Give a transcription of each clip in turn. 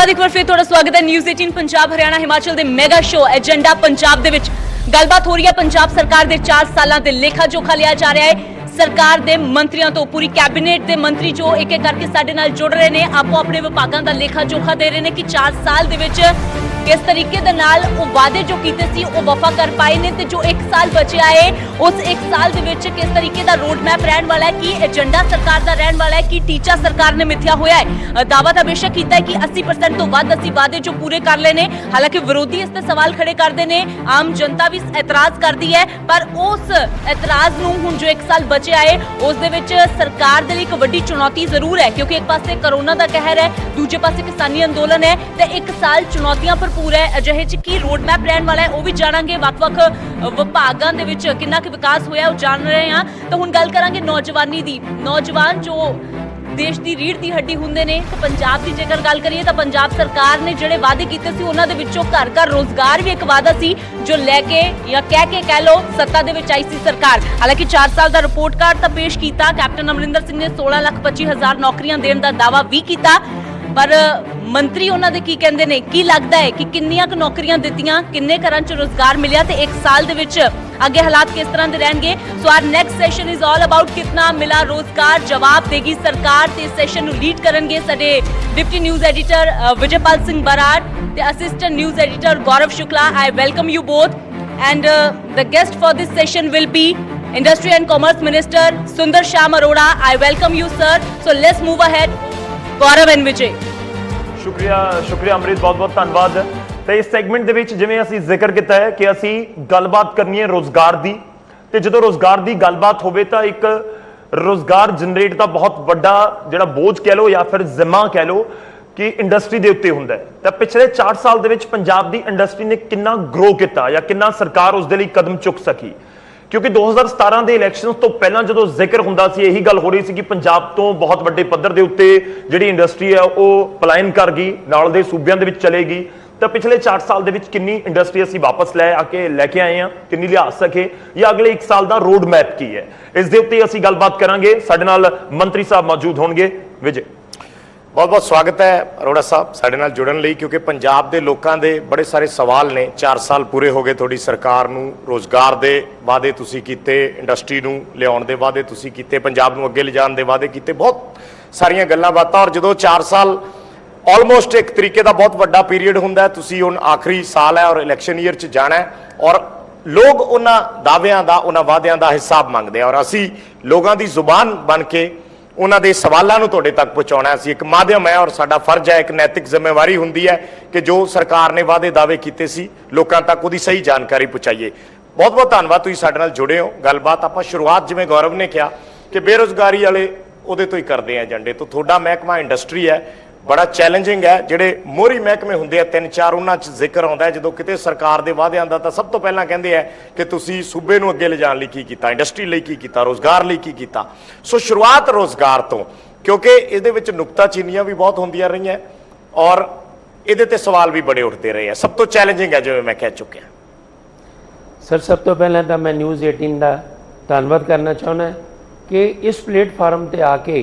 बाद एक बार फिर थोड़ा स्वागत है न्यूज़ 18 पंजाब हरियाणा हिमाचल दे मेगा शो एजेंडा पंजाब दे विच गलबात हो रही है। पंजाब सरकार दे 4 सालां दे लेखा जोखा लिया जा रहा है। सरकार दे मंत्रियों तो पूरी कैबिनेट दे मंत्री जो एक एक करके साडे नाल जुड़ रहे ने, आपो अपने विभागां दा लेखा जोखा दे रहे ने कि 4 साल दे विच किस तरीके दे नाल ओ वादे जो कीते सी ओ वफा कर पाए ने ते जो 1 साल बचिया है उस 1 साल दे विच किस तरीके दा रोड मैप रहन वाला है, कि एजेंडा सरकार दा रहन वाला है, कि टीचा सरकार ने मिथ्या होया है। दावा तां बेशक कीता है कि 80% तो वध असीं वादे जो पूरे कर लेने, हालांकि विरोधी इस ते सवाल खड़े करदे ने, आम जनता भी एतराज करदी है, पर उस एतराज नूं हुण जो 1 साल बचिया है उस दे विच सरकार दे लई एक वड्डी चुनौती जरूर है, क्योंकि एक पासे कोरोना दा कहर है, दूजे पासे किसानी अंदोलन है ते 1 साल चुनौतियां भरपूर है। अजिहे च की रोड मैप रहन वाला है वो भी जाणांगे, वख-वख विभागां दे विच किन्ना कि विकास होया वो जान रहे हां। तो हुण गल करांगे नौजवानी दी। नौजवान जो देश दी रीढ़ दी हड्डी हुंदे ने, तो पंजाब दी जेकर गल करिए तो पंजाब सरकार ने जिहड़े वादे कीते सी उन्हां दे विचों घर घर रोजगार भी एक वादा सी जो लैके या कह लो सत्ता दे विच आई सी सरकार। हालांकि 4 साल दा रिपोर्ट कार्ड तां पेश कीता, कैप्टन अमरिंदर सिंह ने 16,25,000 नौकरियां देण दा दावा भी कीता, पर मंत्री उन्हां दे की कहंदे ने, की लगदा है कि किन्नियां क नौकरियां दित्तियां, किन्ने घरां च रोजगार मिलिया ते 1 साल दे विच आगे हालात किस तरह दे रहणगे। So our next session is all about कितना मिला रोजगार, जवाब देगी सरकार। ते सेशन नूं लीड करनगे साडे deputy news editor Vijaypal Singh Brar ते assistant news editor Gaurav Shukla. I welcome you both and the guest for this session will be industry and commerce minister Sundar Shyam Arora. I welcome you sir. So let's move ahead. Gaurav and Vijay. शुक्रिया अमृत, बहुत बहुत धन्यवाद। तो इस segment दे विच जिवें असीं जिक्र किया है कि असीं गलबात करनी है रोजगार दी, ते जदों रोजगार दी गलबात होवे तां एक रोजगार जनरेट दा बहुत वड्डा जिहड़ा बोझ कह लो या फिर जिम्मा कह लो कि इंडस्ट्री दे उत्ते हुंदा है। तां पिछले 4 साल दे विच पंजाब दी इंडस्ट्री ने किन्ना ग्रो किया या किन्ना सरकार उस दे लई कदम चुक सकी, क्योंकि 2017 के इलैक्शन तो पहला जो जिक्र होंदा सी यही गल हो रही सी कि पंजाब तो बहुत वड्डे पद्धर के उत्ते जिहड़ी इंडस्ट्री है वो पलायन कर गई, नाल दे सूबियां दे विच चलेगी। तो पिछले 4 साल दे विच किन्नी इंडस्ट्री असीं वापस लैके आए हैं, किन्नी लिया सके, या अगले 1 साल का रोड मैप की है, इस दे उत्ते असीं गलबात करांगे। साडे नाल मंत्री साहब मौजूद होणगे। विजय, बहुत बहुत स्वागत है अरोड़ा साहब साडे नाल जुड़न लई, क्योंकि पंजाब के लोगों के बड़े सारे सवाल ने। 4 साल पूरे हो गए तुहाडी सरकार नूं, रोजगार के वादे तुसीं कीते, इंडस्ट्री नूं लियाउण दे वादे तुसीं कीते, पंजाब नूं अगे लिजाण दे वादे कीते, बहुत सारियां गल्लां बातां। और जदों 4 साल ऑलमोस्ट एक तरीके का बहुत वड्डा पीरीयड हुंदा है, तुसीं हुण आखिरी साल है और इलैक्शन ईयर च जाना है, और लोग उन्हां दावियां दा उन्हां वादियां दा हिसाब मंगदे हैं, और असीं लोगों की जुबान बन के उन्हां दे सवालों नूं तुहाडे तक पहुँचाउणा असीं एक माध्यम है, और साडा फर्ज है, एक नैतिक जिम्मेवारी हुंदी है कि जो सरकार ने वादे दावे कीते सी लोकां तक उहदी सही जानकारी पहुँचाइए। बहुत बहुत धन्नवाद, तुसीं साडे नाल जुड़े हो। गलबात आपां शुरुआत जिवें गौरव ने कहा कि बेरोजगारी वाले उहदे तो ही करदे हैं एजेंडे तो। तुहाडा महकमा इंडस्ट्री है, बड़ा चैलेंजिंग है। जिहड़े मोहरी महकमे हुंदे आ 3-4 उन्हां च जिक्र आउंदा है जदों किते सरकार दे वादिआं दा, तां सब तो पहलां कहंदे आ कि तुसीं सूबे नूं अगे लिजाण लई की कीता, इंडस्ट्री लई की कीता, रोजगार लई की कीता। सो शुरुआत रोजगार तो, क्योंकि इहदे विच नुक्ताचीनियां भी बहुत होंदियां रहीआं और इहदे ते सवाल भी बड़े उठते रहे हैं। सब तो चैलेंजिंग है जिवें मैं कह चुकिया। सर, सब तो पहले तो मैं न्यूज़ 18 का धन्नवाद करना चाहुंदा कि इस प्लेटफार्म पर आके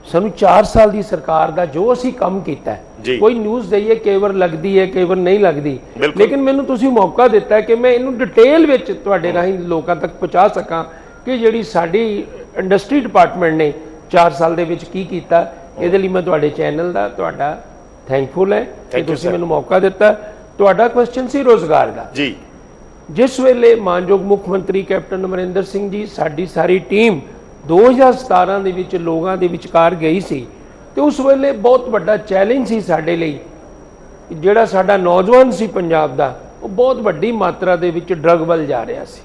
सानू 4 साल की सरकार का जो असी काम किया है, कोई न्यूज़ दईए कई बार लगती है कई बार नहीं लगती, लेकिन मैनू तुसी मौका दिता है कि मैं इनू डिटेल विच तुहाडे राहीं लोकां तक पहुँचा सकां कि जिहड़ी साडी इंडस्ट्री डिपार्टमेंट ने 4 साल दे विच की कीता। इहदे लई मैं तुहाडे चैनल दा तुहाडा थैंकफुल है कि तुसी मैनू मौका दिता। तुहाडा क्वेश्चन सी रोजगार का जी। जिस वेले मानयोग मुख मंत्री कैप्टन अमरिंदर सिंह जी साडी सारी टीम 2017 ਦੇ ਵਿੱਚ ਲੋਕਾਂ ਦੇ ਵਿਚਕਾਰ ਗਈ ਸੀ, ਤੇ ਉਸ ਵੇਲੇ ਬਹੁਤ ਵੱਡਾ ਚੈਲੰਜ ਸੀ ਸਾਡੇ ਲਈ, ਜਿਹੜਾ ਸਾਡਾ ਨੌਜਵਾਨ ਸੀ ਪੰਜਾਬ ਦਾ, ਉਹ ਬਹੁਤ ਵੱਡੀ ਮਾਤਰਾ ਦੇ ਵਿੱਚ ਡਰੱਗ ਵੱਲ ਜਾ ਰਿਹਾ ਸੀ।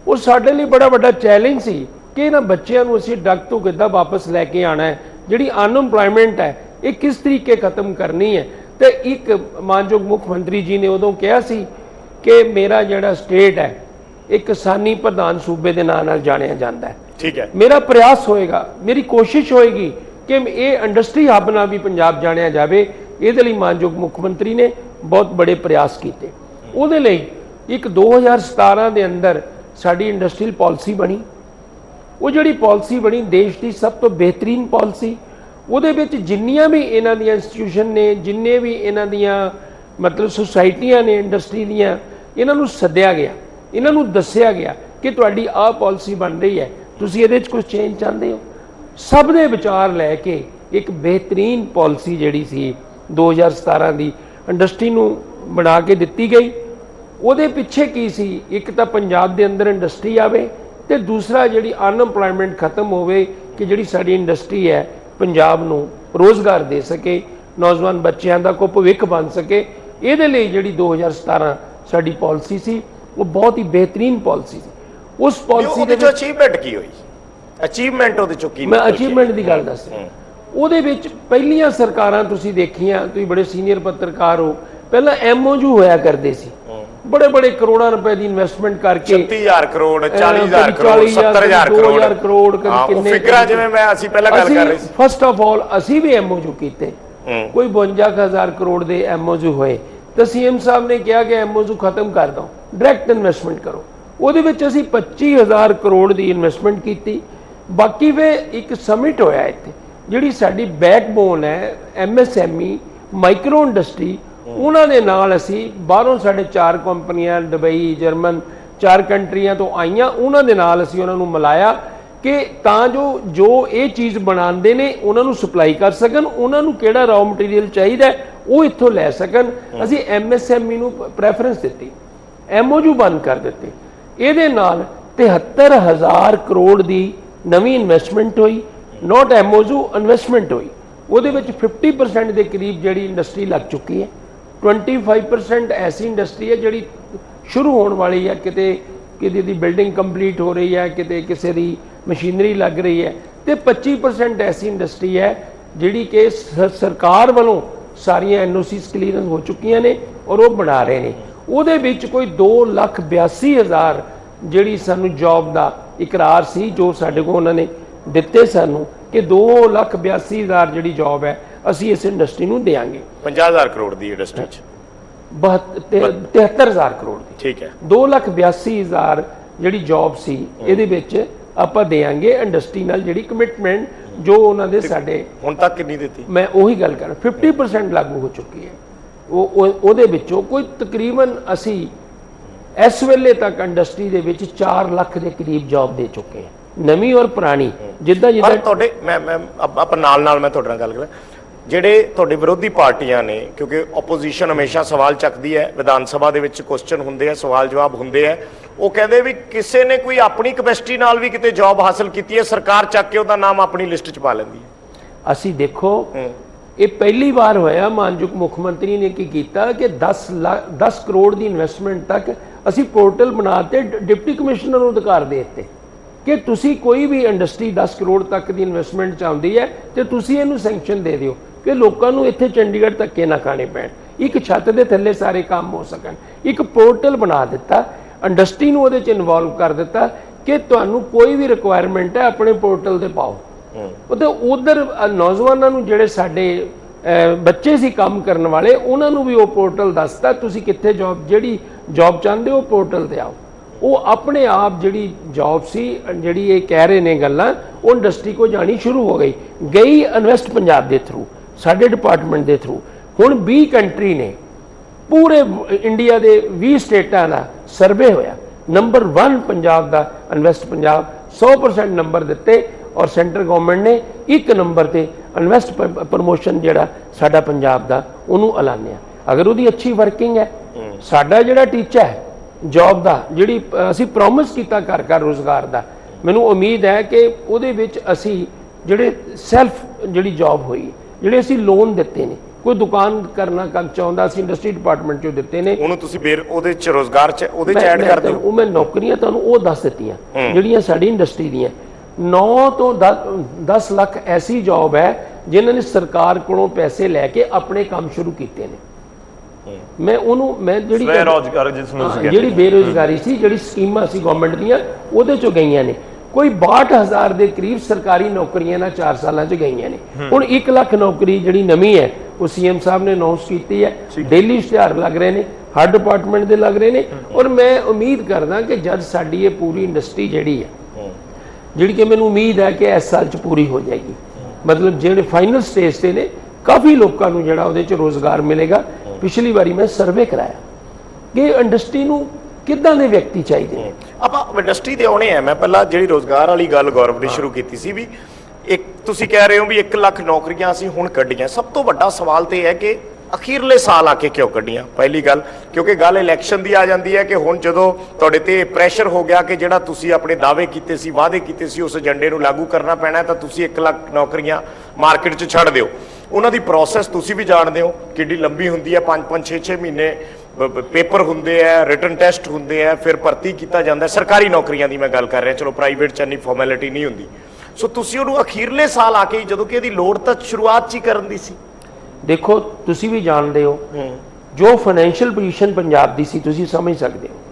ਉਹ ਸਾਡੇ ਲਈ ਬੜਾ ਵੱਡਾ ਚੈਲੰਜ ਸੀ ਕਿ ਇਹਨਾਂ ਬੱਚਿਆਂ ਨੂੰ ਅਸੀਂ ਡਰੱਗ ਤੋਂ ਕਿੱਦਾਂ ਵਾਪਸ ਲੈ ਕੇ ਆਣਾ ਹੈ, ਜਿਹੜੀ ਅਨਐਮਪਲੋਇਮੈਂਟ ਹੈ ਇਹ ਕਿਸ ਤਰੀਕੇ ਖਤਮ ਕਰਨੀ ਹੈ। ਤੇ ਇੱਕ ਮਾਨਯੋਗ ਮੁੱਖ ਮੰਤਰੀ ਜੀ ਨੇ ਉਦੋਂ ਕਿਹਾ ਸੀ ਕਿ ਮੇਰਾ ਜਿਹੜਾ ਸਟੇਟ ਹੈ एक किसानी प्रधान सूबे के नाम नाल जानिया जाता है। ठीक है, मेरा मेरा प्रयास होएगा, मेरी कोशिश होएगी कि ये इंडस्ट्री हब ना भी पंजाब जानिया जाए। ये मानयोग मुख्यमंत्री ने बहुत बड़े प्रयास किए। उहदे लई एक 2017 के अंदर साडी इंडस्ट्रीयल पॉलिसी बनी। वो जिहड़ी पॉलिसी बनी देश की सब तो बेहतरीन पॉलिसी, ਉਹਦੇ ਵਿੱਚ ਜਿੰਨੀਆਂ ਵੀ ਇਹਨਾਂ ਦੀਆਂ ਇੰਸਟੀਟਿਊਸ਼ਨ ਨੇ, ਜਿੰਨੇ ਵੀ ਇਹਨਾਂ ਦੀਆਂ ਮਤਲਬ ਸੁਸਾਇਟੀਆਂ ਨੇ ਇੰਡਸਟਰੀ ਦੀਆਂ, ਇਹਨਾਂ ਨੂੰ ਸੱਦਿਆ ਗਿਆ, ਇਹਨਾਂ ਨੂੰ ਦੱਸਿਆ ਗਿਆ ਕਿ ਤੁਹਾਡੀ ਆਹ ਪਾਲਿਸੀ ਬਣ ਰਹੀ ਹੈ, ਤੁਸੀਂ ਇਹਦੇ 'ਚ ਕੁਝ ਚੇਂਜ ਚਾਹੁੰਦੇ ਹੋ। ਸਭ ਦੇ ਵਿਚਾਰ ਲੈ ਕੇ ਇੱਕ ਬਿਹਤਰੀਨ ਪਾਲਿਸੀ ਜਿਹੜੀ ਸੀ 2017 ਦੀ ਇੰਡਸਟਰੀ ਨੂੰ ਬਣਾ ਕੇ ਦਿੱਤੀ ਗਈ। ਉਹਦੇ ਪਿੱਛੇ ਕੀ ਸੀ, ਇੱਕ ਤਾਂ ਪੰਜਾਬ ਦੇ ਅੰਦਰ ਇੰਡਸਟਰੀ ਆਵੇ ਤੇ ਦੂਸਰਾ ਜਿਹੜੀ ਅਨਐਮਪਲੋਇਮੈਂਟ ਖਤਮ ਹੋਵੇ ਕਿ ਜਿਹੜੀ ਸਾਡੀ ਇੰਡਸਟਰੀ ਹੈ ਪੰਜਾਬ ਨੂੰ ਰੋਜ਼ਗਾਰ ਦੇ ਸਕੇ, ਨੌਜਵਾਨ ਬੱਚਿਆਂ ਦਾ ਕੋਈ ਭਵਿੱਖ ਬਣ ਸਕੇ। ਇਹਦੇ ਲਈ ਜਿਹੜੀ 2017 ਸਾਡੀ ਪਾਲਿਸੀ ਸੀ ਉਹ ਬਹੁਤ ਹੀ ਬਿਹਤਰੀਨ ਪਾਲਿਸੀ ਸੀ। ਉਸ ਪਾਲਿਸੀ ਦੇ ਵਿੱਚ ਅਚੀਵਮੈਂਟ ਕੀ ਹੋਈ, ਅਚੀਵਮੈਂਟ ਉਹਦੇ ਚੋਂ ਕੀ? ਮੈਂ ਅਚੀਵਮੈਂਟ ਦੀ ਗੱਲ ਦੱਸ ਰਿਹਾ। ਉਹਦੇ ਵਿੱਚ ਪਹਿਲੀਆਂ ਸਰਕਾਰਾਂ ਤੁਸੀਂ ਦੇਖੀਆਂ, ਤੁਸੀਂ ਬੜੇ ਸੀਨੀਅਰ ਪੱਤਰਕਾਰ ਹੋ, ਪਹਿਲਾਂ ਐਮਓਯੂ ਹੋਇਆ ਕਰਦੇ ਸੀ, ਬੜੇ ਬੜੇ ਕਰੋੜਾਂ ਰੁਪਏ ਦੀ ਇਨਵੈਸਟਮੈਂਟ ਕਰਕੇ 30000 ਕਰੋੜ 40000 ਕਰੋੜ 70000 ਕਰੋੜ ਕਿੰਨੇ ਫਿਗਰਾਂ ਜਿਵੇਂ ਅਸੀਂ ਪਹਿਲਾਂ ਗੱਲ ਕਰ ਰਹੇ ਸੀ। ਫਸਟ ਆਫ ਆਲ ਅਸੀਂ ਵੀ ਐਮਓਯੂ ਕੀਤੇ, ਕੋਈ 52000 ਕਰੋੜ ਦੇ ਐਮਓਯੂ ਹੋਏ ਤਾਂ ਸੀਐਮ ਸਾਹਿਬ ਨੇ ਕਿਹਾ ਕਿ ਐਮਓਯੂ ਖਤਮ ਕਰ ਦਿਓ, ਡਾਇਰੈਕਟ ਇਨਵੈਸਟਮੈਂਟ ਕਰੋ। ਉਹਦੇ ਵਿੱਚ ਅਸੀਂ 25000 ਕਰੋੜ ਦੀ ਇਨਵੈਸਟਮੈਂਟ ਕੀਤੀ। ਬਾਕੀ ਵੇ ਇੱਕ ਸਮਿਟ ਹੋਇਆ ਇੱਥੇ, ਜਿਹੜੀ ਸਾਡੀ ਬੈਕਬੋਨ ਹੈ ਐਮਐਸਐਮਈ ਮਾਈਕਰੋ ਇੰਡਸਟਰੀ, ਉਹਨਾਂ ਦੇ ਨਾਲ ਅਸੀਂ ਬਾਹਰੋਂ ਸਾਡੇ 4 ਕੰਪਨੀਆਂ ਦੁਬਈ, ਜਰਮਨ 4 ਕੰਟਰੀਆਂ ਤੋਂ ਆਈਆਂ, ਉਹਨਾਂ ਦੇ ਨਾਲ ਅਸੀਂ ਉਹਨਾਂ ਨੂੰ ਮਿਲਾਇਆ ਕਿ ਤਾਂ ਜੋ ਇਹ ਚੀਜ਼ ਬਣਾਉਂਦੇ ਨੇ ਉਹਨਾਂ ਨੂੰ ਸਪਲਾਈ ਕਰ ਸਕਣ, ਉਹਨਾਂ ਨੂੰ ਕਿਹੜਾ ਰॉ ਮਟੀਰੀਅਲ ਚਾਹੀਦਾ ਉਹ ਇੱਥੋਂ ਲੈ ਸਕਣ। ਅਸੀਂ ਐਮਐਸਐਮਈ ਨੂੰ ਪ੍ਰੈਫਰੈਂਸ ਦਿੱਤੀ, ਐਮਓਯੂ ਬੰਦ ਕਰ ਦਿੱਤੇ। ਇਹਦੇ ਨਾਲ 73000 ਕਰੋੜ ਦੀ ਨਵੀਂ ਇਨਵੈਸਟਮੈਂਟ ਹੋਈ, ਨੋਟ ਐਮਓਯੂ ਇਨਵੈਸਟਮੈਂਟ ਹੋਈ। ਉਹਦੇ ਵਿੱਚ 50% ਦੇ ਕਰੀਬ ਜਿਹੜੀ ਇੰਡਸਟਰੀ ਲੱਗ ਚੁੱਕੀ ਹੈ, 25% ਐਸੀ ਇੰਡਸਟਰੀ ਹੈ ਜਿਹੜੀ ਸ਼ੁਰੂ ਹੋਣ ਵਾਲੀ ਹੈ, ਕਿਤੇ ਦੀ ਬਿਲਡਿੰਗ ਕੰਪਲੀਟ ਹੋ ਰਹੀ ਹੈ, ਕਿਤੇ ਕਿਸੇ ਦੀ ਮਸ਼ੀਨਰੀ ਲੱਗ ਰਹੀ ਹੈ, ਤੇ 25% ਐਸੀ ਇੰਡਸਟਰੀ ਹੈ ਜਿਹੜੀ ਕਿ ਸਰਕਾਰ ਵੱਲੋਂ ਸਾਰੀਆਂ ਐਨਓਸੀਸ ਕਲੀਅਰੈਂਸ ਹੋ ਚੁੱਕੀਆਂ ਨੇ ਔਰ ਉਹ ਬਣਾ ਰਹੇ ਨੇ। ਉਹਦੇ ਵਿੱਚ ਕੋਈ 2,82,000 ਜਿਹੜੀ ਸਾਨੂੰ ਜੌਬ ਦਾ ਇਕਰਾਰ ਸੀ, ਜੋ ਸਾਡੇ ਕੋਲ ਉਹਨਾਂ ਨੇ ਦਿੱਤੇ ਸਾਨੂੰ ਕਿ 2,82,000 ਜਿਹੜੀ ਜੌਬ ਹੈ ਅਸੀਂ ਇਸ ਇੰਡਸਟਰੀ ਨੂੰ ਦੇਵਾਂਗੇ। 50000 ਕਰੋੜ ਦੀ ਇੰਡਸਟਰੀ 'ਚ 73,000 ਕਰੋੜ ਦੀ, ਠੀਕ ਹੈ। 2,82,000 ਜਿਹੜੀ ਜੌਬ ਸੀ ਇਹਦੇ ਵਿੱਚ ਆਪਾਂ ਦੇਵਾਂਗੇ ਇੰਡਸਟਰੀ ਨਾਲ, ਜਿਹੜੀ ਕਮਿਟਮੈਂਟ ਜੋ ਉਹਨਾਂ ਦੇ ਸਾਡੇ ਹੁਣ ਤੱਕ ਕਿੰਨੀ ਦਿੱਤੀ? ਮੈਂ ਉਹੀ ਗੱਲ ਕਰ 50% ਲਾਗੂ ਹੋ ਚੁੱਕੀ ਹੈ। ਉਹਦੇ ਵਿੱਚੋਂ ਕੋਈ ਤਕਰੀਬਨ ਅਸੀਂ ਇਸ ਵੇਲੇ ਤੱਕ ਇੰਡਸਟਰੀ ਦੇ ਵਿੱਚ 4 ਲੱਖ ਦੇ ਕਰੀਬ ਜੌਬ ਦੇ ਚੁੱਕੇ ਹਾਂ, ਨਵੀਂ ਔਰ ਪੁਰਾਣੀ। ਜਿੱਦਾਂ ਤੁਹਾਡੇ ਮੈਂ ਆਪਾਂ ਨਾਲ ਮੈਂ ਤੁਹਾਡੇ ਨਾਲ ਗੱਲ ਕਰਾਂ, ਜਿਹੜੇ ਤੁਹਾਡੇ ਵਿਰੋਧੀ ਪਾਰਟੀਆਂ ਨੇ, ਕਿਉਂਕਿ ਆਪੋਜੀਸ਼ਨ ਹਮੇਸ਼ਾ ਸਵਾਲ ਚੱਕਦੀ ਹੈ, ਵਿਧਾਨ ਸਭਾ ਦੇ ਵਿੱਚ ਕੁਐਸਚਨ ਹੁੰਦੇ ਆ, ਸਵਾਲ ਜਵਾਬ ਹੁੰਦੇ ਆ, ਉਹ ਕਹਿੰਦੇ ਵੀ ਕਿਸੇ ਨੇ ਕੋਈ ਆਪਣੀ ਕੈਪੈਸਿਟੀ ਨਾਲ ਵੀ ਕਿਤੇ ਜੌਬ ਹਾਸਲ ਕੀਤੀ ਹੈ, ਸਰਕਾਰ ਚੱਕ ਕੇ ਉਹਦਾ ਨਾਮ ਆਪਣੀ ਲਿਸਟ 'ਚ ਪਾ ਲੈਂਦੀ ਹੈ। ਅਸੀਂ ਦੇਖੋ ਇਹ ਪਹਿਲੀ ਵਾਰ ਹੋਇਆ, ਮਾਨਯੋਗ ਮੁੱਖ ਮੰਤਰੀ ਨੇ ਕੀ ਕੀਤਾ ਕਿ 10 ਕਰੋੜ ਦੀ ਇਨਵੈਸਟਮੈਂਟ ਤੱਕ ਅਸੀਂ ਪੋਰਟਲ ਬਣਾਤੇ, ਡਿਪਟੀ ਕਮਿਸ਼ਨਰ ਨੂੰ ਅਧਿਕਾਰ ਦੇ ਦਿੱਤੇ ਕਿ ਤੁਸੀਂ ਕੋਈ ਵੀ ਇੰਡਸਟਰੀ 10 ਕਰੋੜ ਤੱਕ ਦੀ ਇਨਵੈਸਟਮੈਂਟ ਚਾਹੁੰਦੀ ਹੈ ਤੇ ਤੁਸੀਂ ਇਹਨੂੰ ਸੈਂਕਸ਼ਨ ਦੇ ਦਿਓ ਕਿ ਲੋਕਾਂ ਨੂੰ ਇੱਥੇ ਚੰਡੀਗੜ੍ਹ ਧੱਕੇ ਨਾ ਖਾਣੇ ਪੈਣ, ਇੱਕ ਛੱਤ ਦੇ ਥੱਲੇ ਸਾਰੇ ਕੰਮ ਹੋ ਸਕਣ। ਇੱਕ ਪੋਰਟਲ ਬਣਾ ਦਿੱਤਾ, ਇੰਡਸਟਰੀ ਨੂੰ ਉਹਦੇ 'ਚ ਇਨਵੋਲਵ ਕਰ ਦਿੱਤਾ ਕਿ ਤੁਹਾਨੂੰ ਕੋਈ ਵੀ ਰਿਕੁਆਇਰਮੈਂਟ ਹੈ ਆਪਣੇ ਪੋਰਟਲ ਤੇ ਪਾਓ। ਉਹਦੇ ਉਧਰ ਨੌਜਵਾਨਾਂ ਨੂੰ ਜਿਹੜੇ ਸਾਡੇ ਬੱਚੇ ਸੀ ਕੰਮ ਕਰਨ ਵਾਲੇ, ਉਹਨਾਂ ਨੂੰ ਵੀ ਉਹ ਪੋਰਟਲ ਦੱਸਦਾ ਤੁਸੀਂ ਕਿੱਥੇ ਜਿਹੜੀ ਜੌਬ ਚਾਹੁੰਦੇ ਹੋ ਪੋਰਟਲ ਤੇ ਆਓ। ਉਹ ਆਪਣੇ ਆਪ ਜਿਹੜੀ ਜੌਬ ਸੀ, ਜਿਹੜੀ ਇਹ ਕਹਿ ਰਹੇ ਨੇ ਗੱਲਾਂ, ਉਹ ਇੰਡਸਟਰੀ ਕੋ ਜਾਣੀ ਸ਼ੁਰੂ ਹੋ ਗਈ ਇਨਵੈਸਟ ਪੰਜਾਬ ਦੇ ਥਰੂ, ਸਾਡੇ ਡਿਪਾਰਟਮੈਂਟ ਦੇ ਥਰੂ। ਹੁਣ 20 ਕੰਟਰੀ ਨੇ, ਪੂਰੇ ਇੰਡੀਆ ਦੇ 20 ਸਟੇਟਾਂ ਦਾ ਸਰਵੇ ਹੋਇਆ, ਨੰਬਰ 1 ਪੰਜਾਬ ਦਾ ਇਨਵੈਸਟ ਪੰਜਾਬ 100% ਨੰਬਰ ਦਿੱਤੇ ਔਰ ਸੈਂਟਰ ਗਵਰਨਮੈਂਟ ਨੇ 1 ਨੰਬਰ ਤੇ ਇਨਵੈਸਟ ਪ੍ਰਮੋਸ਼ਨ ਜਿਹੜਾ ਸਾਡਾ ਪੰਜਾਬ ਦਾ ਉਹਨੂੰ ਐਲਾਨਿਆ। ਅਗਰ ਉਹਦੀ ਅੱਛੀ ਵਰਕਿੰਗ ਹੈ, ਸਾਡਾ ਜਿਹੜਾ ਟੀਚਾ ਹੈ ਜੌਬ ਦਾ, ਜਿਹੜੀ ਅਸੀਂ ਪ੍ਰੋਮਿਸ ਕੀਤਾ ਘਰ ਰੋਜ਼ਗਾਰ ਦਾ, ਮੈਨੂੰ ਉਮੀਦ ਹੈ ਕਿ ਉਹਦੇ ਵਿੱਚ ਅਸੀਂ ਜਿਹੜੇ ਸੈਲਫ ਜਿਹੜੀ ਜੌਬ ਹੋਈ, ਜਿਹੜੇ ਅਸੀਂ ਲੋਨ ਦਿੱਤੇ ਨੇ, ਕੋਈ ਦੁਕਾਨ ਕਰਨਾ ਚਾਹੁੰਦਾ ਅਸੀਂ ਇੰਡਸਟਰੀ ਡਿਪਾਰਟਮੈਂਟ ਚੋਂ ਦਿੱਤੇ ਨੇ, ਉਹਨੂੰ ਤੁਸੀਂ ਉਹਦੇ 'ਚ ਰੋਜ਼ਗਾਰ 'ਚ ਉਹਦੇ 'ਚ ਐਡ ਕਰ ਦਿਓ। ਉਹ ਮੈਂ ਨੌਕਰੀਆਂ ਤੁਹਾਨੂੰ ਉਹ ਦੱਸ ਦਿੱਤੀਆਂ ਜਿਹੜੀਆਂ ਸਾਡੀ ਇੰਡਸਟਰੀ ਦੀਆਂ। 9 ਤੋਂ 10 ਲੱਖ ਐਸੀ ਜੌਬ ਹੈ ਜਿਨ੍ਹਾਂ ਨੇ ਸਰਕਾਰ ਕੋਲੋਂ ਪੈਸੇ ਲੈ ਕੇ ਆਪਣੇ ਕੰਮ ਸ਼ੁਰੂ ਕੀਤੇ ਨੇ। ਮੈਂ ਜਿਹੜੀ ਬੇਰੁਜ਼ਗਾਰੀ ਸੀ, ਜਿਹੜੀ ਸਕੀਮਾਂ ਸੀ ਗਵਰਨਮੈਂਟ ਦੀਆਂ, ਉਹਦੇ ਚੋਂ ਗਈਆਂ ਨੇ। ਕੋਈ 62,000 ਦੇ ਕਰੀਬ ਸਰਕਾਰੀ ਨੌਕਰੀਆਂ ਨਾਲ 4 ਸਾਲਾਂ 'ਚ ਗਈਆਂ ਨੇ। ਹੁਣ 1 ਲੱਖ ਨੌਕਰੀ ਜਿਹੜੀ ਨਵੀਂ ਹੈ ਉਹ ਸੀਐਮ ਸਾਹਿਬ ਨੇ ਅਨਾਉਂਸ ਕੀਤੀ ਹੈ, ਡੇਲੀ ਇਸ਼ਤਿਹਾਰ ਲੱਗ ਰਹੇ ਨੇ, ਹਰ ਡਿਪਾਰਟਮੈਂਟ ਦੇ ਲੱਗ ਰਹੇ ਨੇ। ਔਰ ਮੈਂ ਉਮੀਦ ਕਰਦਾ ਕਿ ਜਦ ਸਾਡੀ ਇਹ ਪੂਰੀ ਇੰਡਸਟਰੀ ਜਿਹੜੀ ਹੈ, ਜਿਹੜੀ ਕਿ ਮੈਨੂੰ ਉਮੀਦ ਹੈ ਕਿ ਇਸ ਸਾਲ 'ਚ ਪੂਰੀ ਹੋ ਜਾਏਗੀ, ਮਤਲਬ ਜਿਹੜੇ ਫਾਈਨਲ ਸਟੇਜ ਤੇ ਨੇ ਕਾਫੀ ਲੋਕਾਂ ਨੂੰ ਜਿਹੜਾ ਉਹਦੇ 'ਚ ਰੋਜ਼ਗਾਰ ਮਿਲੇਗਾ। ਪਿਛਲੀ ਵਾਰੀ ਮੈਂ ਸਰਵੇ ਕਰਾਇਆ ਕਿ ਇੰਡਸਟਰੀ ਨੂੰ ਕਿੱਦਾਂ ਦੇ ਵਿਅਕਤੀ ਚਾਹੀਦੇ ਨੇ। ਆਪਾਂ ਇੰਡਸਟਰੀ ਤੇ ਆਉਣੇ ਆ। ਮੈਂ ਪਹਿਲਾਂ ਜਿਹੜੀ ਰੋਜ਼ਗਾਰ ਵਾਲੀ ਗੱਲ ਗੌਰਵ ਨੇ ਸ਼ੁਰੂ ਕੀਤੀ ਸੀ ਵੀ ਇੱਕ ਤੁਸੀਂ ਕਹਿ ਰਹੇ ਹੋ ਵੀ 1 ਲੱਖ ਨੌਕਰੀਆਂ ਅਸੀਂ ਹੁਣ ਕੱਢੀਆਂ। ਸਭ ਤੋਂ ਵੱਡਾ ਸਵਾਲ ਤੇ ਇਹ ਹੈ ਕਿ ਅਖੀਰਲੇ ਸਾਲ ਆ ਕੇ ਕਿਉਂ ਕੱਢੀਆਂ? ਪਹਿਲੀ ਗੱਲ ਕਿਉਂਕਿ ਗੱਲ ਇਲੈਕਸ਼ਨ ਦੀ ਆ ਜਾਂਦੀ ਹੈ ਕਿ ਹੁਣ ਜਦੋਂ ਤੁਹਾਡੇ ਤੇ ਪ੍ਰੈਸ਼ਰ ਹੋ ਗਿਆ ਕਿ ਜਿਹੜਾ ਤੁਸੀਂ ਆਪਣੇ ਦਾਅਵੇ ਕੀਤੇ ਸੀ, ਵਾਅਦੇ ਕੀਤੇ ਸੀ, ਉਸ ਏਜੰਡੇ ਨੂੰ ਲਾਗੂ ਕਰਨਾ ਪੈਣਾ ਤਾਂ ਤੁਸੀਂ 1 ਲੱਖ ਨੌਕਰੀਆਂ ਮਾਰਕੀਟ 'ਚ ਛੱਡ ਦਿਓ। ਉਹਨਾਂ ਦੀ ਪ੍ਰੋਸੈਸ ਤੁਸੀਂ ਵੀ ਜਾਣਦੇ ਹੋ ਕਿੰਨੀ ਲੰਬੀ ਹੁੰਦੀ ਹੈ। 5-5 6-6 ਮਹੀਨੇ ਪੇਪਰ ਹੁੰਦੇ ਆ, ਰਿਟਨ ਟੈਸਟ ਹੁੰਦੇ ਆ, ਫਿਰ ਭਰਤੀ ਕੀਤਾ ਜਾਂਦਾ। ਸਰਕਾਰੀ ਨੌਕਰੀਆਂ ਦੀ ਮੈਂ ਗੱਲ ਕਰ ਰਿਹਾ, ਚਲੋ ਪ੍ਰਾਈਵੇਟ 'ਚ ਇੰਨੀ ਫਾਰਮੈਲਿਟੀ ਨਹੀਂ ਹੁੰਦੀ। ਸੋ ਤੁਸੀਂ ਉਹਨੂੰ ਅਖੀਰਲੇ ਸਾਲ ਆ ਕੇ ਜਦੋਂ ਕਿ ਇਹਦੀ ਲੋੜ ਤਾਂ ਸ਼ੁਰੂਆਤ 'ਚ ਹੀ ਕਰਨ ਦੀ ਸੀ। ਦੇਖੋ ਤੁਸੀਂ ਵੀ ਜਾਣਦੇ ਹੋ ਜੋ ਫਾਈਨੈਂਸ਼ੀਅਲ ਪੋਜੀਸ਼ਨ ਪੰਜਾਬ ਦੀ ਸੀ, ਤੁਸੀਂ ਸਮਝ ਸਕਦੇ ਹੋ।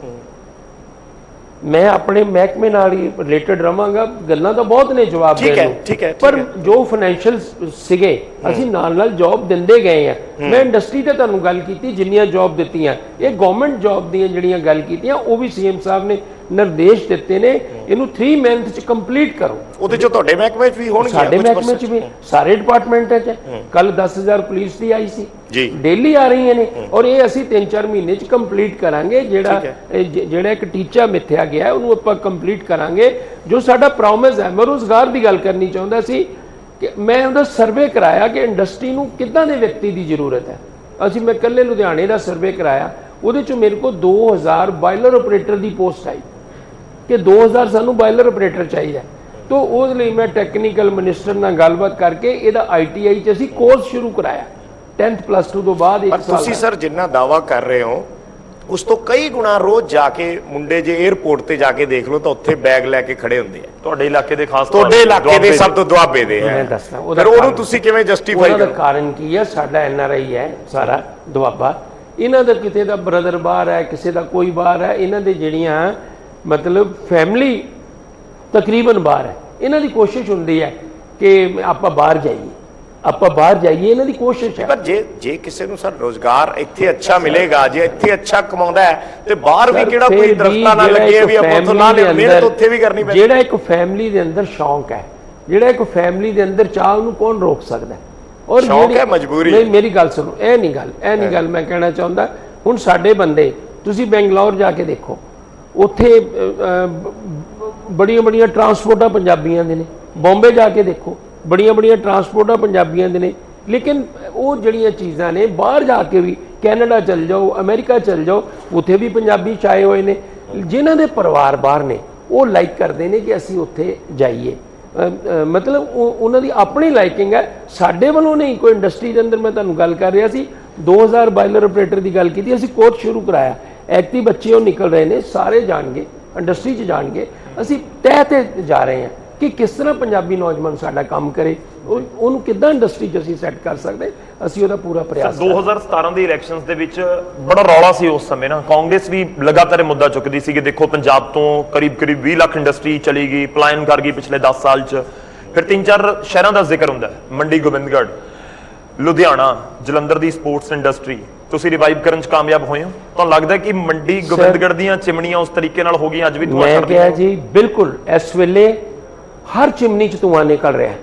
ਮੈਂ ਆਪਣੇ ਮਹਿਕਮੇ ਨਾਲ ਹੀ ਰਿਲੇਟਡ ਰਵਾਂਗਾ, ਗੱਲਾਂ ਤਾਂ ਬਹੁਤ ਨੇ ਜਵਾਬ ਦੇਣ ਨੂੰ, ਪਰ ਜੋ ਫਾਈਨੈਂਸ਼ੀਅਲ ਸੀਗੇ ਅਸੀਂ ਨਾਲ ਨਾਲ ਜੌਬ ਦਿੰਦੇ ਗਏ ਆ। ਮੈਂ ਇੰਡਸਟਰੀ ਤੇ ਤੁਹਾਨੂੰ ਗੱਲ ਕੀਤੀ ਜਿੰਨੀਆਂ ਜੌਬ ਦਿੱਤੀਆਂ, ਇਹ ਗਵਰਨਮੈਂਟ ਜੌਬ ਦੀਆਂ ਜਿਹੜੀਆਂ ਗੱਲ ਕੀਤੀਆਂ ਉਹ ਵੀ ਸੀਐਮ ਸਾਹਿਬ ਨੇ ਨਿਰਦੇਸ਼ ਦਿੱਤੇ ਨੇ ਇਹਨੂੰ 3 ਮੰਥ ਚ ਕੰਪਲੀਟ ਕਰੋ। ਉਹਦੇ ਚ ਤੁਹਾਡੇ ਮਹਿਕਮੇ ਚ ਵੀ ਹੋਣਗੇ, ਸਾਡੇ ਮਹਿਕਮੇ ਚ ਵੀ, ਸਾਰੇ ਡਿਪਾਰਟਮੈਂਟਾਂ ਚ। ਕੱਲ 10,000 ਪੁਲਿਸ ਦੀ ਆਈ ਸੀ ਜੀ, ਡੇਲੀ ਆ ਰਹੀਆਂ ਨੇ, ਔਰ ਇਹ ਅਸੀਂ 3-4 ਮਹੀਨੇ ਚ ਕੰਪਲੀਟ ਕਰਾਂਗੇ। ਜਿਹੜਾ ਇੱਕ ਟੀਚਾ ਮਿੱਥਿਆ ਗਿਆ ਉਹਨੂੰ ਆਪਾਂ ਕੰਪਲੀਟ ਕਰਾਂਗੇ। ਜੋ ਸਾਡਾ ਪ੍ਰੋਮਿਸ ਹੈ, ਮੈਂ ਰੋਜ਼ਗਾਰ ਦੀ ਗੱਲ ਕਰਨੀ ਚਾਹੁੰਦਾ ਸੀ ਕਿ ਮੈਂ ਉਹਦਾ ਸਰਵੇ ਕਰਾਇਆ ਕਿ ਇੰਡਸਟਰੀ ਨੂੰ ਕਿੱਦਾਂ ਦੇ ਵਿਅਕਤੀ ਦੀ ਜ਼ਰੂਰਤ ਹੈ। ਅਸੀਂ ਮੈਂ ਇਕੱਲੇ ਲੁਧਿਆਣੇ ਦਾ ਸਰਵੇ ਕਰਾਇਆ, ਉਹਦੇ ਚ ਮੇਰੇ ਕੋਲ 2000 ਬਾਇਲਰ ਆਪਰੇਟਰ ਦੀ ਪੋਸਟ ਆਈ ਕਿ 2000 ਸਾਨੂੰ ਬਾਇਲਰ ਆਪਰੇਟਰ ਚਾਹੀਦਾ। तो उस लिए मैं टैक्नीकल मिनिस्टर नाल गलबात करके ਇਹਦਾ ITI ਚ ਅਸੀਂ ਕੋਰਸ ਸ਼ੁਰੂ ਕਰਾਇਆ 10th +2 ਤੋਂ ਬਾਅਦ। ਇੱਕ ਸਾਲ ਤੁਸੀਂ ਸਰ ਜਿੰਨਾ ਦਾਵਾ ਕਰ ਰਹੇ ਹੋ ਉਸ ਤੋਂ ਕਈ ਗੁਣਾ ਰੋਜ਼ ਜਾ ਕੇ ਮੁੰਡੇ ਜੇ 에ਅਰਪੋਰਟ ਤੇ ਜਾ ਕੇ ਦੇਖ ਲਓ ਤਾਂ ਉੱਥੇ ਬੈਗ ਲੈ ਕੇ ਖੜੇ ਹੁੰਦੇ ਆ। ਤੁਹਾਡੇ ਇਲਾਕੇ ਦੇ ਖਾਸ ਤੁਹਾਡੇ ਇਲਾਕੇ ਦੇ ਸਭ ਤੋਂ ਦੁਆਬੇ ਦੇ ਆ। ਮੈਂ ਦੱਸਦਾ ਫਿਰ ਉਹਨੂੰ ਤੁਸੀਂ ਕਿਵੇਂ ਜਸਟੀਫਾਈ ਕਰੋ? ਉਹਦਾ ਕਾਰਨ ਕੀ ਹੈ? ਸਾਡਾ NRI ਹੈ ਸਾਰਾ ਦੁਆਬਾ, ਇਹਨਾਂ ਦਾ ਕਿਤੇ ਦਾ ਬ੍ਰਦਰ ਬਾਹਰ ਹੈ, ਕਿਸੇ ਦਾ ਕੋਈ ਬਾਹਰ ਹੈ, ਇਹਨਾਂ ਦੇ ਜਿਹੜੀਆਂ मतलब फैमिली तकरीबन बाहर है। इन्हां दी कोशिश हुंदी है कि आपां बाहर जाइए, इन्हां दी कोशिश है। पर जे किसी नूं सर रोजगार इत्थे अच्छा मिलेगा, जे इत्थे अच्छा कमाउंदा है ते बाहर भी किहड़ा कोई दरख्तां ना लगे भी आपां तो ला ले, मेहनत उत्थे भी करनी पैंदी। जेड़ा एक फैमिली दे अंदर शौक है, जेड़ा एक फैमिली दे अंदर चाह उहनूं कौन रोक सकदा है? और शौक है मजबूरी नहीं, मेरी गल सुनो, ए नहीं गल मैं कहना चाहुंदा। हुण साडे बंदे तुसीं बेंगलोर जाके देखो, ਉੱਥੇ ਬੜੀਆਂ ਬੜੀਆਂ ਟਰਾਂਸਪੋਰਟਾਂ ਪੰਜਾਬੀਆਂ ਦੇ ਨੇ। ਬੰਬੇ ਜਾ ਕੇ ਦੇਖੋ, ਬੜੀਆਂ ਬੜੀਆਂ ਟਰਾਂਸਪੋਰਟਾਂ ਪੰਜਾਬੀਆਂ ਦੇ ਨੇ। ਲੇਕਿਨ ਉਹ ਜਿਹੜੀਆਂ ਚੀਜ਼ਾਂ ਨੇ ਬਾਹਰ ਜਾ ਕੇ ਵੀ, ਕੈਨੇਡਾ ਚਲ ਜਾਓ, ਅਮਰੀਕਾ ਚਲ ਜਾਓ, ਉੱਥੇ ਵੀ ਪੰਜਾਬੀ ਛਾਏ ਹੋਏ ਨੇ। ਜਿਨ੍ਹਾਂ ਦੇ ਪਰਿਵਾਰ ਬਾਹਰ ਨੇ ਉਹ ਲਾਈਕ ਕਰਦੇ ਨੇ ਕਿ ਅਸੀਂ ਉੱਥੇ ਜਾਈਏ। मतलब ਉਹਨਾਂ ਦੀ ਆਪਣੀ ਲਾਈਕਿੰਗ ਹੈ, ਸਾਡੇ ਵੱਲੋਂ ਨਹੀਂ। ਕੋਈ ਇੰਡਸਟਰੀ ਦੇ ਅੰਦਰ ਮੈਂ ਤੁਹਾਨੂੰ ਗੱਲ ਕਰ ਰਿਹਾ ਸੀ 2000 ਬਾਇਲਰ ਆਪਰੇਟਰ ਦੀ ਗੱਲ ਕੀਤੀ, ਅਸੀਂ ਕੋਰਸ ਸ਼ੁਰੂ ਕਰਾਇਆ। ਐਕਟੀ ਬੱਚੇ ਉਹ ਨਿਕਲ ਰਹੇ ਨੇ, ਸਾਰੇ ਜਾਣਗੇ, ਇੰਡਸਟਰੀ 'ਚ ਜਾਣਗੇ। ਅਸੀਂ ਤਹਿ ਤੇ ਜਾ ਰਹੇ ਹਾਂ ਕਿ ਕਿਸ ਤਰ੍ਹਾਂ ਪੰਜਾਬੀ ਨੌਜਵਾਨ ਸਾਡਾ ਕੰਮ ਕਰੇ, ਉਹਨੂੰ ਕਿੱਦਾਂ ਇੰਡਸਟਰੀ 'ਚ ਅਸੀਂ ਸੈੱਟ ਕਰ ਸਕਦੇ। ਅਸੀਂ ਉਹਦਾ ਪੂਰਾ ਪ੍ਰਯਾਸ। 2017 ਦੇ ਇਲੈਕਸ਼ਨਸ ਦੇ ਵਿੱਚ ਬੜਾ ਰੌਲਾ ਸੀ ਉਸ ਸਮੇਂ ਨਾ, ਕਾਂਗਰਸ ਵੀ ਲਗਾਤਾਰ ਇਹ ਮੁੱਦਾ ਚੁੱਕਦੀ ਸੀ ਕਿ ਦੇਖੋ ਪੰਜਾਬ ਤੋਂ ਕਰੀਬ 20 ਲੱਖ ਇੰਡਸਟਰੀ ਚਲੀ ਗਈ, ਪਲਾਇਨ ਕਰ ਗਈ ਪਿਛਲੇ 10 ਸਾਲ 'ਚ। ਫਿਰ 3-4 ਸ਼ਹਿਰਾਂ ਦਾ ਜ਼ਿਕਰ ਹੁੰਦਾ, ਮੰਡੀ ਗੋਬਿੰਦਗੜ੍ਹ, ਲੁਧਿਆਣਾ, ਜਲੰਧਰ ਦੀ ਸਪੋਰਟਸ ਇੰਡਸਟਰੀ ਤੁਸੀਂ ਰਿਵਾਈਵ ਕਰਨ 'ਚ ਕਾਮਯਾਬ ਹੋਏ ਹੋ? ਤੁਹਾਨੂੰ ਲੱਗਦਾ ਕਿ ਮੰਡੀ ਗੋਬਿੰਦਗੜ੍ਹ ਦੀਆਂ ਚਿਮਨੀਆਂ ਉਸ ਤਰੀਕੇ ਨਾਲ ਹੋ ਗਈਆਂ ਅੱਜ ਵੀ ਧੂਆਂ ਛੱਡਦੀਆਂ? ਮੈਂ ਕਿਹਾ ਜੀ ਬਿਲਕੁਲ, ਇਸ ਵੇਲੇ ਹਰ चिमनी च धुआं निकल रहा है।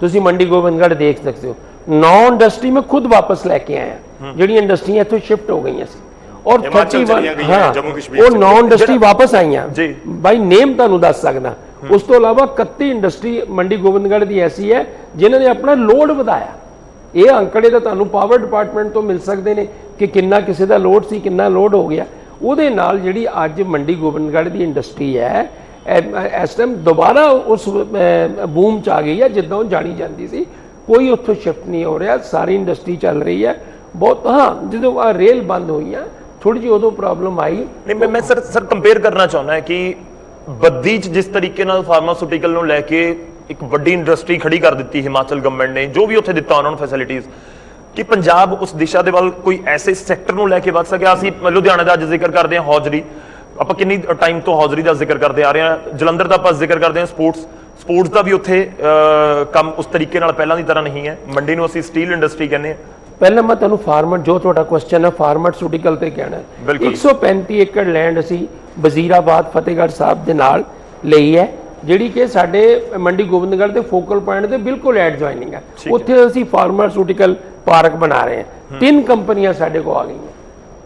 तुसी मंडी गोबिंदगढ़ देख सकते हो। 9 इंडस्ट्री में खुद वापस लैके आया, जी इंडस्ट्रियां इत्थों शिफ्ट हो गई सी, और 31 हाँ वो 9 इंडस्ट्री वापस आई बाई नेम तुहानूं दस सकदा। उस तो इलावा 31 इंडस्ट्री मंडी गोबिंदगढ़ की ऐसी है जिन्होंने अपना लोड वधाया। ये अंकड़े तो तुहानूं पावर डिपार्टमेंट तो मिल सकते हैं कि किन्ना किसी का लोड सी, किन्ना लोड हो गया। उहदे नाल जिहड़ी अज मंडी गोबिंदगढ़ की इंडस्ट्री है इस टाइम दोबारा उस बूम च आ गई है जिद्दां जानी जाती सी। कोई उत्थों शिफ्ट नहीं हो रहा, सारी इंडस्ट्री चल रही है बहुत। हाँ जो रेल बंद हुई है थोड़ी जी उदों प्रॉब्लम आई। नहीं मैं सर कंपेयर करना चाहना है कि बद्दी च जिस तरीके नाल फार्मास्यूटिकल नूं लैके एक वड्डी इंडस्ट्री खड़ी कर दी हिमाचल गवर्नमेंट ने, जो भी उत्थे दिता उन्होंने फैसिलिटीज़, कि पंजाब उस दिशा के वाल कोई ऐसे सैक्टर नूं लैके वध सकिया। असीं लुधियाणे दा अज जिक्र करते हैं, हौजरी ਆਪਾਂ ਕਿੰਨੀ ਟਾਈਮ ਤੋਂ ਹੌਜ਼ਰੀ ਦਾ ਜ਼ਿਕਰ ਕਰਦੇ ਆ ਰਹੇ ਹਾਂ। ਜਲੰਧਰ ਦਾ ਆਪਾਂ ਜ਼ਿਕਰ ਕਰਦੇ ਹਾਂ, ਸਪੋਰਟਸ ਦਾ ਵੀ ਉੱਥੇ ਕੰਮ ਉਸ ਤਰੀਕੇ ਨਾਲ ਪਹਿਲਾਂ ਦੀ ਤਰ੍ਹਾਂ ਨਹੀਂ ਹੈ। ਮੰਡੀ ਨੂੰ ਅਸੀਂ ਸਟੀਲ ਇੰਡਸਟਰੀ ਕਹਿੰਦੇ ਆ। ਪਹਿਲਾਂ ਮੈਂ ਤੁਹਾਨੂੰ ਫਾਰਮਰ, ਜੋ ਤੁਹਾਡਾ ਕੁਐਸਚਨ ਹੈ ਫਾਰਮਾਸਿਊਟੀਕਲ ਤੇ ਕਹਿਣਾ, 135 ਏਕੜ ਲੈਂਡ ਅਸੀਂ ਵਜ਼ੀਰਾਬਾਦ ਫਤਿਹਗੜ੍ਹ ਸਾਹਿਬ ਦੇ ਨਾਲ ਲਈ ਹੈ। ਜਿਹੜੀ ਕਿ ਸਾਡੇ ਮੰਡੀ ਗੋਬਿੰਦਗੜ੍ਹ ਦੇ ਫੋਕਲ ਪੁਆਇੰਟ ਦੇ ਬਿਲਕੁਲ ਐਡਜੋਇਨਿੰਗ ਹੈ। ਉੱਥੇ ਅਸੀਂ ਫਾਰਮਾਸਿਊਟੀਕਲ ਪਾਰਕ ਬਣਾ ਰਹੇ ਹਾਂ। 3 ਕੰਪਨੀਆਂ ਸਾਡੇ ਕੋਲ ਆ ਗਈਆਂ।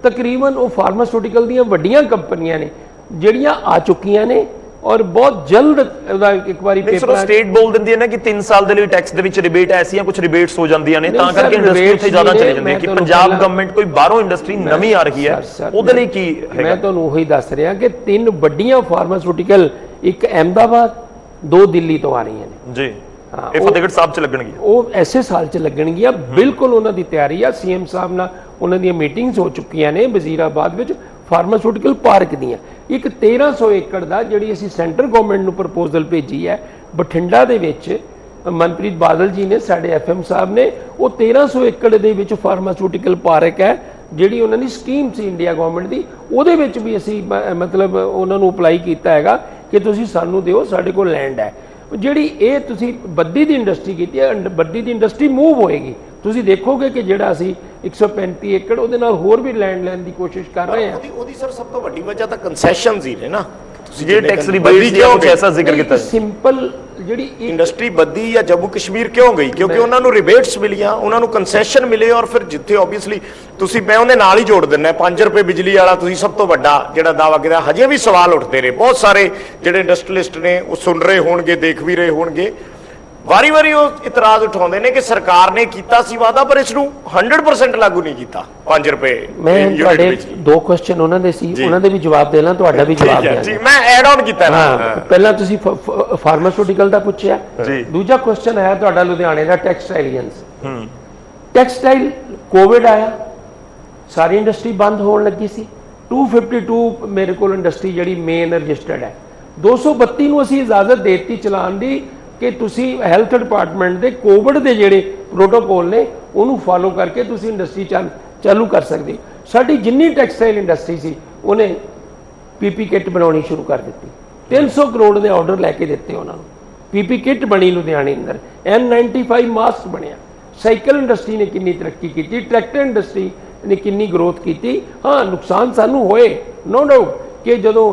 ਤਕਰੀਬਨ ਉਹ ਫਾਰਮਾਸਿਊਟੀਕਲ ਦੀਆਂ ਵੱਡੀਆਂ ਕੰਪਨੀਆਂ ਨੇ ਜਿਹੜੀਆਂ ਆ ਚੁੱਕੀਆਂ ਨੇ ਔਰ ਬਹੁਤ ਜਲਦ ਉਹਦਾ ਇੱਕ ਵਾਰੀ ਪੇਪਰ ਸਟੇਟ ਬੋਲ ਦਿੰਦੀ ਹੈ ਨਾ ਕਿ 3 ਸਾਲ ਦੇ ਲਈ ਟੈਕਸ ਦੇ ਵਿੱਚ ਰਿਬੇਟ ਐਸੀਆਂ ਕੁਝ ਰਿਬੇਟਸ ਹੋ ਜਾਂਦੀਆਂ ਨੇ, ਤਾਂ ਕਰਕੇ ਇੰਡਸਟਰੀ ਉੱਥੇ ਜ਼ਿਆਦਾ ਚਲੇ ਜਾਂਦੀ ਹੈ। ਕਿ ਪੰਜਾਬ ਗਵਰਨਮੈਂਟ ਕੋਈ ਬਾਹਰੋਂ ਇੰਡਸਟਰੀ ਨਵੀਂ ਆ ਰਹੀ ਹੈ, ਉਹਦੇ ਲਈ ਕੀ ਹੈਗਾ? ਮੈਂ ਤੁਹਾਨੂੰ ਉਹੀ ਦੱਸ ਰਿਹਾ ਕਿ 3 ਵੱਡੀਆਂ ਫਾਰਮਾਸਿਊਟੀਕਲ, ਇੱਕ ਅਹਿਮਦਾਬਾਦ, 2 ਦਿੱਲੀ ਤੋਂ ਆ ਰਹੀਆਂ ਨੇ ਜੀ। ਇਹ ਫਤਿਹਗੜ੍ਹ ਸਾਹਿਬ ਚ ਲੱਗਣਗੀਆਂ, ਉਹ ਐਸੇ ਸਾਲ ਚ ਲੱਗਣਗੀਆਂ। ਬਿਲਕੁਲ ਉਹਨਾਂ ਦੀ ਤਿਆਰੀ ਆ। ਸੀਐਮ ਸਾਹਿਬ ਨਾਲ ਉਹਨਾਂ ਦੀਆਂ ਮੀਟਿੰਗਸ ਹੋ ਚੁੱਕੀਆਂ ਨੇ ਵਜ਼ੀਰਾਬਾਦ ਵਿੱਚ ਫਾਰਮਾਸਿਊਟੀਕਲ ਪਾਰਕ ਦੀਆਂ। ਇੱਕ 1300 ਏਕੜ ਦਾ ਜਿਹੜੀ ਅਸੀਂ ਸੈਂਟਰ ਗਵਰਨਮੈਂਟ ਨੂੰ ਪ੍ਰਪੋਜ਼ਲ ਭੇਜੀ ਹੈ ਬਠਿੰਡਾ ਦੇ ਵਿੱਚ, ਮਨਪ੍ਰੀਤ ਬਾਦਲ ਜੀ ਨੇ, ਸਾਡੇ ਐਫਐਮ ਸਾਹਿਬ ਨੇ, ਉਹ 1300 ਏਕੜ ਦੇ ਵਿੱਚ ਫਾਰਮਾਸਿਊਟੀਕਲ ਪਾਰਕ ਹੈ ਜਿਹੜੀ ਉਹਨਾਂ ਦੀ ਸਕੀਮ ਸੀ ਇੰਡੀਆ ਗਵਰਨਮੈਂਟ ਦੀ। ਉਹਦੇ ਵਿੱਚ ਵੀ ਅਸੀਂ ਮਤਲਬ ਉਹਨਾਂ ਨੂੰ ਅਪਲਾਈ ਕੀਤਾ ਹੈਗਾ ਕਿ ਤੁਸੀਂ ਸਾਨੂੰ ਦਿਓ, ਸਾਡੇ ਕੋਲ ਲੈਂਡ ਹੈ। ਜਿਹੜੀ ਇਹ ਤੁਸੀਂ ਬੱਦੀ ਦੀ ਇੰਡਸਟਰੀ ਕੀਤੀ ਹੈ, ਬੱਦੀ ਦੀ ਇੰਡਸਟਰੀ ਮੂਵ ਹੋਏਗੀ। ਤੁਸੀਂ ਦੇਖੋਗੇ ਕਿ ਜਿਹੜਾ ਅਸੀਂ 135 ਏਕੜ ਉਹਦੇ ਨਾਲ ਹੋਰ ਵੀ ਲੈਂਡ ਲੈਣ ਦੀ ਕੋਸ਼ਿਸ਼ ਕਰ ਰਹੇ ਹਾਂ। ਉਹਦੀ ਸਰ ਸਭ ਤੋਂ ਵੱਡੀ ਵਜ੍ਹਾ ਤਾਂ ਕੰਸੈਸ਼ਨਸ ਹੀ ਨੇ ਨਾ। ਤੁਸੀਂ ਜੇ ਟੈਕਸ ਰਿਬੇਟਸ ਦੀ ਕੁਝ ਐਸਾ ਜ਼ਿਕਰ ਕੀਤਾ, ਸਿੰਪਲ ਜਿਹੜੀ ਇੰਡਸਟਰੀ ਬੱਦੀ ਜਾਂ ਜੰਮੂ ਕਸ਼ਮੀਰ ਕਿਉਂ ਗਈ? ਕਿਉਂਕਿ ਉਹਨਾਂ ਨੂੰ ਰਿਬੇਟਸ ਮਿਲੀਆਂ, ਉਹਨਾਂ ਨੂੰ ਕੰਸੈਸ਼ਨ ਮਿਲੇ, ਔਰ ਫਿਰ ਜਿੱਥੇ ਆਬਵੀਅਸਲੀ ਤੁਸੀਂ, ਮੈਂ ਉਹਦੇ ਨਾਲ ਹੀ ਜੋੜ ਦਿੰਦਾ 5 ਰੁਪਏ ਬਿਜਲੀ ਵਾਲਾ ਤੁਸੀਂ ਸਭ ਤੋਂ ਵੱਡਾ ਜਿਹੜਾ ਦਾਅਵਾ ਕੀਤਾ। ਹਜੇ ਵੀ ਸਵਾਲ ਉੱਠਦੇ ਨੇ, ਬਹੁਤ ਸਾਰੇ ਜਿਹੜੇ ਇੰਡਸਟਰੀਲਿਸਟ ਨੇ ਉਹ ਸੁਣ ਰਹੇ ਹੋਣਗੇ, ਦੇਖ ਵੀ ਰਹੇ ਹੋਣਗੇ, ਵਾਰੀ-ਵਾਰੀ ਉਹ ਇਤਰਾਜ਼ ਉਠਾਉਂਦੇ ਨੇ ਕਿ ਸਰਕਾਰ ਨੇ ਕੀਤਾ ਸੀ ਵਾਅਦਾ ਪਰ ਇਸ ਨੂੰ 100% ਲਾਗੂ ਨਹੀਂ ਕੀਤਾ। 5 ਰੁਪਏ ਮੈਂ ਤੁਹਾਡੇ 2 ਕੁਐਸਚਨ ਉਹਨਾਂ ਦੇ ਸੀ, ਉਹਨਾਂ ਦੇ ਵੀ ਜਵਾਬ ਦੇਣਾ, ਤੁਹਾਡਾ ਵੀ ਜਵਾਬ ਦੇਣਾ ਜੀ। ਮੈਂ ਐਡ ਆਨ ਕੀਤਾ ਨਾ। ਪਹਿਲਾਂ ਤੁਸੀਂ ਫਾਰਮਾਸਿਊਟੀਕਲ ਦਾ ਪੁੱਛਿਆ, ਦੂਜਾ ਕੁਐਸਚਨ ਆਇਆ ਤੁਹਾਡਾ ਲੁਧਿਆਣੇ ਦਾ ਟੈਕਸਟਾਈਲੀਅਨਸ। ਟੈਕਸਟਾਈਲ ਕੋਵਿਡ ਆਇਆ, ਸਾਰੀ ਇੰਡਸਟਰੀ ਬੰਦ ਹੋਣ ਲੱਗੀ ਸੀ। 252 ਮੇਰੇ ਕੋਲ ਇੰਡਸਟਰੀ ਜਿਹੜੀ ਮੇਨ ਰਜਿਸਟਰਡ ਹੈ। 232 ਨੂੰ ਅਸੀਂ ਇਜਾਜ਼ਤ ਦੇ ਦਿੱਤੀ ਚਲਾਉਣ ਦੀ ਕਿ ਤੁਸੀਂ ਹੈਲਥ ਡਿਪਾਰਟਮੈਂਟ ਦੇ ਕੋਵਿਡ ਦੇ ਜਿਹੜੇ ਪ੍ਰੋਟੋਕੋਲ ਨੇ ਉਹਨੂੰ ਫਾਲੋ ਕਰਕੇ ਤੁਸੀਂ ਇੰਡਸਟਰੀ ਚਾਲੂ ਕਰ ਸਕਦੇ ਹੋ। ਸਾਡੀ ਜਿੰਨੀ ਟੈਕਸਟਾਈਲ ਇੰਡਸਟਰੀ ਸੀ ਉਹਨੇ ਪੀਪੀ ਕਿੱਟ ਬਣਾਉਣੀ ਸ਼ੁਰੂ ਕਰ ਦਿੱਤੀ। 300 ਕਰੋੜ ਦੇ ਆਰਡਰ ਲੈ ਕੇ ਦਿੱਤੇ ਉਹਨਾਂ ਨੂੰ। ਪੀਪੀ ਕਿੱਟ ਬਣੀ ਲੁਧਿਆਣੇ ਅੰਦਰ, N95 ਮਾਸਕ ਬਣਿਆ। ਸਾਈਕਲ ਇੰਡਸਟਰੀ ਨੇ ਕਿੰਨੀ ਤਰੱਕੀ ਕੀਤੀ, ਟਰੈਕਟਰ ਇੰਡਸਟਰੀ ਨੇ ਕਿੰਨੀ ਗਰੋਥ ਕੀਤੀ। ਹਾਂ, ਨੁਕਸਾਨ ਸਾਨੂੰ ਹੋਏ, ਨੋ ਡਾਊਟ, ਕਿ ਜਦੋਂ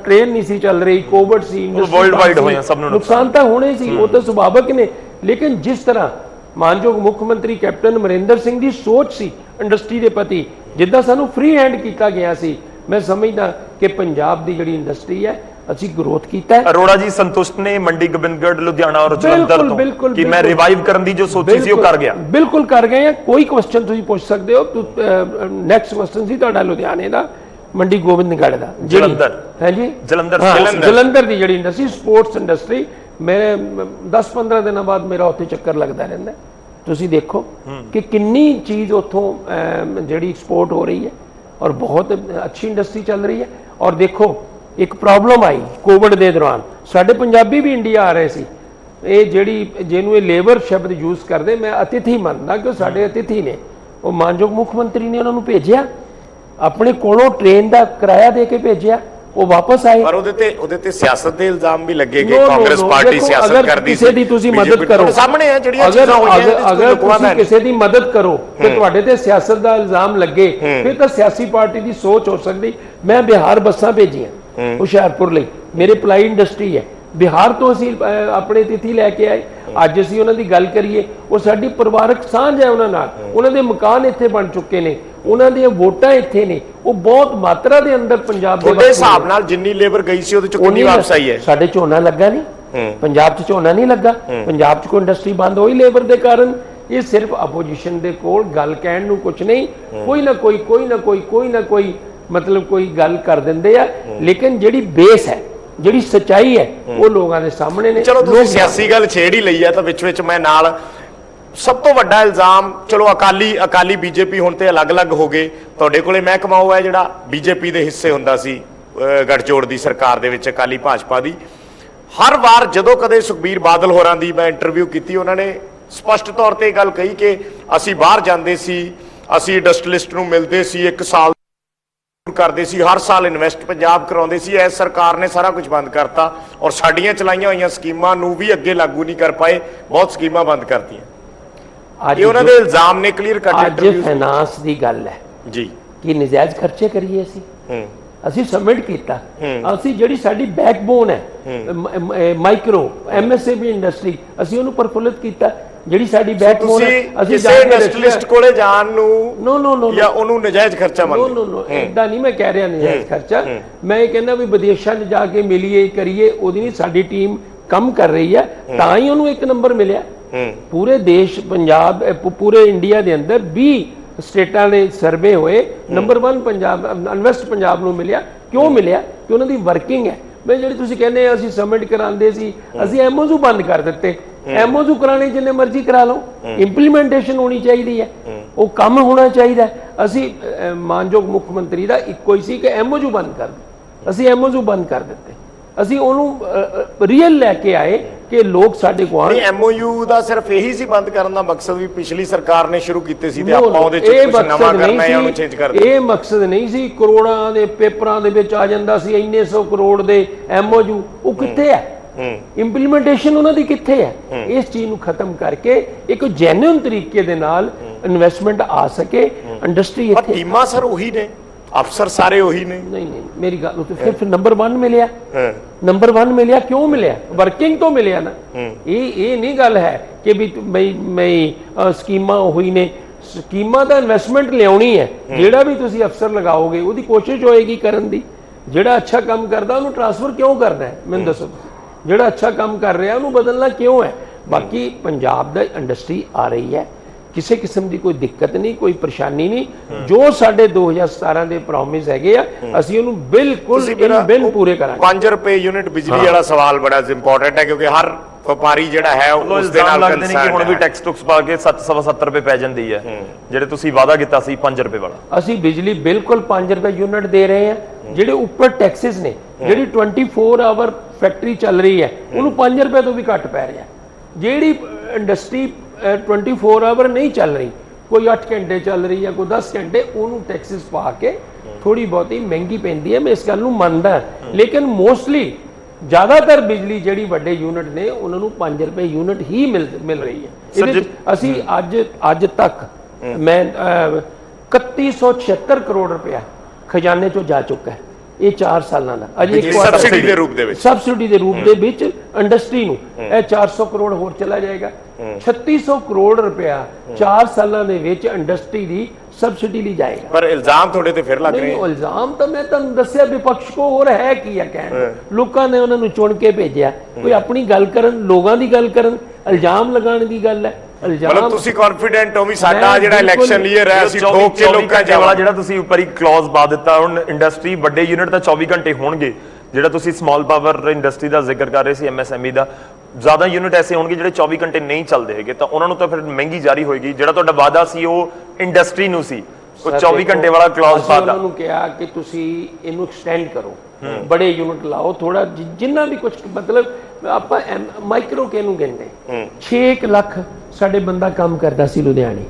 ਟ੍ਰੇਨ ਨਹੀਂ ਸੀ ਚੱਲ ਰਹੀ, ਕੋਵਿਡ ਸੀ, ਵਰਲਡ ਵਾਈਡ ਹੋਇਆ, ਸਭ ਨੂੰ ਨੁਕਸਾਨ ਤਾਂ ਹੋਣੇ ਸੀ, ਉਹ ਤਾਂ ਸੁਭਾਵਿਕ ਨੇ। ਲੇਕਿਨ ਜਿਸ ਤਰ੍ਹਾਂ ਮਾਨਯੋਗ ਮੁੱਖ ਮੰਤਰੀ ਕੈਪਟਨ ਅਮਰਿੰਦਰ ਸਿੰਘ ਦੀ ਸੋਚ ਸੀ ਇੰਡਸਟਰੀ ਦੇ ਪ੍ਰਤੀ, ਜਿੱਦਾਂ ਸਾਨੂੰ ਫ੍ਰੀ ਹੈਂਡ ਕੀਤਾ ਗਿਆ ਸੀ, ਮੈਂ ਸਮਝਦਾ ਕਿ ਪੰਜਾਬ ਦੀ ਜਿਹੜੀ ਇੰਡਸਟਰੀ ਹੈ ਅਸੀਂ ਗਰੋਥ ਕੀਤਾ ਹੈ। ਅਰੋੜਾ ਜੀ ਸੰਤੁਸ਼ਟ ਨੇ ਮੰਡੀ ਗੋਬਿੰਦਗੜ੍ਹ, ਲੁਧਿਆਣਾ ਔਰ ਜਲੰਧਰ ਤੋਂ ਕਿ ਮੈਂ ਰਿਵਾਈਵ ਕਰਨ ਦੀ ਜੋ ਸੋਚੀ ਸੀ ਉਹ ਕਰ ਗਿਆ? ਬਿਲਕੁਲ ਕਰ ਗਏ ਆ। ਕੋਈ ਕੁਐਸਚਨ ਤੁਸੀਂ ਪੁੱਛ ਸਕਦੇ ਹੋ। ਨੈਕਸਟ ਕੁਐਸਚਨ ਸੀ ਤੁਹਾਡਾ ਲੁਧਿਆਣੇ ਦਾ, ਮੰਡੀ ਗੋਬਿੰਦਗੜ੍ਹ ਦਾ, ਜਲੰਧਰ ਹੈ ਜੀ, ਜਲੰਧਰ ਦੀ ਜਿਹੜੀ ਇੰਡਸਟਰੀ, ਸਪੋਰਟਸ ਇੰਡਸਟਰੀ। ਮੇਰੇ 10-15 ਦਿਨਾਂ ਬਾਅਦ ਮੇਰਾ ਉੱਥੇ ਚੱਕਰ ਲੱਗਦਾ ਰਹਿੰਦਾ। ਤੁਸੀਂ ਦੇਖੋ ਕਿ ਕਿੰਨੀ ਚੀਜ਼ ਉੱਥੋਂ ਜਿਹੜੀ ਐਕਸਪੋਰਟ ਹੋ ਰਹੀ ਹੈ ਔਰ ਬਹੁਤ ਅੱਛੀ ਇੰਡਸਟਰੀ ਚੱਲ ਰਹੀ ਹੈ। ਔਰ ਦੇਖੋ ਇੱਕ ਪ੍ਰੋਬਲਮ ਆਈ ਕੋਵਿਡ ਦੇ ਦੌਰਾਨ, ਸਾਡੇ ਪੰਜਾਬੀ ਵੀ ਇੰਡੀਆ ਆ ਰਹੇ ਸੀ। ਇਹ ਜਿਹੜੀ ਜਿਹਨੂੰ ਇਹ ਲੇਬਰ ਸ਼ਬਦ ਯੂਜ਼ ਕਰਦੇ, ਮੈਂ ਅਤਿਥੀ ਮੰਨਦਾ ਕਿ ਉਹ ਸਾਡੇ ਅਤਿਥੀ ਨੇ। ਉਹ ਮਾਨਯੋਗ ਮੁੱਖ ਮੰਤਰੀ ਨੇ ਉਹਨਾਂ ਨੂੰ ਭੇਜਿਆ, ਆਪਣੇ ਕੋਲੋਂ ਟ੍ਰੇਨ ਦਾ ਕਿਰਾਇਆ ਦੇ ਕੇ ਭੇਜਿਆ, ਉਹ ਵਾਪਸ ਆਏ। ਪਰ ਉਹਦੇ ਤੇ ਸਿਆਸਤ ਦੇ ਇਲਜ਼ਾਮ ਵੀ ਲੱਗੇ ਕਿ ਕਾਂਗਰਸ ਪਾਰਟੀ ਸਿਆਸਤ ਕਰਦੀ ਸੀ। ਕਿਸੇ ਦੀ ਤੁਸੀਂ ਮਦਦ ਕਰੋ, ਸਾਹਮਣੇ ਹੈ ਜਿਹੜੀਆਂ ਚੀਜ਼ਾਂ ਹੋਈਆਂ, ਅਗਰ ਤੁਸੀਂ ਕਿਸੇ ਦੀ ਮਦਦ ਕਰੋ ਤੇ ਤੁਹਾਡੇ ਤੇ ਸਿਆਸਤ ਦਾ ਇਲਜ਼ਾਮ ਲੱਗੇ, ਫਿਰ ਤਾਂ ਸਿਆਸੀ ਪਾਰਟੀ ਦੀ ਸੋਚ ਹੋ ਸਕਦੀ। ਮੈਂ ਬਿਹਾਰ ਬੱਸਾਂ ਭੇਜੀਆਂ ਹੁਸ਼ਿਆਰਪੁਰ ਲਈ, ਮੇਰੇ ਪਲਾਈ ਇੰਡਸਟਰੀ ਹੈ, ਬਿਹਾਰ ਤੋਂ ਅਸੀਂ ਆਪਣੇ ਤਿਥੀ ਲੈ ਕੇ ਆਏ। ਅੱਜ ਅਸੀਂ ਉਹਨਾਂ ਦੀ ਗੱਲ ਕਰੀਏ, ਉਹ ਸਾਡੀ ਪਰਿਵਾਰਕ ਸਾਂਝ ਹੈ ਉਹਨਾਂ ਨਾਲ। ਉਹਨਾਂ ਦੇ ਮਕਾਨ ਇੱਥੇ ਬਣ ਚੁੱਕੇ ਨੇ, ਉਹਨਾਂ ਦੀਆਂ ਵੋਟਾਂ ਇੱਥੇ ਨੇ। ਉਹ ਬਹੁਤ ਮਾਤਰਾ ਦੇ ਅੰਦਰ ਪੰਜਾਬ ਦੇ ਹਿਸਾਬ ਨਾਲ ਜਿੰਨੀ ਲੇਬਰ ਗਈ ਸੀ ਉਹਦੇ ਚੋਂ ਕਿੰਨੀ ਵਾਪਸ ਆਈ ਹੈ? ਸਾਡੇ ਝੋਨਾ ਲੱਗਾ ਨਹੀਂ, ਪੰਜਾਬ 'ਚ ਝੋਨਾ ਨਹੀਂ ਲੱਗਾ। ਪੰਜਾਬ 'ਚ ਕੋਈ ਇੰਡਸਟਰੀ ਬੰਦ ਹੋਈ ਲੇਬਰ ਦੇ ਕਾਰਨ। ਇਹ ਸਿਰਫ ਆਪੋਜੀਸ਼ਨ ਦੇ ਕੋਲ ਗੱਲ ਕਹਿਣ ਨੂੰ ਕੁਝ ਨਹੀਂ, ਕੋਈ ਨਾ ਕੋਈ ਮਤਲਬ ਕੋਈ ਗੱਲ ਕਰ ਦਿੰਦੇ ਆ। ਲੇਕਿਨ ਜਿਹੜੀ ਬੇਸ ਹੈ, ਜਿਹੜੀ ਸੱਚਾਈ ਹੈ, ਉਹ ਲੋਕਾਂ ਦੇ ਸਾਹਮਣੇ ਨੇ। ਚਲੋ ਤੁਸੀਂ ਸਿਆਸੀ ਗੱਲ ਛੇੜ ਹੀ ਲਈ ਹੈ ਤਾਂ ਵਿੱਚ ਮੈਂ ਨਾਲ ਸਭ ਤੋਂ ਵੱਡਾ ਇਲਜ਼ਾਮ, ਚਲੋ ਅਕਾਲੀ ਬੀਜੇਪੀ ਹੁਣ ਤੇ ਅਲੱਗ-ਅਲੱਗ ਹੋ ਗਏ। ਤੁਹਾਡੇ ਕੋਲੇ ਮਹਿਕਮਾ ਉਹ ਹੈ ਜਿਹੜਾ ਬੀਜੇਪੀ ਦੇ ਹਿੱਸੇ ਹੁੰਦਾ ਸੀ ਗੱਠਜੋੜ ਦੀ ਸਰਕਾਰ ਦੇ ਵਿੱਚ, ਅਕਾਲੀ ਭਾਜਪਾ ਦੀ। ਹਰ ਵਾਰ ਜਦੋਂ ਕਦੇ ਸੁਖਬੀਰ ਬਾਦਲ ਹੋਰਾਂ ਦੀ ਮੈਂ ਇੰਟਰਵਿਊ ਕੀਤੀ, ਉਹਨਾਂ ਨੇ ਸਪਸ਼ਟ ਤੌਰ ਤੇ ਇਹ ਗੱਲ ਕਹੀ ਕਿ ਅਸੀਂ ਬਾਹਰ ਜਾਂਦੇ ਸੀ, ਅਸੀਂ ਇੰਡਸਟਰੀਲਿਸਟ ਨੂੰ ਮਿਲਦੇ ਸੀ, 1 ਸਾਲ ਕਰਦੇ ਸੀ, ਹਰ ਸਾਲ ਇਨਵੈਸਟ ਪੰਜਾਬ ਕਰਾਉਂਦੇ ਸੀ। ਇਸ ਸਰਕਾਰ ਨੇ ਸਾਰਾ ਕੁਝ ਬੰਦ ਕਰਤਾ ਔਰ ਸਾਡੀਆਂ ਚਲਾਈਆਂ ਹੋਈਆਂ ਸਕੀਮਾਂ ਨੂੰ ਵੀ ਅੱਗੇ ਲਾਗੂ ਨਹੀਂ ਕਰ ਪਾਏ, ਬਹੁਤ ਸਕੀਮਾਂ ਬੰਦ ਕਰਤੀਆਂ। ਇਹ ਉਹਨਾਂ ਦੇ ਇਲਜ਼ਾਮ ਨੇ, ਕਲੀਅਰ ਕੱਟ ਇੰਟਰਵਿਊ। ਅੱਜ ਫਾਈਨਾਂਸ ਦੀ ਗੱਲ ਹੈ ਜੀ ਕਿ ਨਜਾਇਜ਼ ਖਰਚੇ ਕਰੀਏ ਅਸੀਂ। ਅਸੀਂ ਸਬਮਿਟ ਕੀਤਾ। ਅਸੀਂ ਜਿਹੜੀ ਸਾਡੀ ਬੈਕਬੋਨ ਹੈ ਮਾਈਕਰੋ ਐਮਐਸਐਮਈ ਇੰਡਸਟਰੀ, ਅਸੀਂ ਉਹਨੂੰ ਪ੍ਰਫੁੱਲਿਤ ਕੀਤਾ। ਜਿਹੜੀ ਸਾਡੀ ਬੈਕਬੋਨ ਹੈ ਅਸੀਂ ਕਿਸੇ ਇੰਡਸਟਰੀਲਿਸਟ ਕੋਲੇ ਜਾਣ ਨੂੰ ਨੋ ਜਾਂ ਉਹਨੂੰ ਨਜਾਇਜ਼ ਖਰਚਾ ਮੰਨਦੇ? ਨੋ ਇਦਾਂ ਨਹੀਂ ਮੈਂ ਕਹਿ ਰਿਹਾ ਨਜਾਇਜ਼ ਖਰਚਾ। ਮੈਂ ਇਹ ਕਹਿੰਦਾ ਵੀ ਵਿਦੇਸ਼ਾਂ 'ਚ ਜਾ ਕੇ ਮਿਲੀਏ ਕਰੀਏ, ਉਹਦੀ ਨਹੀਂ, ਸਾਡੀ ਟੀਮ ਕੰਮ ਕਰ ਰਹੀ ਹੈ, ਤਾਂ ਹੀ ਉਹਨੂੰ 1 ਨੰਬਰ ਮਿਲਿਆ। ਪੂਰੇ ਦੇਸ਼ ਪੰਜਾਬ ਪੂਰੇ ਇੰਡੀਆ ਦੇ ਅੰਦਰ 20 ਸਟੇਟਾਂ ਦੇ ਸਰਵੇ ਹੋਏ, ਨੰਬਰ 1 ਪੰਜਾਬ ਇਨਵੈਸਟ ਪੰਜਾਬ ਨੂੰ ਮਿਲਿਆ। ਕਿਉਂ ਮਿਲਿਆ? ਕਿ ਉਹਨਾਂ ਦੀ ਵਰਕਿੰਗ ਹੈ। ਮੈਂ ਜਿਹੜੀ ਤੁਸੀਂ ਕਹਿੰਦੇ ਅਸੀਂ ਸਬਮਿਟ ਕਰਾਉਂਦੇ ਸੀ, ਅਸੀਂ ਐਮਓਯੂ ਬੰਦ ਕਰ ਦਿੱਤੇ। ਐਮਓਯੂ ਕਰਾਣੇ ਜਿੰਨੇ ਮਰਜ਼ੀ ਕਰਾ ਲਓ, ਇੰਪਲੀਮੈਂਟੇਸ਼ਨ ਹੋਣੀ ਚਾਹੀਦੀ ਹੈ, ਉਹ ਕੰਮ ਹੋਣਾ ਚਾਹੀਦਾ। ਅਸੀਂ ਮਾਨਯੋਗ ਮੁੱਖ ਮੰਤਰੀ ਦਾ ਇੱਕੋ ਹੀ ਸੀ ਕਿ ਐਮਓਯੂ ਬੰਦ ਕਰ ਦਿਓ। ਅਸੀਂ ਐਮਓਯੂ ਬੰਦ ਕਰ ਦਿੱਤੇ। ਅਸੀਂ ਉਹਨੂੰ ਰੀਅਲ ਲੈ ਕੇ ਆਏ ਕਿ ਲੋਕ ਸਾਡੇ ਕੋਲ ਨਹੀਂ। ਐਮਓਯੂ ਦਾ ਸਿਰਫ ਇਹੀ ਸੀ ਬੰਦ ਕਰਨ ਦਾ ਮਕਸਦ ਵੀ ਪਿਛਲੀ ਸਰਕਾਰ ਨੇ ਸ਼ੁਰੂ ਕੀਤੇ ਸੀ ਤੇ ਆਪਾਂ ਉਹਦੇ ਚ ਕੁਝ ਨਵਾਂ ਕਰਨਾ ਹੈ, ਉਹਨੂੰ ਚੇਂਜ ਕਰ ਦੇਣਾ। ਇਹ ਮਕਸਦ ਨਹੀਂ ਸੀ। ਕਰੋੜਾਂ ਦੇ ਪੇਪਰਾਂ ਦੇ ਵਿੱਚ ਆ ਜਾਂਦਾ ਸੀ ਇੰਨੇ 100 ਕਰੋੜ ਦੇ ਐਮਓਯੂ, ਉਹ ਕਿੱਥੇ ਹੈ? ਇੰਪਲੀਮੈਂਟੇਸ਼ਨ ਉਹਨਾਂ ਦੀ ਕਿੱਥੇ ਹੈ? ਇਸ ਚੀਜ਼ ਨੂੰ ਖਤਮ ਕਰਕੇ ਇੱਕ ਜੈਨੂਇਨ ਤਰੀਕੇ ਦੇ ਨਾਲ ਇਨਵੈਸਟਮੈਂਟ ਆ ਸਕੇ ਇੰਡਸਟਰੀ ਇੱਥੇ। ਟੀਮਾਂ ਸਰ ਉਹੀ ਨੇ, ਅਫਸਰ ਸਾਰੇ ਉਹੀ ਨੇ। ਨਹੀਂ ਮੇਰੀ ਗੱਲ ਉੱਤੇ ਫਿਰ ਨੰਬਰ 1 ਮਿਲਿਆ। ਨੰਬਰ 1 ਮਿਲਿਆ ਕਿਉਂ ਮਿਲਿਆ? ਵਰਕਿੰਗ ਤੋਂ ਮਿਲਿਆ ਨਾ। ਇਹ ਨਹੀਂ ਗੱਲ ਹੈ ਕਿ ਵੀ ਮੈਂ ਸਕੀਮਾਂ ਹੋਈ ਨੇ। ਸਕੀਮਾਂ ਦਾ ਇਨਵੈਸਟਮੈਂਟ ਲਿਆਉਣੀ ਹੈ। ਜਿਹੜਾ ਵੀ ਤੁਸੀਂ ਅਫਸਰ ਲਗਾਓਗੇ ਉਹਦੀ ਕੋਸ਼ਿਸ਼ ਹੋਏਗੀ ਕਰਨ ਦੀ। ਜਿਹੜਾ ਅੱਛਾ ਕੰਮ ਕਰਦਾ ਉਹਨੂੰ ਟ੍ਰਾਂਸਫਰ ਕਿਉਂ ਕਰਨਾ ਹੈ? ਮੈਨੂੰ ਦੱਸੋ। ਜਿਹੜਾ ਅੱਛਾ ਕੰਮ ਕਰ ਰਿਹਾ ਉਹਨੂੰ ਬਦਲਣਾ ਕਿਉਂ ਹੈ? ਬਾਕੀ ਪੰਜਾਬ ਦਾ ਇੰਡਸਟਰੀ ਆ ਰਹੀ ਹੈ, ਕਿਸੇ ਕਿਸਮ ਦੀ ਕੋਈ ਦਿੱਕਤ ਨਹੀਂ, ਕੋਈ ਪਰੇਸ਼ਾਨੀ ਨਹੀਂ। ਜੋ ਸਾਡੇ 2017 ਦੇ ਪ੍ਰੋਮਿਸ ਹੈਗੇ ਆ, ਅਸੀਂ ਉਹਨੂੰ ਬਿਲਕੁਲ ਬਿਲ ਪੂਰੇ ਕਰਾਂਗੇ। 5 ਰੁਪਏ ਯੂਨਿਟ ਬਿਜਲੀ ਵਾਲਾ ਸਵਾਲ ਬੜਾ ਇੰਪੋਰਟੈਂਟ ਹੈ, ਕਿਉਂਕਿ ਹਰ ਵਪਾਰੀ ਜਿਹੜਾ ਹੈ ਉਸ ਦੇ ਨਾਲ ਲੱਗਦੇ ਨੇ ਕਿ ਹੁਣ ਵੀ ਟੈਕਸ ਟੁਕਸ ਪਾ ਕੇ 7.70 ਰੁਪਏ ਪੈ ਜਾਂਦੀ ਹੈ, ਜਿਹੜੇ ਤੁਸੀਂ ਵਾਅਦਾ ਕੀਤਾ ਸੀ 5 ਰੁਪਏ ਵਾਲਾ। ਅਸੀਂ ਬਿਜਲੀ ਬਿਲਕੁਲ 5 ਰੁਪਏ ਯੂਨਿਟ ਦੇ ਰਹੇ ਹਾਂ। ਜਿਹੜੇ ਉੱਪਰ ਟੈਕਸਿਸ ਨੇ, ਜਿਹੜੀ 24 ਆਵਰ ਫੈਕਟਰੀ ਚੱਲ ਰਹੀ ਹੈ ਉਹਨੂੰ 5 ਰੁਪਏ ਤੋਂ ਵੀ ਘੱਟ ਪੈ ਰਿਹਾ। ਜਿਹੜੀ ਇੰਡਸਟਰੀ 24 ਆਵਰ ਨਹੀਂ ਚੱਲ ਰਹੀ, ਕੋਈ 8 ਘੰਟੇ ਚੱਲ ਰਹੀ ਹੈ, ਕੋਈ 10 ਘੰਟੇ, ਉਹਨੂੰ ਟੈਕਸਿਸ ਪਾ ਕੇ ਥੋੜੀ ਬਹੁਤੀ ਮਹਿੰਗੀ ਪੈਂਦੀ ਹੈ। ਮੈਂ ਇਸ ਗੱਲ ਨੂੰ ਮੰਨਦਾ, ਲੇਕਿਨ ਮੋਸਟਲੀ ਜ਼ਿਆਦਾਤਰ ਬਿਜਲੀ ਜਿਹੜੀ ਵੱਡੇ ਯੂਨਿਟ ਨੇ ਉਹਨਾਂ ਨੂੰ 5 ਰੁਪਏ ਯੂਨਿਟ ਹੀ ਮਿਲ ਰਹੀ ਹੈ। ਇਹਦੇ ਅਸੀਂ ਅੱਜ ਤੱਕ ਮੈਂ 3176 ਕਰੋੜ ਰੁਪਇਆ ਖਜ਼ਾਨੇ ਚੋਂ ਜਾ ਚੁੱਕਾ ਹੈ। ਇਹ 4 ਸਾਲਾਂ ਦਾ ਅਜੇ ਇੱਕ ਵਾਰ ਸਬਸਿਡੀ ਦੇ ਰੂਪ ਦੇ ਵਿੱਚ, ਸਬਸਿਡੀ ਦੇ ਰੂਪ ਦੇ ਵਿੱਚ ਇੰਡਸਟਰੀ ਨੂੰ ਇਹ 400 ਕਰੋੜ ਹੋਰ ਚਲਾ ਜਾਏਗਾ। 3600 ਕਰੋੜ ਰੁਪਇਆ 4 ਸਾਲਾਂ ਦੇ ਵਿੱਚ ਇੰਡਸਟਰੀ ਦੀ ਸਬਸਿਡੀ ਲਈ ਜਾਏਗਾ। ਪਰ ਇਲਜ਼ਾਮ ਤੁਹਾਡੇ ਤੇ ਫਿਰ ਲੱਗ ਰਹੇ ਨੇ। ਇਲਜ਼ਾਮ ਤਾਂ ਮੈਂ ਤੁਹਾਨੂੰ ਦੱਸਿਆ ਵਿਪਕਸ਼ ਕੋ ਹੋਰ ਹੈ ਕੀ ਹੈ ਕਹਿਣ। ਲੋਕਾਂ ਨੇ ਉਹਨਾਂ ਨੂੰ ਚੁਣ ਕੇ ਭੇਜਿਆ, ਕੋਈ ਆਪਣੀ ਗੱਲ ਕਰਨ, ਲੋਕਾਂ ਦੀ ਗੱਲ ਕਰਨ, ਇਲਜ਼ਾਮ ਲਗਾਉਣ ਦੀ ਗੱਲ ਹੈ। ਮਤਲਬ ਤੁਸੀਂ ਕੌਨਫੀਡੈਂਟ ਹੋ ਵੀ ਸਾਡਾ ਜਿਹੜਾ ਇਲੈਕਸ਼ਨ ਲੀਅਰ ਹੈ ਅਸੀਂ ਠੋਕ ਕੇ ਲੋਕਾਂ ਵਾਲਾ ਜਿਹੜਾ ਤੁਸੀਂ ਉੱਪਰ ਹੀ ਕਲੌਜ਼ ਪਾ ਦਿੱਤਾ, ਹੁਣ ਇੰਡਸਟਰੀ ਵੱਡੇ ਯੂਨਿਟ ਤਾਂ 24 ਘੰਟੇ ਹੋਣਗੇ। ਜਿਹੜਾ ਤੁਸੀਂ ਸਮਾਲ ਪਾਵਰ ਇੰਡਸਟਰੀ ਦਾ ਜ਼ਿਕਰ ਕਰ ਰਹੇ ਸੀ, ਐਮਐਸਐਮਈ ਦਾ, ਜ਼ਿਆਦਾ ਯੂਨਿਟ ਐਸੇ ਹੋਣਗੇ ਜਿਹੜੇ 24 ਘੰਟੇ ਨਹੀਂ ਚੱਲਦੇ ਹੈਗੇ, ਤਾਂ ਉਹਨਾਂ ਨੂੰ ਤਾਂ ਫਿਰ ਮਹਿੰਗੀ ਜਾਰੀ ਹੋਏਗੀ। ਜਿਹੜਾ ਤੁਹਾਡਾ ਵਾਅਦਾ ਸੀ ਉਹ ਇੰਡਸਟਰੀ ਨੂੰ ਸੀ, ਉਹ 24 ਘੰਟੇ ਵਾਲਾ ਕਲੌਜ਼ ਪਾ ਦਿੱਤਾ। ਉਹਨਾਂ ਨੂੰ ਕਿਹਾ ਕਿ ਤੁਸੀਂ ਇਹਨੂੰ ਐਕਸਟੈਂਡ ਕਰੋ, ਬੜੇ ਯੂਨਿਟ ਲਾਓ, ਥੋੜਾ ਜਿੰਨਾ ਵੀ ਕੁਝ, ਮਤਲਬ ਆਪਾਂ ਮਾਈਕਰੋ ਕਿਹਨੂੰ ਕਹਿੰਦੇ, 6 ਲੱਖ ਸਾਡੇ ਬੰਦਾ ਕੰਮ ਕਰਦਾ ਸੀ ਲੁਧਿਆਣੇ।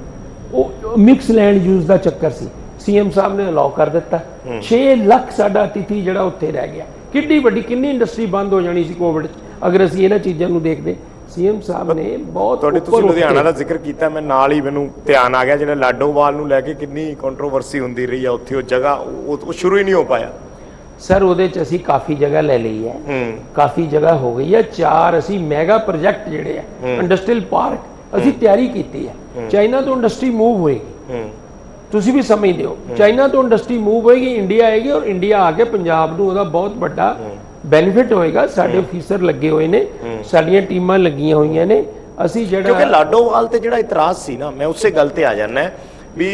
ਉਹ ਮਿਕਸ ਲੈਂਡ ਯੂਜ਼ ਦਾ ਚੱਕਰ ਸੀ, ਸੀਐਮ ਸਾਹਿਬ ਨੇ ਅਲਾਉ ਕਰ ਦਿੱਤਾ। 6 ਲੱਖ ਸਾਡਾ ਅਤਿਥੀ ਜਿਹੜਾ ਉੱਥੇ ਰਹਿ ਗਿਆ। ਕਿੰਨੀ ਇੰਡਸਟਰੀ ਬੰਦ ਹੋ ਜਾਣੀ ਸੀ ਕੋਵਿਡ 'ਚ ਅਗਰ ਅਸੀਂ ਇਹਨਾਂ ਚੀਜ਼ਾਂ ਨੂੰ ਦੇਖਦੇ। ਸੀਐਮ ਸਾਹਿਬ ਨੇ ਬਹੁਤ ਤੁਸੀਂ ਲੁਧਿਆਣਾ ਦਾ ਜ਼ਿਕਰ ਕੀਤਾ, ਮੈਂ ਨਾਲ ਹੀ ਮੈਨੂੰ ਧਿਆਨ ਆ ਗਿਆ ਜਿਹੜਾ ਲਾਡੋਵਾਲ ਨੂੰ ਲੈ ਕੇ ਕਿੰਨੀ ਕੰਟਰੋਵਰਸੀ ਹੁੰਦੀ ਰਹੀ ਆ ਉੱਥੇ। ਉਹ ਜਗ੍ਹਾ ਉਹ ਸ਼ੁਰੂ ਹੀ ਨਹੀਂ ਹੋ ਪਾਇਆ ਸਰ। ਉਹਦੇ 'ਚ ਅਸੀਂ ਕਾਫੀ ਜਗ੍ਹਾ ਲੈ ਲਈ ਹੈ, ਕਾਫੀ ਜਗ੍ਹਾ ਹੋ ਗਈ ਹੈ। 4 ਅਸੀਂ ਮੈਗਾ ਪ੍ਰੋਜੈਕਟ ਜਿਹੜੇ ਆ ਇੰਡਸਟਰੀਅਲ ਪਾਰਕ ਅਸੀਂ ਤਿਆਰੀ ਕੀਤੀ ਹੈ। ਚਾਈਨਾ ਤੋਂ ਇੰਡਸਟਰੀ ਮੂਵ ਹੋਏਗੀ, ਤੁਸੀਂ ਵੀ ਸਮਝਦੇ ਹੋ। ਚਾਈਨਾ ਤੋਂ ਇੰਡਸਟਰੀ ਮੂਵ ਹੋਏਗੀ, ਇੰਡੀਆ ਆਏਗੀ, ਔਰ ਇੰਡੀਆ ਆ ਕੇ ਪੰਜਾਬ ਨੂੰ ਉਹਦਾ ਬਹੁਤ ਵੱਡਾ ਬੈਨੀਫਿਟ ਹੋਏਗਾ। ਸਾਡੇ ਅਫੀਸਰ ਲੱਗੇ ਹੋਏ ਨੇ, ਸਾਡੀਆਂ ਟੀਮਾਂ ਲੱਗੀਆਂ ਹੋਈਆਂ ਨੇ। ਅਸੀਂ ਜਿਹੜਾ ਕਿਉਂਕਿ ਲਾਡੋਵਾਲ ਤੇ ਜਿਹੜਾ ਇਤਰਾਜ਼ ਸੀ ਨਾ, ਮੈਂ ਉਸੇ ਗੱਲ ਤੇ ਆ ਜਾਣਾ ਵੀ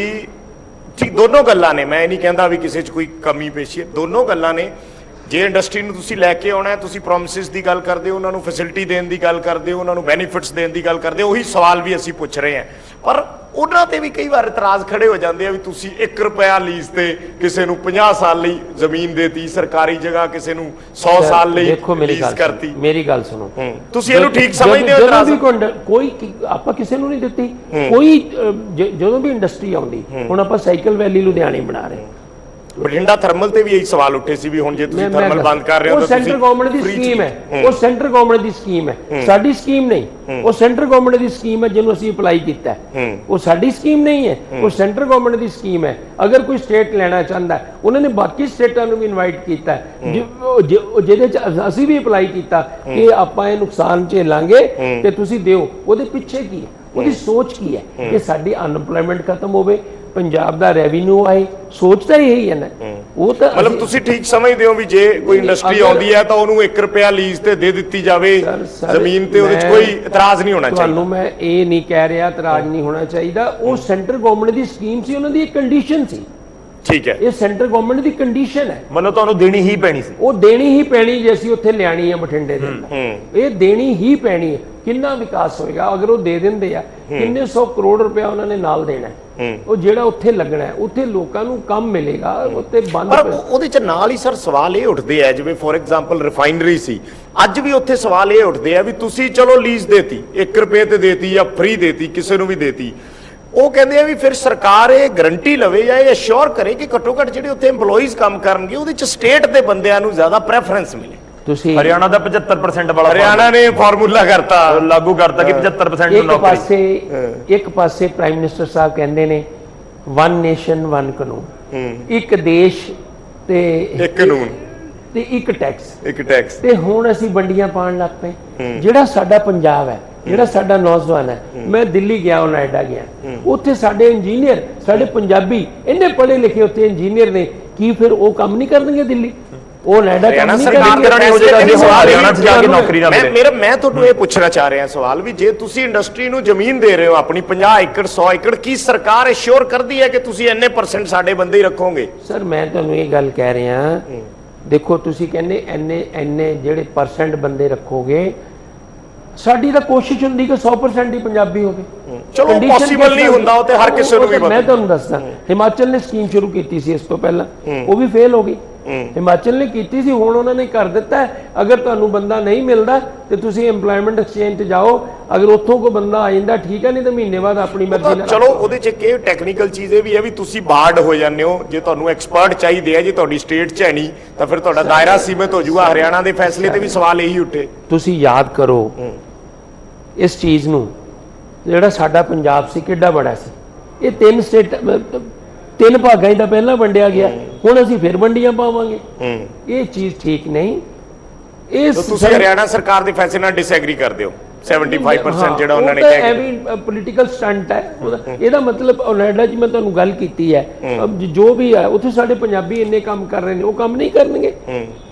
ਠੀਕ ਦੋਨੋਂ ਗੱਲਾਂ ਨੇ। ਮੈਂ ਇਹ ਨਹੀਂ ਕਹਿੰਦਾ ਵੀ ਕਿਸੇ 'ਚ ਕੋਈ ਕਮੀ ਪੇਸ਼ੀ ਹੈ, ਦੋਨੋਂ ਗੱਲਾਂ ਨੇ। ਜੇ ਇੰਡਸਟਰੀ ਨੂੰ ਤੁਸੀਂ ਲੈ ਕੇ ਆਉਣਾ, ਤੁਸੀਂ ਪ੍ਰੋਮਿਸਿਸ ਦੀ ਗੱਲ ਕਰਦੇ ਹੋ, ਉਹਨਾਂ ਨੂੰ ਫੈਸਿਲਿਟੀ ਦੇਣ ਦੀ ਗੱਲ ਕਰਦੇ ਹੋ, ਉਹਨਾਂ ਨੂੰ ਬੈਨੀਫਿਟਸ ਦੇਣ ਦੀ ਗੱਲ ਕਰਦੇ ਹੋ, ਉਹੀ ਸਵਾਲ ਵੀ ਅਸੀਂ ਪੁੱਛ ਰਹੇ ਹਾਂ। ਪਰ ਉਹਨਾਂ ਤੇ ਵੀ ਕਈ ਵਾਰ ਇਤਰਾਜ਼ ਖੜੇ ਹੋ ਜਾਂਦੇ ਆ ਵੀ ਤੁਸੀਂ 1 ਰੁਪਿਆ ਲੀਜ਼ ਤੇ ਕਿਸੇ ਨੂੰ 50 ਸਾਲ ਲਈ ਜ਼ਮੀਨ ਦੇਤੀ, ਸਰਕਾਰੀ ਜਗ੍ਹਾ ਕਿਸੇ ਨੂੰ 100 ਸਾਲ ਲਈ ਲੀਜ਼ ਕਰਤੀ। ਮੇਰੀ ਗੱਲ ਸੁਣੋ, ਤੁਸੀਂ ਇਹਨੂੰ ਠੀਕ ਸਮਝਦੇ ਹੋ? ਕੋਈ ਆਪਾਂ ਕਿਸੇ ਨੂੰ ਨਹੀਂ ਦਿੱਤੀ ਕੋਈ। ਜਦੋਂ ਵੀ ਇੰਡਸਟਰੀ ਆਉਂਦੀ, ਹੁਣ ਆਪਾਂ ਸਾਈਕਲ ਵੈਲੀ ਲੁਧਿਆਣੇ ਬਣਾ ਰਹੇ, ਬਠਿੰਡਾ ਥਰਮਲ ਤੇ ਵੀ ਇਹੀ ਸਵਾਲ ਉੱਠੇ ਸੀ ਵੀ ਹੁਣ ਜੇ ਤੁਸੀਂ ਥਰਮਲ ਬੰਦ ਕਰ ਰਹੇ ਹੋ ਉਹ ਤਾਂ ਸੈਂਟਰ ਗਵਰਨਮੈਂਟ ਦੀ ਸਕੀਮ ਹੈ, ਉਹ ਸੈਂਟਰ ਗਵਰਨਮੈਂਟ ਦੀ ਸਕੀਮ ਹੈ, ਸਾਡੀ ਸਕੀਮ ਨਹੀਂ। ਉਹ ਸੈਂਟਰ ਗਵਰਨਮੈਂਟ ਦੀ ਸਕੀਮ ਹੈ ਜਿਹਨੂੰ ਅਸੀਂ ਅਪਲਾਈ ਕੀਤਾ ਹੈ, ਉਹ ਸਾਡੀ ਸਕੀਮ ਨਹੀਂ ਹੈ, ਉਹ ਸੈਂਟਰ ਗਵਰਨਮੈਂਟ ਦੀ ਸਕੀਮ ਹੈ। ਅਗਰ ਕੋਈ ਸਟੇਟ ਲੈਣਾ ਚਾਹੁੰਦਾ ਹੈ, ਉਹਨਾਂ ਨੇ ਬਾਕੀ ਸਟੇਟਾਂ ਨੂੰ ਵੀ ਇਨਵਾਈਟ ਕੀਤਾ ਹੈ, ਜਿਹਦੇ ਚ ਅਸੀਂ ਵੀ ਅਪਲਾਈ ਕੀਤਾ ਕਿ ਆਪਾਂ ਇਹ ਨੁਕਸਾਨ ਝੇਲਾਂਗੇ ਤੇ ਤੁਸੀਂ ਦਿਓ। ਉਹਦੇ ਪਿੱਛੇ ਕੀ ਹੈ, ਉਹਦੀ ਸੋਚ ਕੀ ਹੈ ਕਿ ਸਾਡੀ ਅਨਐਮਪਲੋਇਮੈਂਟ ਖਤਮ ਹੋਵੇ, ਪੰਜਾਬ ਦਾ ਰੈਵਨਿਊ ਆਏ, ਸੋਚ ਤਾਂ ਇਹੀ ਹੈ ਨਾ। ਉਹ ਤਾਂ ਮਤਲਬ ਤੁਸੀਂ ਠੀਕ ਸਮਝਦੇ ਹੋ ਵੀ ਜੇ ਕੋਈ ਇੰਡਸਟਰੀ ਆਉਂਦੀ ਹੈ ਤਾਂ ਉਹਨੂੰ 1 ਰੁਪਿਆ ਲੀਜ਼ ਤੇ ਦੇ ਦਿੱਤੀ ਜਾਵੇ ਜ਼ਮੀਨ ਤੇ, ਉਹਦੇ 'ਚ ਕੋਈ ਇਤਰਾਜ਼ ਨਹੀਂ ਹੋਣਾ ਚਾਹੀਦਾ। ਤੁਹਾਨੂੰ ਮੈਂ ਇਹ ਨਹੀਂ ਕਹਿ ਰਿਹਾ ਇਤਰਾਜ਼ ਨਹੀਂ ਹੋਣਾ ਚਾਹੀਦਾ, ਉਹ ਸੈਂਟਰ ਗਵਰਨਮੈਂਟ ਦੀ ਸਕੀਮ ਸੀ, ਉਹਨਾਂ ਦੀ ਇੱਕ ਕੰਡੀਸ਼ਨ ਸੀ। ਠੀਕ ਹੈ, ਇਹ ਸੈਂਟਰ ਗਵਰਨਮੈਂਟ ਦੀ ਕੰਡੀਸ਼ਨ ਹੈ, ਮਤਲਬ ਤੁਹਾਨੂੰ ਦੇਣੀ ਹੀ ਪੈਣੀ ਸੀ। ਉਹ ਦੇਣੀ ਹੀ ਪੈਣੀ ਜੇ ਅਸੀਂ ਉੱਥੇ ਲਿਆਣੀ ਹੈ ਬਠਿੰਡੇ ਦੇ ਅੰਦਰ, ਇਹ ਦੇਣੀ ਹੀ ਪੈਣੀ ਹੈ। ਕਿੰਨਾ ਵਿਕਾਸ ਹੋਏਗਾ ਅਗਰ ਉਹ ਦੇ ਦਿੰਦੇ ਆ, ਕਿੰਨੇ 100 ਕਰੋੜ ਰੁਪਇਆ ਉਹਨਾਂ ਨੇ ਨਾਲ ਦੇਣਾ ਹੈ, ਉਹ ਜਿਹੜਾ ਉੱਥੇ ਲੱਗਣਾ ਹੈ, ਉੱਥੇ ਲੋਕਾਂ ਨੂੰ ਕੰਮ ਮਿਲੇਗਾ। ਉੱਥੇ ਬੰਦ ਪਰ ਉਹਦੇ ਚ ਨਾਲ ਹੀ ਸਰ ਸਵਾਲ ਇਹ ਉੱਠਦੇ ਆ, ਜਿਵੇਂ ਫੋਰ ਐਗਜ਼ਾਮਪਲ ਰਿਫਾਈਨਰੀ ਸੀ, ਅੱਜ ਵੀ ਉੱਥੇ ਸਵਾਲ ਇਹ ਉੱਠਦੇ ਆ ਵੀ ਤੁਸੀਂ ਚਲੋ ਲੀਜ਼ ਦੇਤੀ, 1 ਰੁਪਏ ਤੇ ਦੇਤੀ ਜਾਂ ਫ੍ਰੀ ਦੇਤੀ, ਕਿਸੇ ਨੂੰ ਵੀ ਦੇਤੀ, ਉਹ ਕਹਿੰਦੇ ਆ ਵੀ ਫਿਰ ਸਰਕਾਰ ਇਹ ਗਰੰਟੀ ਲਵੇ ਜਾਂ ਇਹ ਅਸ਼ੋਰ ਕਰੇ ਕਿ ਘੱਟੋ ਘੱਟ ਜਿਹੜੇ ਉੱਥੇ EMPLOYEES ਕੰਮ ਕਰਨਗੇ ਉਹਦੇ ਚ ਸਟੇਟ ਦੇ ਬੰਦਿਆਂ ਨੂੰ ਜ਼ਿਆਦਾ ਪ੍ਰੈਫਰੈਂਸ ਮਿਲੇ। ਤੁਸੀਂ ਹਰਿਆਣਾ ਦਾ 75% ਵਾਲਾ ਹਰਿਆਣਾ ਨੇ ਫਾਰਮੂਲਾ ਕਰਤਾ, ਲਾਗੂ ਕਰਤਾ ਕਿ 75% ਨੂੰ ਨੌਕਰੀ। ਇੱਕ ਪਾਸੇ ਪ੍ਰਾਈਮ ਮਿਨਿਸਟਰ ਸਾਹਿਬ ਕਹਿੰਦੇ ਨੇ 1 ਨੇਸ਼ਨ 1 ਕਾਨੂੰਨ, ਇੱਕ ਦੇਸ਼ ਤੇ ਇੱਕ ਕਾਨੂੰਨ ਤੇ ਇੱਕ ਟੈਕਸ, ਤੇ ਹੁਣ ਅਸੀਂ ਵੰਡੀਆਂ ਪਾਉਣ ਲੱਗ ਪਏ। ਜਿਹੜਾ ਸਾਡਾ ਪੰਜਾਬ ਹੈ, ਜਿਹੜਾ ਸਾਡਾ ਨੌਜਵਾਨ ਹੈ, ਮੈਂ ਦਿੱਲੀ ਗਿਆ, ਨੋਇਡਾ ਗਿਆ, ਉੱਥੇ ਸਾਡੇ ਇੰਜੀਨੀਅਰ, ਸਾਡੇ ਪੰਜਾਬੀ ਇੰਨੇ ਪੜ੍ਹੇ ਲਿਖੇ ਉੱਥੇ ਇੰਜੀਨੀਅਰ ਨੇ, ਕੀ ਫਿਰ ਉਹ ਕੰਮ ਨਹੀਂ ਕਰਨਗੇ ਦਿੱਲੀ? ਉਹ ਨੋਇਡਾ ਕੰਮ ਨਹੀਂ ਕਰਨਗੇ। ਮੈਂ ਤੁਹਾਨੂੰ ਇਹ ਪੁੱਛਣਾ ਚਾਹ ਰਿਹਾ ਸਵਾਲ ਵੀ ਜੇ ਤੁਸੀਂ ਇੰਡਸਟਰੀ ਨੂੰ ਜ਼ਮੀਨ ਦੇ ਰਹੇ ਹੋ ਆਪਣੀ 50 ਏਕੜ 100 ਏਕੜ, ਕੀ ਸਰਕਾਰ ਅਸ਼ੋਰ ਕਰਦੀ ਹੈ ਕਿ ਤੁਸੀਂ ਇੰਨੇ % ਸਾਡੇ ਬੰਦੇ ਹੀ ਰੱਖੋਗੇ? ਸਰ ਮੈਂ ਤੁਹਾਨੂੰ ਇਹ ਗੱਲ ਕਹਿ ਰਿਹਾ, ਦੇਖੋ ਤੁਸੀਂ ਕਹਿੰਦੇ ਇੰਨੇ ਜਿਹੜੇ % ਬੰਦੇ ਰੱਖੋਗੇ, ਸਾਡੀ ਤਾਂ ਕੋਸ਼ਿਸ਼ ਹੁੰਦੀ ਕਿ 100% ਹੀ ਪੰਜਾਬੀ ਹੋਵੇ। ਚਲੋ ਪੋਸੀਬਲ ਨਹੀਂ ਹੁੰਦਾ, ਉਹ ਤੇ ਹਰ ਕਿਸੇ ਨੂੰ ਵੀ ਮੈਂ ਤੁਹਾਨੂੰ ਦੱਸਦਾ, ਹਿਮਾਚਲ ਨੇ ਸਕੀਮ ਸ਼ੁਰੂ ਕੀਤੀ ਸੀ ਇਸ ਤੋਂ ਪਹਿਲਾਂ, ਉਹ ਵੀ ਫੇਲ ਹੋ ਗਈ। ਹਿਮਾਚਲ ਨੇ ਕੀਤੀ ਸੀ, ਹੁਣ ਉਹਨਾਂ ਨੇ ਕਰ ਦਿੱਤਾ, ਅਗਰ ਤੁਹਾਨੂੰ ਬੰਦਾ ਨਹੀਂ ਮਿਲਦਾ ਤੇ ਤੁਸੀਂ EMPLOYMENT ਐਕਸਚੇਂਜ ਤੇ ਜਾਓ, ਅਗਰ ਉੱਥੋਂ ਕੋਈ ਬੰਦਾ ਆ ਜਾਂਦਾ ਠੀਕ ਹੈ, ਨਹੀਂ ਤਾਂ ਮਹੀਨੇ ਬਾਅਦ ਆਪਣੀ ਮਰਜ਼ੀ ਨਾਲ। ਚਲੋ ਉਹਦੇ ਚ ਇੱਕ ਟੈਕਨੀਕਲ ਚੀਜ਼ ਇਹ ਵੀ ਹੈ ਵੀ ਤੁਸੀਂ ਬਾਰਡ ਹੋ ਜਾਂਦੇ ਹੋ, ਜੇ ਤੁਹਾਨੂੰ ਐਕਸਪਰਟ ਚਾਹੀਦੇ ਆ, ਜੇ ਤੁਹਾਡੀ ਸਟੇਟ 'ਚ ਹੈ ਨਹੀਂ ਤਾਂ ਫਿਰ ਤੁਹਾਡਾ ਦਾਇਰਾ ਸੀਮਿਤ ਹੋ ਜਾਊਗਾ। ਹਰਿਆਣਾ ਦੇ ਫੈਸਲੇ ਤੇ ਵੀ ਸਵਾਲ ਇਹੀ ਉੱਠੇ। ਤੁਸੀਂ ਯਾਦ ਕਰੋ ਇਸ ਚੀਜ਼ ਨੂੰ, ਜਿਹੜਾ ਸਾਡਾ ਪੰਜਾਬ ਸੀ ਕਿੱਡਾ ਬੜਾ ਸੀ, ਇਹ 3 ਭਾਗਾਂ ਹੀ ਤਾਂ ਪਹਿਲਾਂ ਵੰਡਿਆ ਗਿਆ, ਹੁਣ ਅਸੀਂ ਫਿਰ ਵੰਡੀਆਂ ਪਾਵਾਂਗੇ, ਇਹ ਚੀਜ਼ ਠੀਕ ਨਹੀਂ। ਇਹ ਤੁਸੀਂ ਹਰਿਆਣਾ ਸਰਕਾਰ ਦੇ ਫੈਸਲੇ ਨਾਲ ਡਿਸਐਗਰੀ ਕਰਦੇ ਹੋ? 75% ਜਿਹੜਾ ਉਹਨਾਂ ਨੇ ਕਿਹਾ, ਐਵੇਂ ਪੋਲੀਟੀਕਲ ਸਟੰਟ ਹੈ ਇਹਦਾ ਮਤਲਬ। ਨੋਇਡਾ 'ਚ ਮੈਂ ਤੁਹਾਨੂੰ ਗੱਲ ਕੀਤੀ ਹੈ, ਜੋ ਵੀ ਹੈ ਉੱਥੇ ਸਾਡੇ ਪੰਜਾਬੀ ਇੰਨੇ ਕੰਮ ਕਰ ਰਹੇ ਨੇ, ਉਹ ਕੰਮ ਨਹੀਂ ਕਰਨਗੇ।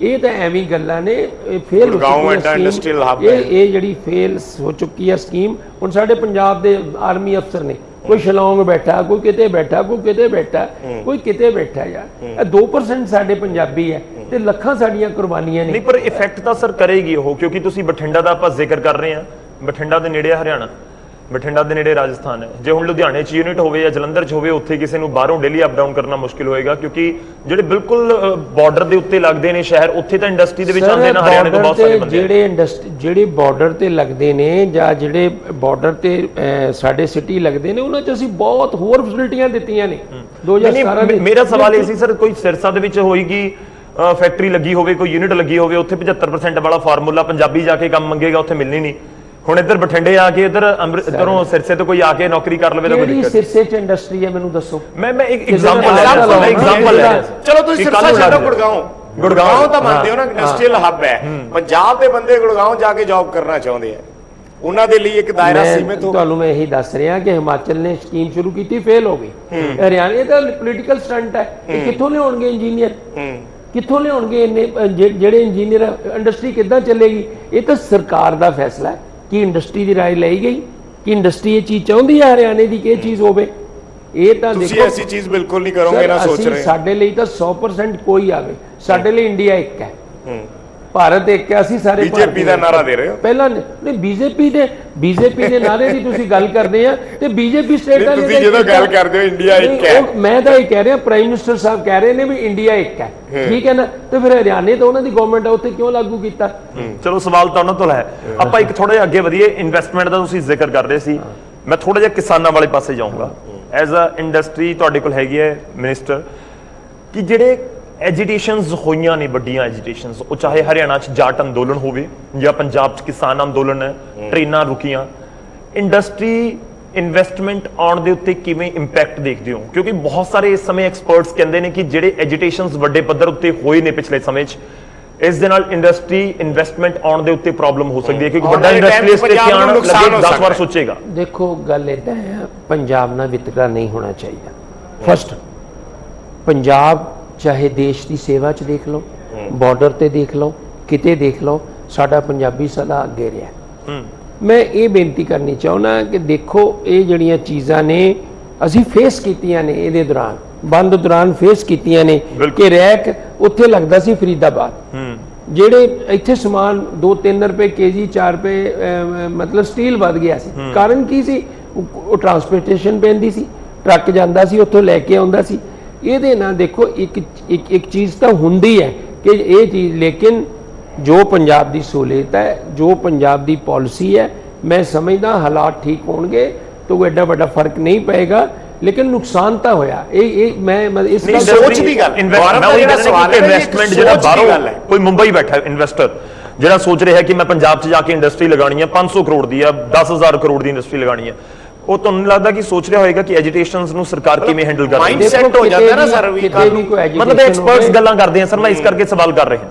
ਇਹ ਤਾਂ ਐਵੇਂ ਗੱਲਾਂ ਨੇ, ਫੇਲ ਹੋ ਚੁੱਕੀ ਹੈ ਇਹ ਜਿਹੜੀ ਫੇਲ ਹੋ ਚੁੱਕੀ ਹੈ ਸਕੀਮ। ਹੁਣ ਸਾਡੇ ਪੰਜਾਬ ਦੇ ਆਰਮੀ ਅਫਸਰ ਨੇ, ਕੋਈ ਸ਼ਿਲੌਂਗ ਬੈਠਾ, ਕੋਈ ਕਿਤੇ ਬੈਠਾ, ਕੋਈ ਕਿਤੇ ਬੈਠਾ, ਕੋਈ ਕਿਤੇ ਬੈਠਾ। ਯਾਰ 2% ਸਾਡੇ ਪੰਜਾਬੀ ਹੈ ਤੇ ਲੱਖਾਂ ਸਾਡੀਆਂ ਕੁਰਬਾਨੀਆਂ ਨੇ। ਨਹੀਂ ਪਰ ਇਫੈਕਟ ਤਾਂ ਸਰ ਕਰੇਗੀ ਉਹ, ਕਿਉਂਕਿ ਤੁਸੀਂ ਬਠਿੰਡਾ ਦਾ ਆਪਾਂ ਜ਼ਿਕਰ ਕਰ ਰਹੇ ਹਾਂ, ਬਠਿੰਡਾ ਦੇ ਨੇੜੇ ਹਰਿਆਣਾ, ਬਠਿੰਡਾ ਦੇ ਨੇੜੇ ਰਾਜਸਥਾਨ ਹੈ। ਜੇ ਹੁਣ ਲੁਧਿਆਣੇ 'ਚ ਯੂਨਿਟ ਹੋਵੇ ਜਾਂ ਜਲੰਧਰ 'ਚ ਹੋਵੇ, ਉੱਥੇ ਕਿਸੇ ਨੂੰ ਬਾਹਰੋਂ ਡੇਲੀ ਅਪ ਡਾਊਨ ਕਰਨਾ ਮੁਸ਼ਕਿਲ ਹੋਏਗਾ, ਕਿਉਂਕਿ ਜਿਹੜੇ ਬਿਲਕੁਲ ਬਾਰਡਰ ਦੇ ਉੱਤੇ ਲੱਗਦੇ ਨੇ ਸ਼ਹਿਰ, ਉੱਥੇ ਤਾਂ ਇੰਡਸਟਰੀ ਦੇ ਵਿੱਚ ਆਉਂਦੇ ਨੇ ਹਰਿਆਣੇ ਤੋਂ ਬਹੁਤ ਸਾਰੇ ਬੰਦੇ। ਜਿਹੜੇ ਬਾਰਡਰ ਤੇ ਲੱਗਦੇ ਨੇ ਜਾਂ ਜਿਹੜੇ ਬਾਰਡਰ ਤੇ ਸਾਡੇ ਸਿਟੀ ਲੱਗਦੇ ਨੇ, ਉਹਨਾਂ 'ਚ ਅਸੀਂ ਬਹੁਤ ਹੋਰ ਫੈਸਿਲਿਟੀਆਂ ਦਿੱਤੀਆਂ ਨੇ 2017 ਦੇ। ਮੇਰਾ ਸਵਾਲ ਇਹ ਸੀ ਸਰ, ਕੋਈ ਸਿਰਸਾ ਦੇ ਵਿੱਚ ਹੋਏਗੀ ਫੈਕਟਰੀ ਲੱਗੀ ਹੋਵੇ, ਕੋਈ ਯੂਨਿਟ ਲੱਗੀ ਹੋਵੇ, ਉੱਥੇ 75% ਵਾਲਾ ਫਾਰਮੂਲਾ ਪੰਜਾਬੀ ਜਾ ਕੇ ਕੰਮ ਮੰਗੇਗਾ, ਉੱਥੇ ਮਿਲਣੀ ਨਹੀਂ। ਹੁਣ ਇੱਧਰ ਬਠਿੰਡੇ ਆ ਕੇ ਇੱਧਰੋਂ ਸਿਰਸੇ ਤੋਂ ਕੋਈ ਆ ਕੇ ਨੌਕਰੀ ਕਰ ਲਵੇ ਤਾਂ ਕੋਈ ਦਿੱਕਤ। ਸਿਰਸੇ 'ਚ ਇੰਡਸਟਰੀ ਹੈ ਮੈਨੂੰ ਦੱਸੋ। ਮੈਂ ਇੱਕ ਐਗਜ਼ਾਮਪਲ ਲੈ ਰਿਹਾ। ਚਲੋ ਤੁਸੀਂ ਸਿਰਸਾ ਛੱਡੋ, ਗੁੜਗਾਉਂ ਤਾਂ ਮੰਨਦੇ ਹੋ ਨਾ ਇੰਡਸਟਰੀਅਲ ਹੱਬ ਹੈ, ਪੰਜਾਬ ਦੇ ਬੰਦੇ ਗੁੜਗਾਉਂ ਜਾ ਕੇ ਜੌਬ ਕਰਨਾ ਚਾਹੁੰਦੇ ਆ, ਉਹਨਾਂ ਦੇ ਲਈ ਇੱਕ ਦਾਇਰਾ ਸੀਮਿਤ ਹੋ। ਤੁਹਾਨੂੰ ਮੈਂ ਇਹੀ ਦੱਸ ਰਿਹਾ ਕਿ ਹਿਮਾਚਲ ਨੇ ਸਕੀਮ ਸ਼ੁਰੂ ਕੀਤੀ, ਫੇਲ ਹੋ ਗਈ। ਹਰਿਆਣਾ ਦਾ ਪੋਲੀਟੀਕਲ ਸਟੰਟ ਹੈ, ਕਿੱਥੋਂ ਲਿਆਉਣਗੇ ਇੰਜੀਨੀਅਰ, ਕਿੱਥੋਂ ਲਿਆਉਣਗੇ ਇੰਨੇ ਜਿਹੜੇ ਇੰਜੀਨੀਅਰ? ਇੰਡਸਟਰੀ ਕਿੱਦਾਂ ਚੱਲੇਗੀ? ਇਹ ਤਾਂ ਸਰਕਾਰ ਦਾ ਫੈਸਲਾ ਹੈ ਕਿ ਇੰਡਸਟਰੀ ਦੀ ਰਾਏ ਲਈ ਗਈ ਕਿ ਇੰਡਸਟਰੀ ਇਹ ਚੀਜ਼ ਚਾਹੁੰਦੀ ਹੈ ਹਰਿਆਣੇ ਦੀ ਕਿ ਇਹ ਚੀਜ਼ ਹੋਵੇ। ਇਹ ਤਾਂ ਤੁਸੀਂ ਦੇਖੋ ਐਸੀ ਚੀਜ਼ ਬਿਲਕੁਲ ਨਹੀਂ ਕਰੋਗੇ ਨਾ ਸੋਚ ਰਹੇ। ਸਾਡੇ ਲਈ ਤਾਂ 100% ਕੋਈ ਆਵੇ, ਸਾਡੇ ਲਈ ਇੰਡੀਆ ਇੱਕ ਹੈ, ਭਾਰਤ ਇੱਕ ਹੈ, ਅਸੀਂ ਸਾਰੇ ਬੀਜੇਪੀ ਦਾ ਨਾਰਾ ਦੇ ਰਹੇ ਹੋ ਪਹਿਲਾਂ। ਨਹੀਂ ਬੀਜੇਪੀ ਦੇ ਨਾਰੇ ਦੀ ਤੁਸੀਂ ਗੱਲ ਕਰਦੇ ਆ ਤੇ ਬੀਜੇਪੀ ਸਟੇਟਾਂ ਨੇ ਤੁਸੀਂ ਜਦੋਂ ਗੱਲ ਕਰਦੇ ਹੋ ਇੰਡੀਆ ਇੱਕ ਹੈ, ਮੈਂ ਤਾਂ ਇਹ ਕਹਿ ਰਿਹਾ ਪ੍ਰਾਈਮ ਮਿਨਿਸਟਰ ਸਾਹਿਬ ਕਹਿ ਰਹੇ ਨੇ ਵੀ ਇੰਡੀਆ ਇੱਕ ਹੈ, ਠੀਕ ਹੈ ਨਾ, ਤੇ ਫਿਰ ਹਰਿਆਣੇ ਤਾਂ ਉਹਨਾਂ ਦੀ ਗਵਰਨਮੈਂਟ ਹੈ, ਉੱਥੇ ਕਿਉਂ ਲਾਗੂ ਕੀਤਾ? ਚਲੋ ਸਵਾਲ ਤਾਂ ਉਹਨਾਂ ਤੋਂ ਹੈ। ਆਪਾਂ ਇੱਕ ਥੋੜਾ ਜਿਹਾ ਅੱਗੇ ਵਧੀਏ। ਇਨਵੈਸਟਮੈਂਟ ਦਾ ਤੁਸੀਂ ਜ਼ਿਕਰ ਕਰ ਰਹੇ ਸੀ, ਮੈਂ ਥੋੜਾ ਜਿਹਾ ਕਿਸਾਨਾਂ ਵਾਲੇ ਪਾਸੇ ਜਾਊਂਗਾ। ਐਜ਼ ਅ ਇੰਡਸਟਰੀ ਤੁਹਾਡੇ ਕੋਲ ਹੈਗੀ ਹੈ ਮਿਨਿਸਟਰ, ਕਿ ਜਿਹੜੇ ਐਜੀਟੇਸ਼ਨਸ ਹੋਈਆਂ ਨੇ, ਵੱਡੀਆਂ ਐਜੀਟੇਸ਼ਨਸ, ਉਹ ਚਾਹੇ ਹਰਿਆਣਾ 'ਚ ਜਾਟ ਅੰਦੋਲਨ ਹੋਵੇ ਜਾਂ ਪੰਜਾਬ 'ਚ ਕਿਸਾਨ ਅੰਦੋਲਨ ਹੈ, ਟ੍ਰੇਨਾਂ ਰੁਕੀਆਂ, ਇੰਡਸਟਰੀ ਇਨਵੈਸਟਮੈਂਟ ਆਉਣ ਦੇ ਉੱਤੇ ਕਿਵੇਂ ਇੰਪੈਕਟ ਦੇਖਦੇ ਹੋ? ਕਿਉਂਕਿ ਬਹੁਤ ਸਾਰੇ ਇਸ ਸਮੇਂ ਐਕਸਪਰਟਸ ਕਹਿੰਦੇ ਨੇ ਕਿ ਜਿਹੜੇ ਐਜੀਟੇਸ਼ਨਸ ਵੱਡੇ ਪੱਧਰ ਉੱਤੇ ਹੋਏ ਨੇ ਪਿਛਲੇ ਸਮੇਂ 'ਚ, ਇਸ ਦੇ ਨਾਲ ਇੰਡਸਟਰੀ ਇਨਵੈਸਟਮੈਂਟ ਆਉਣ ਦੇ ਉੱਤੇ ਪ੍ਰੋਬਲਮ ਹੋ ਸਕਦੀ ਹੈ, ਕਿਉਂਕਿ ਵੱਡਾ ਇੰਡਸਟਰੀਅਲਿਸਟ ਇੱਥੇ ਆਉਣ ਲੱਗੇ 10 ਵਾਰ ਸੋਚੇਗਾ। ਦੇਖੋ ਗੱਲ ਇਦਾਂ ਹੈ, ਪੰਜਾਬ ਨਾਲ ਵਿਤਕਰਾ ਨਹੀਂ ਹੋਣਾ ਚਾਹੀਦਾ। ਫਸਟ, ਪੰਜਾਬ ਚਾਹੇ ਦੇਸ਼ ਦੀ ਸੇਵਾ 'ਚ ਦੇਖ ਲਓ, ਬਾਰਡਰ ਤੇ ਦੇਖ ਲਓ, ਕਿਤੇ ਦੇਖ ਲਓ, ਸਾਡਾ ਪੰਜਾਬੀ ਸਦਾ ਅੱਗੇ ਰਿਹਾ। ਮੈਂ ਇਹ ਬੇਨਤੀ ਕਰਨੀ ਚਾਹੁੰਦਾ ਕਿ ਦੇਖੋ ਇਹ ਜਿਹੜੀਆਂ ਚੀਜ਼ਾਂ ਨੇ ਅਸੀਂ ਫੇਸ ਕੀਤੀਆਂ ਨੇ, ਇਹਦੇ ਦੌਰਾਨ ਬੰਦ ਦੌਰਾਨ ਫੇਸ ਕੀਤੀਆਂ ਨੇ ਕਿ ਰੈਕ ਉੱਥੇ ਲੱਗਦਾ ਸੀ ਫਰੀਦਾਬਾਦ, ਜਿਹੜੇ ਇੱਥੇ ਸਮਾਨ 2-3 ਰੁਪਏ ਕੇਜੀ, 4 ਰੁਪਏ ਮਤਲਬ ਸਟੀਲ ਵੱਧ ਗਿਆ ਸੀ। ਕਾਰਨ ਕੀ ਸੀ? ਉਹ ਟਰਾਂਸਪੋਰਟੇਸ਼ਨ ਪੈਂਦੀ ਸੀ, ਟਰੱਕ ਜਾਂਦਾ ਸੀ, ਉੱਥੋਂ ਲੈ ਕੇ ਆਉਂਦਾ ਸੀ। ਇਹਦੇ ਨਾਲ ਦੇਖੋ ਇੱਕ ਚੀਜ਼ ਤਾਂ ਹੁੰਦੀ ਹੈ ਕਿ ਇਹ ਚੀਜ਼, ਲੇਕਿਨ ਜੋ ਪੰਜਾਬ ਦੀ ਸਹੂਲਤ ਹੈ, ਜੋ ਪੰਜਾਬ ਦੀ ਪਾਲਿਸੀ ਹੈ, ਮੈਂ ਸਮਝਦਾ ਹਾਲਾਤ ਠੀਕ ਹੋਣਗੇ ਤਾਂ ਕੋਈ ਐਡਾ ਵੱਡਾ ਫਰਕ ਨਹੀਂ ਪਏਗਾ, ਲੇਕਿਨ ਨੁਕਸਾਨ ਤਾਂ ਹੋਇਆ। ਇਹ ਮੈਂ ਇਸ ਨਹੀਂ, ਸੋਚ ਦੀ ਗੱਲ, ਇਨਵੈਸਟਮੈਂਟ ਜਿਹੜਾ ਬਾਹਰੋਂ ਕੋਈ ਮੁੰਬਈ ਬੈਠਾ ਇਨਵੈਸਟਰ ਜਿਹੜਾ ਸੋਚ ਰਿਹਾ ਹੈ ਕਿ ਮੈਂ ਪੰਜਾਬ 'ਚ ਜਾ ਕੇ ਇੰਡਸਟਰੀ ਲਗਾਣੀ ਹੈ, 500 ਕਰੋੜ ਦੀ ਆ, 10,000 ਕਰੋੜ ਦੀ ਇੰਡਸਟਰੀ ਲਗਾਣੀ ਹੈ, ਉਹ ਤੁਹਾਨੂੰ ਲੱਗਦਾ ਕਿ ਸੋਚ ਰਿਹਾ ਹੋਏਗਾ ਕਿ ਐਜੀਟੇਸ਼ਨਸ ਨੂੰ ਸਰਕਾਰ ਕਿਵੇਂ ਹੈਂਡਲ ਕਰ ਰਹੀ ਹੈ? ਮਾਈਂਡਸੈਟ ਹੋ ਜਾਂਦਾ ਨਾ ਸਰ, ਮਤਲਬ ਐਕਸਪਰਟਸ ਗੱਲਾਂ ਕਰਦੇ ਆ ਸਰ, ਮੈਂ ਇਸ ਕਰਕੇ ਸਵਾਲ ਕਰ ਰਿਹਾ।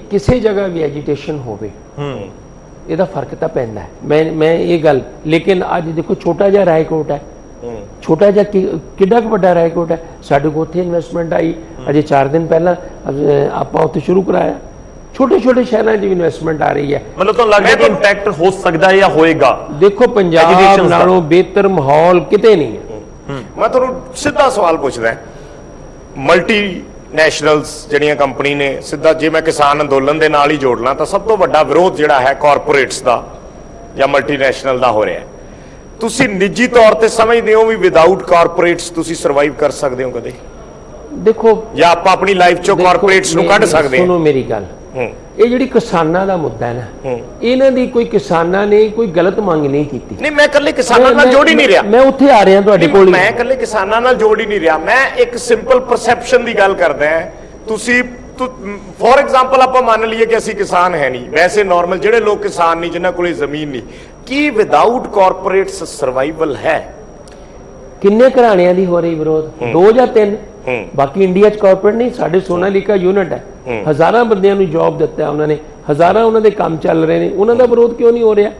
ਕਿਸੇ ਜਗ੍ਹਾ ਵੀ ਐਜੀਟੇਸ਼ਨ ਹੋਵੇ, ਇਹਦਾ ਫਰਕ ਤਾਂ ਪੈਂਦਾ ਹੈ। ਮੈਂ ਇਹ ਗੱਲ, ਲੇਕਿਨ ਅੱਜ ਦੇਖੋ ਛੋਟਾ ਜਿਹਾ ਰਾਏਕੋਟ ਹੈ, ਛੋਟਾ ਜਿਹਾ ਕਿੱਡਾ ਕੁ ਵੱਡਾ ਰਾਏਕੋਟ ਹੈ, ਸਾਡੇ ਕੋਲ ਉੱਥੇ ਇਨਵੈਸਟਮੈਂਟ ਆਈ ਅਜੇ 4 ਦਿਨ ਪਹਿਲਾਂ, ਆਪਾਂ ਉੱਥੇ ਸ਼ੁਰੂ ਕਰਾਇਆ। ਛੋਟੇ ਛੋਟੇ ਸ਼ਹਿਰਾਂ 'ਚ ਇਨਵੈਸਟਮੈਂਟ ਆ ਰਹੀ ਹੈ। ਮਤਲਬ ਤੁਹਾਨੂੰ ਲੱਗਦਾ ਕਿ ਇੰਪੈਕਟ ਹੋ ਸਕਦਾ ਹੈ ਜਾਂ ਹੋਏਗਾ? ਦੇਖੋ ਪੰਜਾਬ ਨਾਲੋਂ ਬਿਹਤਰ ਮਾਹੌਲ ਕਿਤੇ ਨਹੀਂ ਹੈ। ਮੈਂ ਤੁਹਾਨੂੰ ਸਿੱਧਾ ਸਵਾਲ ਪੁੱਛਦਾ, ਮਲਟੀ ਨੈਸ਼ਨਲਸ ਜਿਹੜੀਆਂ ਕੰਪਨੀ ਨੇ, ਸਿੱਧਾ ਜੇ ਮੈਂ ਕਿਸਾਨ ਅੰਦੋਲਨ ਦੇ ਨਾਲ ਹੀ ਜੋੜ ਲਾਂ ਤਾਂ ਸਭ ਤੋਂ ਵੱਡਾ ਵਿਰੋਧ ਜਿਹੜਾ ਹੈ ਕਾਰਪੋਰੇਟਸ ਦਾ ਜਾਂ ਮਲਟੀਨੈਸ਼ਨਲ ਦਾ ਹੋ ਰਿਹਾ ਹੈ। ਤੁਸੀਂ ਨਿੱਜੀ ਤੌਰ ਤੇ ਸਮਝਦੇ ਹੋ ਵੀ ਵਿਦਆਊਟ ਕਾਰਪੋਰੇਟਸ ਤੁਸੀਂ ਸਰਵਾਈਵ ਕਰ ਸਕਦੇ ਹੋ ਕਦੇ? ਦੇਖੋ, ਜਾਂ ਆਪਾਂ ਆਪਣੀ ਲਾਈਫ ਚੋਂ ਕਾਰਪੋਰੇਟਸ ਨੂੰ ਕੱਢ ਸਕਦੇ ਹਾਂ? ਸੁਣੋ ਮੇਰੀ ਗੱਲ, ਇਹ ਜਿਹੜੀ ਕਿਸਾਨਾਂ ਦਾ ਮੁੱਦਾ ਹੈ ਨਾ, ਇਹਨਾਂ ਦੀ ਕੋਈ ਕਿਸਾਨਾਂ ਨੇ ਕੋਈ ਗਲਤ ਮੰਗ ਨਹੀਂ ਕੀਤੀ। ਨਹੀਂ, ਮੈਂ ਇਕੱਲੇ ਕਿਸਾਨਾਂ ਨਾਲ ਜੋੜ ਹੀ ਨਹੀਂ ਰਿਹਾ, ਮੈਂ ਉੱਥੇ ਆ ਰਿਹਾ ਤੁਹਾਡੇ ਕੋਲ। ਮੈਂ ਇਕੱਲੇ ਕਿਸਾਨਾਂ ਨਾਲ ਜੋੜ ਹੀ ਨਹੀਂ ਰਿਹਾ, ਮੈਂ ਇੱਕ ਸਿੰਪਲ ਪਰਸੈਪਸ਼ਨ ਦੀ ਗੱਲ ਕਰਦਾ ਹਾਂ। ਤੁਸੀਂ ਫੋਰ ਐਗਜ਼ਾਮਪਲ ਆਪਾਂ ਮੰਨ ਲਈਏ ਕਿ ਅਸੀਂ ਕਿਸਾਨ ਹੈ ਨਹੀਂ, ਵੈਸੇ ਨਾਰਮਲ ਜਿਹੜੇ ਲੋਕ ਕਿਸਾਨ ਨਹੀਂ, ਜਿਨ੍ਹਾਂ ਕੋਲੇ ਜ਼ਮੀਨ ਨਹੀਂ, ਕੀ ਵਿਦਆਊਟ ਕਾਰਪੋਰੇਟਸ ਸਰਵਾਈਵਲ ਹੈ? ਕਿੰਨੇ ਘਰਾਣਿਆਂ ਦੀ ਹੋ ਰਹੀ ਵਿਰੋਧ? 2 ਜਾਂ 3? ਬਾਕੀ ਇੰਡੀਆ 'ਚ ਕਾਰਪੋਰੇਟ ਨਹੀਂ, ਸਾਡੇ ਸੋਨਾਲੀਕਾ ਯੂਨਿਟ ਹੈ, ਹਜ਼ਾਰਾਂ ਬੰਦਿਆਂ ਨੂੰ ਜੌਬ ਦਿੱਤਾ ਉਹਨਾਂ ਨੇ, ਹਜ਼ਾਰਾਂ ਉਹਨਾਂ ਦੇ ਕੰਮ ਚੱਲ ਰਹੇ ਨੇ, ਉਹਨਾਂ ਦਾ ਵਿਰੋਧ ਕਿਉਂ ਨਹੀਂ ਹੋ ਰਿਹਾ?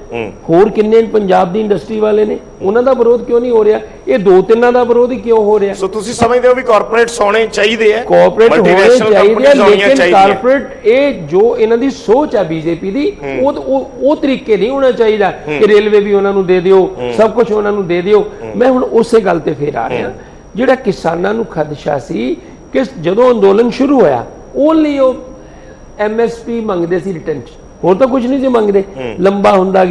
ਹੋਰ ਕਿੰਨੇ ਪੰਜਾਬ ਦੀ ਇੰਡਸਟਰੀ ਵਾਲੇ ਨੇ, ਉਹਨਾਂ ਦਾ ਵਿਰੋਧ ਕਿਉਂ ਨਹੀਂ ਹੋ ਰਿਹਾ? ਇਹ 2-3 ਦਾ ਵਿਰੋਧ ਹੀ ਕਿਉਂ ਹੋ ਰਿਹਾ? ਸੋ ਤੁਸੀਂ ਸਮਝਦੇ ਹੋ ਵੀ ਕਾਰਪੋਰੇਟਸ ਹੋਣੇ ਚਾਹੀਦੇ ਆ, ਕਾਰਪੋਰੇਟ ਹੋਣੇ ਚਾਹੀਦੇ ਆ, ਲੇਕਿਨ ਕਾਰਪੋਰੇਟ ਇਹ ਜੋ ਇਹਨਾਂ ਦੀ ਸੋਚ ਹੈ ਬੀਜੇਪੀ ਦੀ, ਉਹ ਤਰੀਕੇ ਨਹੀਂ ਹੋਣਾ ਚਾਹੀਦਾ ਕਿ ਰੇਲਵੇ ਵੀ ਉਹਨਾਂ ਨੂੰ ਦੇ ਦਿਓ, ਸਭ ਕੁਝ ਉਹਨਾਂ ਨੂੰ ਦੇ ਦਿਓ। ਮੈਂ ਹੁਣ ਉਸੇ ਗੱਲ ਤੇ ਫੇਰ ਆ ਰਿਹਾ, ਜਿਹੜਾ ਕਿਸਾਨਾਂ ਨੂੰ ਖਦਸ਼ਾ ਸੀ ਕਿ ਜਦੋਂ ਅੰਦੋਲਨ ਸ਼ੁਰੂ ਹੋਇਆ, ਓਨਲੀ ਉਹ MSP ਮੰਗਦੇ ਸੀ ਰਿਟਰਨ 'ਚ, ਹੋਰ ਤਾਂ ਕੁਝ ਨਹੀਂ ਸੀ ਮੰਗਦੇ। ਲੰਬਾ ਹੁੰਦਾ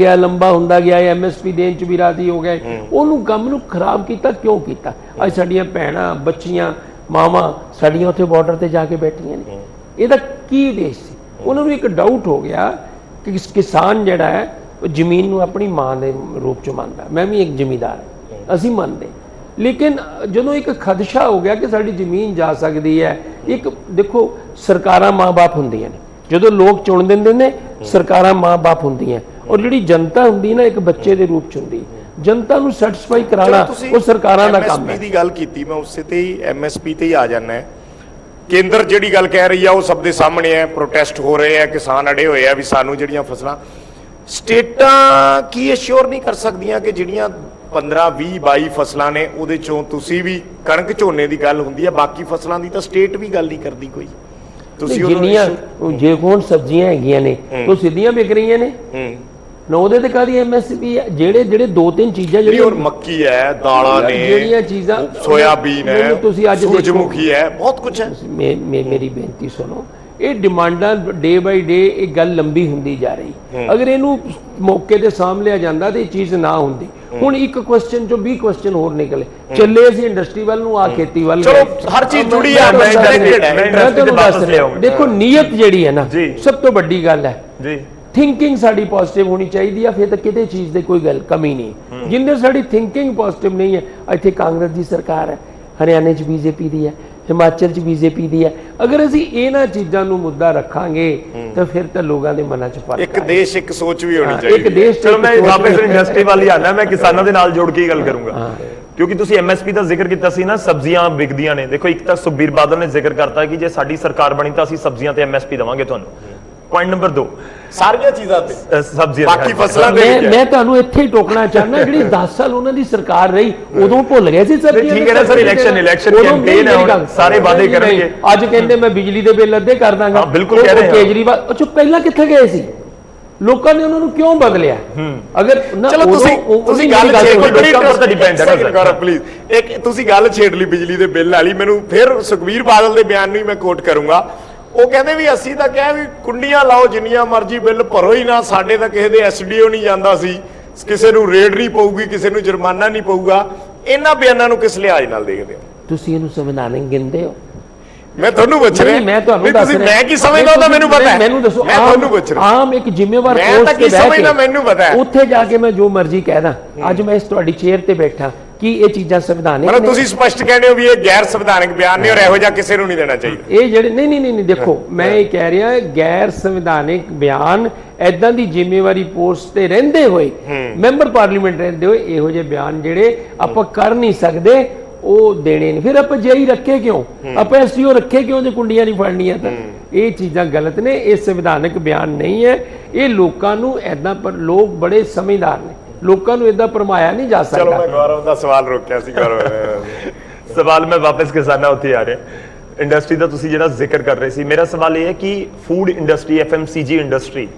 ਗਿਆ MSP ਦੇਣ 'ਚ ਵੀ ਰਾਜ਼ੀ ਹੋ ਗਏ। ਉਹਨੂੰ ਕੰਮ ਨੂੰ ਖਰਾਬ ਕੀਤਾ, ਕਿਉਂ ਕੀਤਾ? ਅੱਜ ਸਾਡੀਆਂ ਭੈਣਾਂ, ਬੱਚੀਆਂ, ਮਾਵਾਂ ਸਾਡੀਆਂ ਉੱਥੇ ਬਾਰਡਰ ਤੇ ਜਾ ਕੇ ਬੈਠੀਆਂ ਨੇ। ਇਹਦਾ ਕੀ ਉਦੇਸ਼ ਸੀ? ਉਹਨਾਂ ਨੂੰ ਇੱਕ ਡਾਊਟ ਹੋ ਗਿਆ ਕਿ ਕਿਸਾਨ ਜਿਹੜਾ ਹੈ ਉਹ ਜ਼ਮੀਨ ਨੂੰ ਆਪਣੀ ਮਾਂ ਦੇ ਰੂਪ 'ਚ ਮੰਨਦਾ। ਮੈਂ ਵੀ ਇੱਕ ਜ਼ਿਮੀਂਦਾਰ ਹਾਂ, ਅਸੀਂ ਮੰਨਦੇ, ਲੇਕਿਨ ਜਦੋਂ ਇੱਕ ਖਦਸ਼ਾ ਹੋ ਗਿਆ ਕਿ ਸਾਡੀ ਜ਼ਮੀਨ ਜਾ ਸਕਦੀ ਹੈ, ਇੱਕ ਦੇਖੋ ਸਰਕਾਰਾਂ ਮਾਂ-ਬਾਪ ਹੁੰਦੀਆਂ ਨੇ, ਜਦੋਂ ਲੋਕ ਚੁਣ ਦਿੰਦੇ ਨੇ ਸਰਕਾਰਾਂ ਮਾਂ-ਬਾਪ ਹੁੰਦੀਆਂ, ਔਰ ਜਿਹੜੀ ਜਨਤਾ ਹੁੰਦੀ ਨਾ ਇੱਕ ਬੱਚੇ ਦੇ ਰੂਪ 'ਚ ਹੁੰਦੀ। ਜਨਤਾ ਨੂੰ ਸੈਟੀਸਫਾਈ ਕਰਾਉਣਾ ਉਹ ਸਰਕਾਰਾਂ ਦਾ ਕੰਮ ਹੈ। MSP ਦੀ ਗੱਲ ਕੀਤੀ, ਮੈਂ ਉਸੇ ਤੇ ਹੀ MSP ਤੇ ਹੀ ਆ ਜਾਣਾ ਹੈ। ਕੇਂਦਰ ਜਿਹੜੀ ਗੱਲ ਕਹਿ ਰਹੀ ਆ ਉਹ ਸਭ ਦੇ ਸਾਹਮਣੇ ਹੈ, ਪ੍ਰੋਟੈਸਟ ਹੋ ਰਹੇ ਆ, ਕਿਸਾਨ ਅੜੇ ਹੋਏ ਆ ਵੀ ਸਾਨੂੰ ਜਿਹੜੀਆਂ ਫਸਲਾਂ, ਸਟੇਟਾਂ ਕੀ ਅਸ਼ੋਰ ਨਹੀਂ ਕਰ ਸਕਦੀਆਂ ਕਿ ਜਿਹੜੀਆਂ 15, 20, 22 ਫਸਲਾਂ ਨੇ ਉਹਦੇ ਚੋਂ ਤੁਸੀਂ ਵੀ ਕਣਕ ਝੋਨੇ ਦੀ ਗੱਲ ਹੁੰਦੀ ਹੈ, ਬਾਕੀ ਫਸਲਾਂ ਦੀ ਤਾਂ ਸਟੇਟ ਵੀ ਗੱਲ ਨਹੀਂ ਕਰਦੀ ਕੋਈ। ਤੁਸੀਂ ਜਿੰਨੀਆਂ ਜੇ ਕੋਣ ਸਬਜ਼ੀਆਂ ਹੈਗੀਆਂ ਨੇ ਉਹ ਸਿੱਧੀਆਂ ਵਿਕ ਰਹੀਆਂ ਨੇ ਨਾ, ਉਹਦੇ ਤੇ ਕਾਹਦੀ MSP ਹੈ? ਜਿਹੜੇ 2-3 ਚੀਜ਼ਾਂ ਜਿਹੜੀਆਂ ਹੋਰ ਮੱਕੀ ਹੈ, ਦਾਲਾਂ ਨੇ, ਜਿਹੜੀਆਂ ਚੀਜ਼ਾਂ, ਸੋਇਆਬੀਨ ਹੈ, ਤੁਸੀਂ ਅੱਜ ਸੂਰਜਮੁਖੀ ਹੈ, ਬਹੁਤ ਕੁਝ ਹੈ। ਮੇਰੀ ਬੇਨਤੀ ਸੁਣੋ, ਇਹ ਡਿਮਾਂਡਾਂ ਡੇ ਬਾਈ ਡੇ ਇਹ ਗੱਲ ਲੰਬੀ ਹੁੰਦੀ ਜਾ ਰਹੀ। ਅਗਰ ਇਹਨੂੰ ਮੌਕੇ ਤੇ ਸਾਂਭ ਲਿਆ ਜਾਂਦਾ ਤੇ ਇਹ ਚੀਜ਼ ਨਾ ਹੁੰਦੀ। ਹੁਣ ਇੱਕ ਕੁਐਸਚਨ ਚੋਂ 20 ਕੁਐਸਚਨ ਹੋਰ ਨਿਕਲੇ, ਚੱਲੇ ਅਸੀਂ ਇੰਡਸਟਰੀ ਵੱਲ ਨੂੰ, ਆ ਖੇਤੀ ਵੱਲ। ਚਲੋ ਹਰ ਚੀਜ਼ ਜੁੜੀ ਹੈ, ਦੇਖੋ ਨੀਅਤ ਜਿਹੜੀ ਹੈ ਨਾ ਸਭ ਤੋਂ ਵੱਡੀ ਗੱਲ ਹੈ ਜੀ। ਥਿੰਕਿੰਗ ਸਾਡੀ ਪੋਜ਼ਿਟਿਵ ਹੋਣੀ ਚਾਹੀਦੀ ਹੈ, ਫਿਰ ਤਾਂ ਕਿਤੇ ਚੀਜ਼ ਦੀ ਕੋਈ ਗੱਲ ਕਮੀ ਨਹੀਂ। ਜਿੰਨੇ ਸਾਡੀ ਥਿੰਕਿੰਗ ਪੋਜ਼ਿਟਿਵ ਨਹੀਂ ਹੈ, ਇੱਥੇ ਕਾਂਗਰਸ ਦੀ ਸਰਕਾਰ ਹੈ, ਹਰਿਆਣੇ 'ਚ BJP ਦੀ ਹੈ, ਹਿਮਾਚਲ 'ਚ ਬੀਜੇਪੀ ਦੀ ਹੈ। ਅਗਰ ਅਸੀਂ ਇਹਨਾਂ ਚੀਜ਼ਾਂ ਨੂੰ ਮੁੱਦਾ ਰੱਖਾਂਗੇ ਤਾਂ ਫਿਰ ਤਾਂ ਲੋਕਾਂ ਦੇ ਮਨਾਂ 'ਚ ਫਰਕ ਇੱਕ ਦੇਸ਼ ਇੱਕ ਸੋਚ ਵੀ ਹੋਣੀ ਚਾਹੀਦੀ ਇੱਕ ਦੇਸ਼ 'ਚ ਚਲੋ ਮੈਂ ਇੱਕ ਸੋਚ ਵਾਪਸ ਵੀ- ਇੰਡਸਟਰੀ ਵਾਲੀ ਆਣਾ, ਮੈਂ ਕਿਸਾਨਾਂ ਦੇ ਨਾਲ ਜੋੜ ਕੇ ਹੀ ਗੱਲ ਕਰੂੰਗਾ ਕਿਉਂਕਿ ਤੁਸੀਂ ਐਮਐਸਪੀ ਦਾ ਜ਼ਿਕਰ ਕੀਤਾ ਸੀ ਨਾ, ਸਬਜ਼ੀਆਂ ਵਿਕਦੀਆਂ ਨੇ। ਦੇਖੋ ਇੱਕ ਤਾਂ ਸੁਖਬੀਰ ਬਾਦਲ ਨੇ ਜ਼ਿਕਰ ਕਰਤਾ ਕਿ ਜੇ ਸਾਡੀ ਸਰਕਾਰ ਬਣੀ ਤਾਂ ਅਸੀਂ ਸਬਜ਼ੀਆਂ ਤੇ ਐਮਐਸਪੀ ਦੇਵਾਂਗੇ ਤੁਹਾਨੂੰ। ਪੁਆਇੰਟ ਨੰਬਰ 2, ਸਾਰੀਆਂ ਚੀਜ਼ਾਂ ਤੇ ਸਬਜ਼ੀਆਂ ਬਾਕੀ ਫਸਲਾਂ ਦੇ ਮੈਂ ਤੁਹਾਨੂੰ ਇੱਥੇ ਹੀ ਟੋਕਣਾ ਚਾਹੁੰਦਾ, ਜਿਹੜੀ 10 ਸਾਲ ਉਹਨਾਂ ਦੀ ਸਰਕਾਰ ਰਹੀ ਉਦੋਂ ਭੁੱਲ ਗਏ ਸੀ ਸਬਜ਼ੀਆਂ ਠੀਕ ਹੈ ਨਾ ਸਰ, ਇਲੈਕਸ਼ਨ ਕੈਂਪੇਨ ਹੈ ਹੁਣ, ਸਾਰੇ ਵਾਅਦੇ ਕਰਨਗੇ। ਅੱਜ ਕਹਿੰਦੇ ਮੈਂ ਬਿਜਲੀ ਦੇ ਬਿੱਲ ਅੱਧੇ ਕਰ ਦਾਂਗਾ। ਹਾਂ, ਬਿਲਕੁਲ ਕਹਿ ਰਹੇ ਹਾਂ। ਕੇਜਰੀਵਾਲ ਅੱਛਾ ਪਹਿਲਾਂ ਕਿੱਥੇ ਗਏ ਸੀ? ਲੋਕਾਂ ਨੇ ਉਹਨਾਂ ਨੂੰ ਕਿਉਂ ਬਦਲਿਆ? ਅਗਰ ਚਲੋ ਤੁਸੀਂ ਗੱਲ ਛੇੜ ਪਲੀਜ਼, ਇੱਕ ਤੁਸੀਂ ਗੱਲ ਛੇੜ ਲਈ ਬਿਜਲੀ ਦੇ ਬਿੱਲ ਵਾਲੀ। ਮੈਨੂੰ ਫਿਰ ਸੁਖਬੀਰ ਬਾਦਲ ਦੇ ਬਿਆਨ ਨੂੰ ਹੀ ਮੈਂ ਕੋਟ ਕਰੂੰਗਾ। ਉਹ ਕਹਿੰਦੇ ਵੀ ਅਸੀਂ ਤਾਂ ਕਿਹਾ ਵੀ ਕੁੰਡੀਆਂ ਲਾਓ, ਜਿੰਨੀਆਂ ਮਰਜ਼ੀ ਬਿੱਲ ਭਰੋ ਹੀ ਨਾ, ਸਾਡੇ ਤਾਂ ਕਿਸੇ ਦੇ ਐਸਡੀਓ ਨਹੀਂ ਜਾਂਦਾ ਸੀ, ਕਿਸੇ ਨੂੰ ਰੇਡ ਨਹੀਂ ਪਊਗੀ, ਕਿਸੇ ਨੂੰ ਜੁਰਮਾਨਾ ਨਹੀਂ ਪਊਗਾ। ਇਹਨਾਂ ਬਿਆਨਾਂ ਨੂੰ ਕਿਸ ਲਿਹਾਜ਼ ਨਾਲ ਦੇਖਦੇ ਹੋ ਤੁਸੀਂ? ਇਹਨੂੰ ਸੰਵਿਧਾਨਕ ਗਿਣਦੇ ਹੋ? ਮੈਂ ਤੁਹਾਨੂੰ ਪੁੱਛ ਰਿਹਾ। ਮੈਂ ਤੁਹਾਨੂੰ ਦੱਸ ਰਿਹਾ, ਮੈਂ ਕੀ ਸਮਝਦਾ ਉਹਦਾ ਮੈਨੂੰ ਪਤਾ ਹੈ। ਮੈਨੂੰ ਦੱਸੋ, ਮੈਂ ਤੁਹਾਨੂੰ ਪੁੱਛ ਰਿਹਾ। ਆਮ ਇੱਕ ਜ਼ਿੰਮੇਵਾਰ ਮੈਂ ਤਾਂ ਕੀ ਸਮਝਦਾ ਮੈਨੂੰ ਪਤਾ ਹੈ। ਉੱਥੇ ਜਾ ਕੇ ਮੈਂ ਜੋ ਮਰਜ਼ੀ ਕਹਿਦਾ। ਅੱਜ ਮੈਂ ਇਸ ਤੁਹਾਡੀ ਚੇਅਰ ਤੇ ਬੈਠਾ, ਕੀ ਇਹ ਚੀਜ਼ਾਂ ਸੰਵਿਧਾਨਿਕ ਮਤਲਬ ਤੁਸੀਂ ਸਪਸ਼ਟ ਕਹਿੰਦੇ ਹੋ ਵੀ ਇਹ ਗੈਰ ਸੰਵਿਧਾਨਕ ਬਿਆਨ ਨੇ ਔਰ ਇਹੋ ਜਿਹਾ ਕਿਸੇ ਨੂੰ ਨਹੀਂ ਦੇਣਾ ਚਾਹੀਦਾ। ਇਹ ਜਿਹੜੇ ਨਹੀਂ ਦੇਖੋ, ਮੈਂ ਇਹ ਕਹਿ ਰਿਹਾ ਗੈਰ ਸੰਵਿਧਾਨਿਕ ਬਿਆਨ ਐਦਾਂ ਦੀ ਜ਼ਿੰਮੇਵਾਰੀ ਪੋਸਟ ਤੇ ਰਹਿੰਦੇ ਹੋਏ, ਮੈਂਬਰ ਪਾਰਲੀਮੈਂਟ ਰਹਿੰਦੇ ਹੋਏ, ਇਹੋ ਜਿਹੇ ਬਿਆਨ ਜਿਹੜੇ ਆਪਾਂ ਕਰ ਨਹੀਂ ਸਕਦੇ ਉਹ ਦੇਣੇ ਨੇ। ਫਿਰ ਆਪਾਂ ਜੇਈ ਰੱਖੇ ਕਿਉਂ? ਆਪਾਂ ਐਸਟੀਓ ਰੱਖੇ ਕਿਉਂ ਜੇ ਕੁੰਡੀਆਂ ਨਹੀਂ ਫੜਨੀਆਂ ਤਾਂ? ਇਹ ਚੀਜ਼ਾਂ ਗਲਤ ਨੇ, ਇਹ ਸੰਵਿਧਾਨਕ ਬਿਆਨ ਨਹੀਂ ਹੈ। ਇਹ ਲੋਕਾਂ ਨੂੰ ਐਦਾਂ, ਪਰ ਲੋਕ ਬੜੇ ਸਮਝਦਾਰ ਨੇ, ਲੋਕਾਂ ਨੂੰ ਇਦਾਂ ਭਰਮਾਇਆ ਨਹੀਂ ਜਾ ਸਕਦਾ। ਚਲੋ ਮੈਂ ਗੌਰਵ ਦਾ ਸਵਾਲ ਰੋਕਿਆ ਸੀ। ਗੌਰਵ ਸਵਾਲ ਮੈਂ ਵਾਪਸ ਕਿਸਾਨਾਂ ਉੱਤੇ ਆ ਰਿਹਾ। ਇੰਡਸਟਰੀ ਦਾ ਤੁਸੀਂ ਜਿਹੜਾ ਜ਼ਿਕਰ ਕਰ ਰਹੇ ਸੀ, ਮੇਰਾ ਸਵਾਲ ਇਹ ਹੈ ਕਿ ਫੂਡ ਇੰਡਸਟਰੀ, ਐਫਐਮਸੀਜੀ ਇੰਡਸਟਰੀ,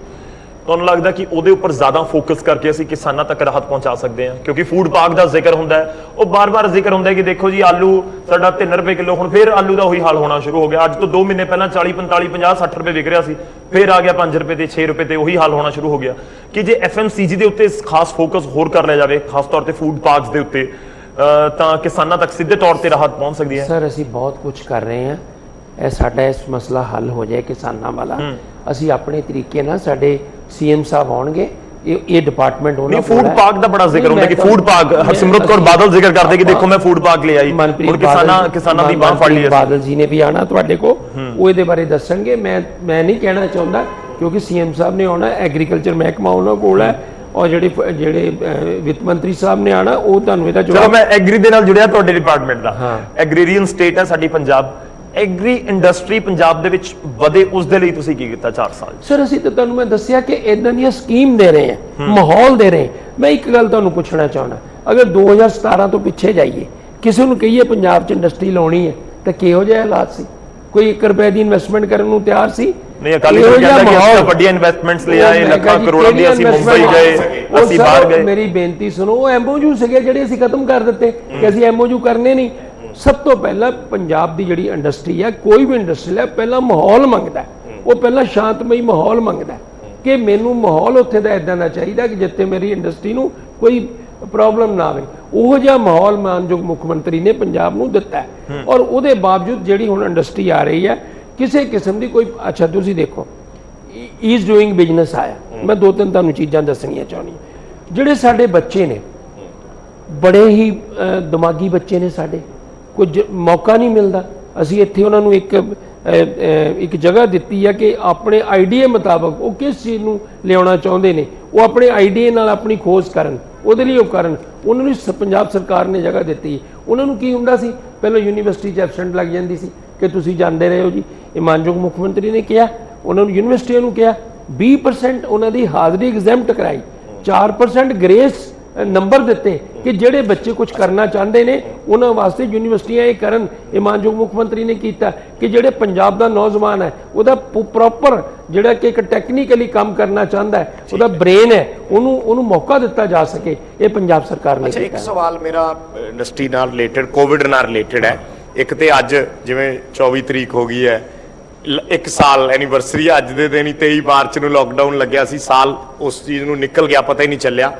ਤੁਹਾਨੂੰ ਲੱਗਦਾ ਕਿ ਉਹਦੇ ਉੱਪਰ ਜ਼ਿਆਦਾ ਫੋਕਸ ਕਰਕੇ ਅਸੀਂ ਕਿਸਾਨਾਂ ਤੱਕ ਰਾਹਤ ਪਹੁੰਚਾ ਸਕਦੇ ਹਾਂ? ਕਿਉਂਕਿ ਫੂਡ ਪਾਰਕ ਦਾ ਜ਼ਿਕਰ ਹੁੰਦਾ ਹੈ, ਉਹ ਬਾਰ-ਬਾਰ ਜ਼ਿਕਰ ਹੁੰਦਾ ਹੈ ਕਿ ਦੇਖੋ ਜੀ ਆਲੂ ਸਾਡਾ 3 ਰੁਪਏ ਕਿਲੋ, ਹੁਣ ਫਿਰ ਆਲੂ ਦਾ ਉਹੀ ਹਾਲ ਹੋਣਾ ਸ਼ੁਰੂ ਹੋ ਗਿਆ। ਅੱਜ ਤੋਂ 2 ਮਹੀਨੇ ਪਹਿਲਾਂ 40, 45, 50, 60 ਰੁਪਏ ਵਿਕ ਰਿਹਾ ਸੀ, ਫਿਰ ਆ ਗਿਆ 5 ਰੁਪਏ ਤੇ 6 ਰੁਪਏ ਤੇ, ਉਹੀ ਹਾਲ ਹੋਣਾ ਸ਼ੁਰੂ ਹੋ ਗਿਆ। ਕਿ ਜੇ ਐਫਐਮਸੀਜੀ ਦੇ ਉੱਤੇ ਖਾਸ ਫੋਕਸ ਹੋਰ ਕਰ ਲਿਆ ਜਾਵੇ, ਖਾਸ ਤੌਰ ਤੇ ਫੂਡ ਪਾਰਕਸ ਦੇ ਉੱਤੇ, ਤਾਂ ਕਿਸਾਨਾਂ ਤੱਕ ਸਿੱਧੇ ਤੌਰ ਤੇ ਰਾਹਤ ਪਹੁੰਚ ਸਕਦੀ ਹੈ। ਸਰ ਅਸੀਂ ਬਹੁਤ ਕੁਝ ਕਰ ਰਹੇ ਹਾਂ, ਇਹ ਸਾਡਾ ਇਸ ਮਸਲਾ ਹੱਲ ਹੋ ਜਾਏ ਕਿਸਾਨਾਂ ਵਾਲਾ। ਅਸੀਂ ਆਪਣੇ ਤਰੀਕੇ ਨਾਲ, ਸਾਡੇ ਸੀਐਮ ਸਾਹਿਬ ਆਉਣਗੇ, ਇਹ ਡਿਪਾਰਟਮੈਂਟ ਹੋਣਾ। ਫੂਡ ਪਾਰਕ ਦਾ ਬੜਾ ਜ਼ਿਕਰ ਹੁੰਦਾ ਕਿ ਫੂਡ ਪਾਰਕ, ਹਰਸਿਮਰਤ ਕੌਰ ਬਾਦਲ ਜ਼ਿਕਰ ਕਰਦੇ ਕਿ ਦੇਖੋ ਮੈਂ ਫੂਡ ਪਾਰਕ ਲੈ ਆਈ, ਹੁਣ ਕਿਸਾਨਾਂ ਦੀ ਬਾਹ ਫੜ ਲਈ। ਬਾਦਲ ਜੀ ਨੇ ਵੀ ਆਣਾ ਤੁਹਾਡੇ ਕੋਲ, ਉਹ ਇਹਦੇ ਬਾਰੇ ਦੱਸਣਗੇ। ਮੈਂ ਨਹੀਂ ਕਹਿਣਾ ਚਾਹੁੰਦਾ ਕਿਉਂਕਿ ਸੀਐਮ ਸਾਹਿਬ ਨੇ ਆਉਣਾ, ਐਗਰੀਕਲਚਰ ਮਹਿਕਮਾ ਉਹਨਾਂ ਕੋਲ ਹੈ, ਔਰ ਜਿਹੜੇ ਵਿੱਤ ਮੰਤਰੀ ਸਾਹਿਬ ਨੇ ਆਣਾ, ਉਹ ਤੁਹਾਨੂੰ ਇਹਦਾ ਚਲੋ ਮੈਂ ਐਗਰੀ ਦੇ ਨਾਲ ਜੁੜਿਆ ਤੁਹਾਡੇ ਡਿਪਾਰਟਮੈਂਟ ਦਾ। ਐਗਰੀਰੀਅਨ ਸਟੇਟ ਹੈ ਸਾਡੀ ਪੰਜਾਬ, ਐਗਰੀ ਇੰਡਸਟਰੀ ਪੰਜਾਬ ਦੇ ਵਿੱਚ ਵਧੇ, ਉਸ ਦੇ ਲਈ ਤੁਸੀਂ ਕੀ ਕੀਤਾ 4 ਸਾਲ? ਸਰ ਅਸੀਂ ਤਾਂ ਤੁਹਾਨੂੰ ਮੈਂ ਦੱਸਿਆ ਕਿ ਇਦਾਂ ਦੀਆਂ ਸਕੀਮ ਦੇ ਰਹੇ ਹਾਂ, ਮਾਹੌਲ ਦੇ ਰਹੇ। ਮੈਂ ਇੱਕ ਗੱਲ ਤੁਹਾਨੂੰ ਪੁੱਛਣਾ ਚਾਹੁੰਦਾ, ਅਗਰ 2017 ਤੋਂ ਪਿੱਛੇ ਜਾਈਏ, ਕਿਸੇ ਨੂੰ ਕਹੀਏ ਪੰਜਾਬ 'ਚ ਇੰਡਸਟਰੀ ਲਾਉਣੀ ਹੈ ਤਾਂ ਕਿਹੋ ਜਿਹੇ ਹਾਲਾਤ ਸੀ? ਕੋਈ 1 ਰੁਪਏ ਦੀ ਇਨਵੈਸਟਮੈਂਟ ਕਰਨ ਨੂੰ ਤਿਆਰ ਸੀ? ਨਹੀਂ, ਅਕਾਲੀ ਦਲ ਕਹਿੰਦਾ ਕਿ ਅਸੀਂ ਵੱਡੀਆਂ ਇਨਵੈਸਟਮੈਂਟਸ ਲੈ ਆਏ, ਲੱਖਾਂ ਕਰੋੜਾਂ ਦੀ, ਅਸੀਂ ਮੁੰਬਈ ਗਏ, ਅਸੀਂ ਬਾਹਰ ਗਏ। ਮੇਰੀ ਬੇਨਤੀ ਸੁਣੋ, ਉਹ ਐਮਓਯੂ ਸੀਗੇ ਜਿਹੜੇ ਅਸੀਂ ਖਤਮ ਕਰ ਦਿੱਤੇ ਕਿ ਅਸੀਂ ਐਮਓਯੂ ਕਰਨੇ ਨਹੀਂ। ਸਭ ਤੋਂ ਪਹਿਲਾਂ ਪੰਜਾਬ ਦੀ ਜਿਹੜੀ ਇੰਡਸਟਰੀ ਹੈ, ਕੋਈ ਵੀ ਇੰਡਸਟਰੀ ਹੈ, ਪਹਿਲਾਂ ਮਾਹੌਲ ਮੰਗਦਾ। ਉਹ ਪਹਿਲਾਂ ਸ਼ਾਂਤਮਈ ਮਾਹੌਲ ਮੰਗਦਾ ਕਿ ਮੈਨੂੰ ਮਾਹੌਲ ਉੱਥੇ ਦਾ ਇਦਾਂ ਦਾ ਚਾਹੀਦਾ ਕਿ ਜਿੱਥੇ ਮੇਰੀ ਇੰਡਸਟਰੀ ਨੂੰ ਕੋਈ ਪ੍ਰੋਬਲਮ ਨਾ ਆਵੇ। ਉਹ ਜਿਹਾ ਮਾਹੌਲ ਮਾਨਯੋਗ ਮੁੱਖ ਮੰਤਰੀ ਨੇ ਪੰਜਾਬ ਨੂੰ ਦਿੱਤਾ ਹੈ, ਔਰ ਉਹਦੇ ਬਾਵਜੂਦ ਜਿਹੜੀ ਹੁਣ ਇੰਡਸਟਰੀ ਆ ਰਹੀ ਹੈ, ਕਿਸੇ ਕਿਸਮ ਦੀ ਕੋਈ, ਅੱਛਾ ਤੁਸੀਂ ਦੇਖੋ ਈਜ਼ ਡੂਇੰਗ ਬਿਜ਼ਨਸ ਆਇਆ। ਮੈਂ 2-3 ਤੁਹਾਨੂੰ ਚੀਜ਼ਾਂ ਦੱਸਣੀਆਂ ਚਾਹੁੰਦੀ। ਜਿਹੜੇ ਸਾਡੇ ਬੱਚੇ ਨੇ, ਬੜੇ ਹੀ ਦਿਮਾਗੀ ਬੱਚੇ ਨੇ ਸਾਡੇ, ਕੁਝ ਮੌਕਾ ਨਹੀਂ ਮਿਲਦਾ। ਅਸੀਂ ਇੱਥੇ ਉਹਨਾਂ ਨੂੰ ਇੱਕ ਜਗ੍ਹਾ ਦਿੱਤੀ ਹੈ ਕਿ ਆਪਣੇ ਆਈਡੀਏ ਮੁਤਾਬਕ ਉਹ ਕਿਸ ਚੀਜ਼ ਨੂੰ ਲਿਆਉਣਾ ਚਾਹੁੰਦੇ ਨੇ, ਉਹ ਆਪਣੇ ਆਈਡੀਏ ਨਾਲ ਆਪਣੀ ਖੋਜ ਕਰਨ, ਉਹਦੇ ਲਈ ਉਹ ਕਰਨ। ਉਹਨਾਂ ਨੂੰ ਪੰਜਾਬ ਸਰਕਾਰ ਨੇ ਜਗ੍ਹਾ ਦਿੱਤੀ। ਉਹਨਾਂ ਨੂੰ ਕੀ ਹੁੰਦਾ ਸੀ, ਪਹਿਲਾਂ ਯੂਨੀਵਰਸਿਟੀ 'ਚ ਐਬਸੈਂਟ ਲੱਗ ਜਾਂਦੀ ਸੀ ਕਿ ਤੁਸੀਂ ਜਾਂਦੇ ਰਹੇ ਹੋ ਜੀ। ਇਹ ਮਾਨਯੋਗ ਮੁੱਖ ਮੰਤਰੀ ਨੇ ਕਿਹਾ, ਉਹਨਾਂ ਨੂੰ ਯੂਨੀਵਰਸਿਟੀਆਂ ਨੂੰ ਕਿਹਾ 20% ਉਹਨਾਂ ਦੀ ਹਾਜ਼ਰੀ ਐਗਜ਼ੈਂਪਟ ਕਰਾਈ, 4% ਗ੍ਰੇਸ ਨੰਬਰ ਦਿੱਤੇ ਕਿ ਜਿਹੜੇ ਬੱਚੇ ਕੁਝ ਕਰਨਾ ਚਾਹੁੰਦੇ ਨੇ ਉਹਨਾਂ ਵਾਸਤੇ ਯੂਨੀਵਰਸਿਟੀਆਂ ਇਹ ਕਰਨ। ਇਹ ਮਾਨਯੋਗ ਮੁੱਖ ਮੰਤਰੀ ਨੇ ਕੀਤਾ ਕਿ ਜਿਹੜੇ ਪੰਜਾਬ ਦਾ ਨੌਜਵਾਨ ਹੈ, ਉਹਦਾ ਪ੍ਰੋਪਰ ਜਿਹੜਾ ਕਿ ਇੱਕ ਟੈਕਨੀਕਲੀ ਕੰਮ ਕਰਨਾ ਚਾਹੁੰਦਾ ਹੈ, ਉਹਦਾ ਬ੍ਰੇਨ ਹੈ, ਉਹਨੂੰ ਮੌਕਾ ਦਿੱਤਾ ਜਾ ਸਕੇ। ਇਹ ਪੰਜਾਬ ਸਰਕਾਰ ਨੇ ਕੀਤਾ। ਇੱਕ ਸਵਾਲ ਮੇਰਾ ਇੰਡਸਟਰੀ ਨਾਲ ਰਿਲੇਟਡ, ਕੋਵਿਡ ਨਾਲ ਰਿਲੇਟਡ ਹੈ। ਇੱਕ ਤੇ ਅੱਜ ਜਿਵੇਂ 24 ਤਰੀਕ ਹੋ ਗਈ ਹੈ, 1 ਸਾਲ ਐਨੀਵਰਸਰੀ ਅੱਜ ਦੇ ਦਿਨ ਹੀ 23 ਮਾਰਚ ਨੂੰ ਲਾਕਡਾਊਨ ਲੱਗਿਆ ਸੀ, ਸਾਲ ਉਸ ਚੀਜ਼ ਨੂੰ ਨਿਕਲ ਗਿਆ, ਪਤਾ ਹੀ ਨਹੀਂ ਚੱਲਿਆ।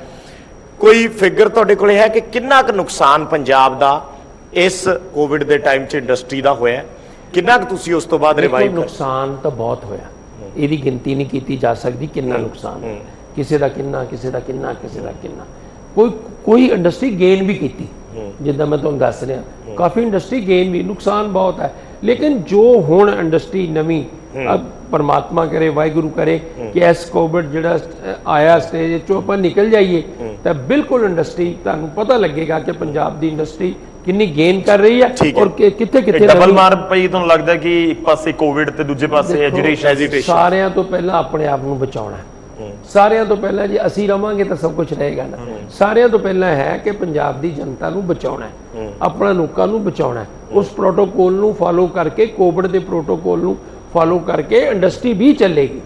ਕੋਈ ਫਿਗਰ ਤੁਹਾਡੇ ਕੋਲ ਹੈ ਕਿ ਕਿੰਨਾ ਕੁ ਨੁਕਸਾਨ ਪੰਜਾਬ ਦਾ ਇਸ ਕੋਵਿਡ ਦੇ ਟਾਈਮ 'ਚ ਇੰਡਸਟਰੀ ਦਾ ਹੋਇਆ, ਕਿੰਨਾ ਕੁ ਤੁਸੀਂ ਉਸ ਤੋਂ ਬਾਅਦ ਰਿਵਾਈਵ ਕਰ? ਨੁਕਸਾਨ ਤਾਂ ਬਹੁਤ ਹੋਇਆ, ਇਹਦੀ ਗਿਣਤੀ ਨਹੀਂ ਕੀਤੀ ਜਾ ਸਕਦੀ ਕਿੰਨਾ ਨੁਕਸਾਨ, ਕਿਸੇ ਦਾ ਕਿੰਨਾ, ਕਿਸੇ ਦਾ ਕਿੰਨਾ, ਕਿਸੇ ਦਾ ਕਿੰਨਾ। ਕੋਈ ਇੰਡਸਟਰੀ ਗੇਨ ਵੀ ਕੀਤੀ, ਜਿੱਦਾਂ ਮੈਂ ਤੁਹਾਨੂੰ ਦੱਸ ਰਿਹਾ, ਕਾਫੀ ਇੰਡਸਟਰੀ ਗੇਨ ਵੀ, ਨੁਕਸਾਨ ਬਹੁਤ ਹੈ। लेकिन जो हुण इंडस्ट्री नवी परमात्मा करे वाहिगुरू करे कि इस कोविड जिहड़ा आया स्टेज चों आपां निकल जाइए तो बिल्कुल इंडस्ट्री तुहानूं पता लगेगा कि पंजाब दी इंडस्ट्री कितनी गेन कर रही है और कित्थे कित्थे डबल मार पई ਤੁਹਾਨੂੰ ਲੱਗਦਾ ਕਿ ਇੱਕ ਪਾਸੇ ਕੋਵਿਡ ਤੇ ਦੂਜੇ ਪਾਸੇ ਐਜੀਟੇਸ਼ਨ ਸਾਰਿਆਂ ਤੋਂ ਪਹਿਲਾਂ ਆਪਣੇ ਆਪ ਨੂੰ ਬਚਾਉਣਾ ਸਾਰਿਆਂ ਤੋਂ ਪਹਿਲਾਂ ਜੇ ਅਸੀਂ ਰਵਾਂਗੇ ਤਾਂ ਸਭ ਕੁਝ ਰਹੇਗਾ ਨਾ ਸਾਰਿਆਂ ਤੋਂ ਪਹਿਲਾਂ ਹੈ ਕਿ ਪੰਜਾਬ ਦੀ ਜਨਤਾ ਨੂੰ ਬਚਾਉਣਾ ਹੈ ਆਪਣਾ ਲੋਕਾਂ ਨੂੰ ਬਚਾਉਣਾ ਹੈ ਉਸ ਪ੍ਰੋਟੋਕੋਲ ਨੂੰ ਫਾਲੋ ਕਰਕੇ ਕੋਵਿਡ ਦੇ ਪ੍ਰੋਟੋਕੋਲ ਨੂੰ ਫਾਲੋ ਕਰਕੇ ਇੰਡਸਟਰੀ ਵੀ ਚੱਲੇਗੀ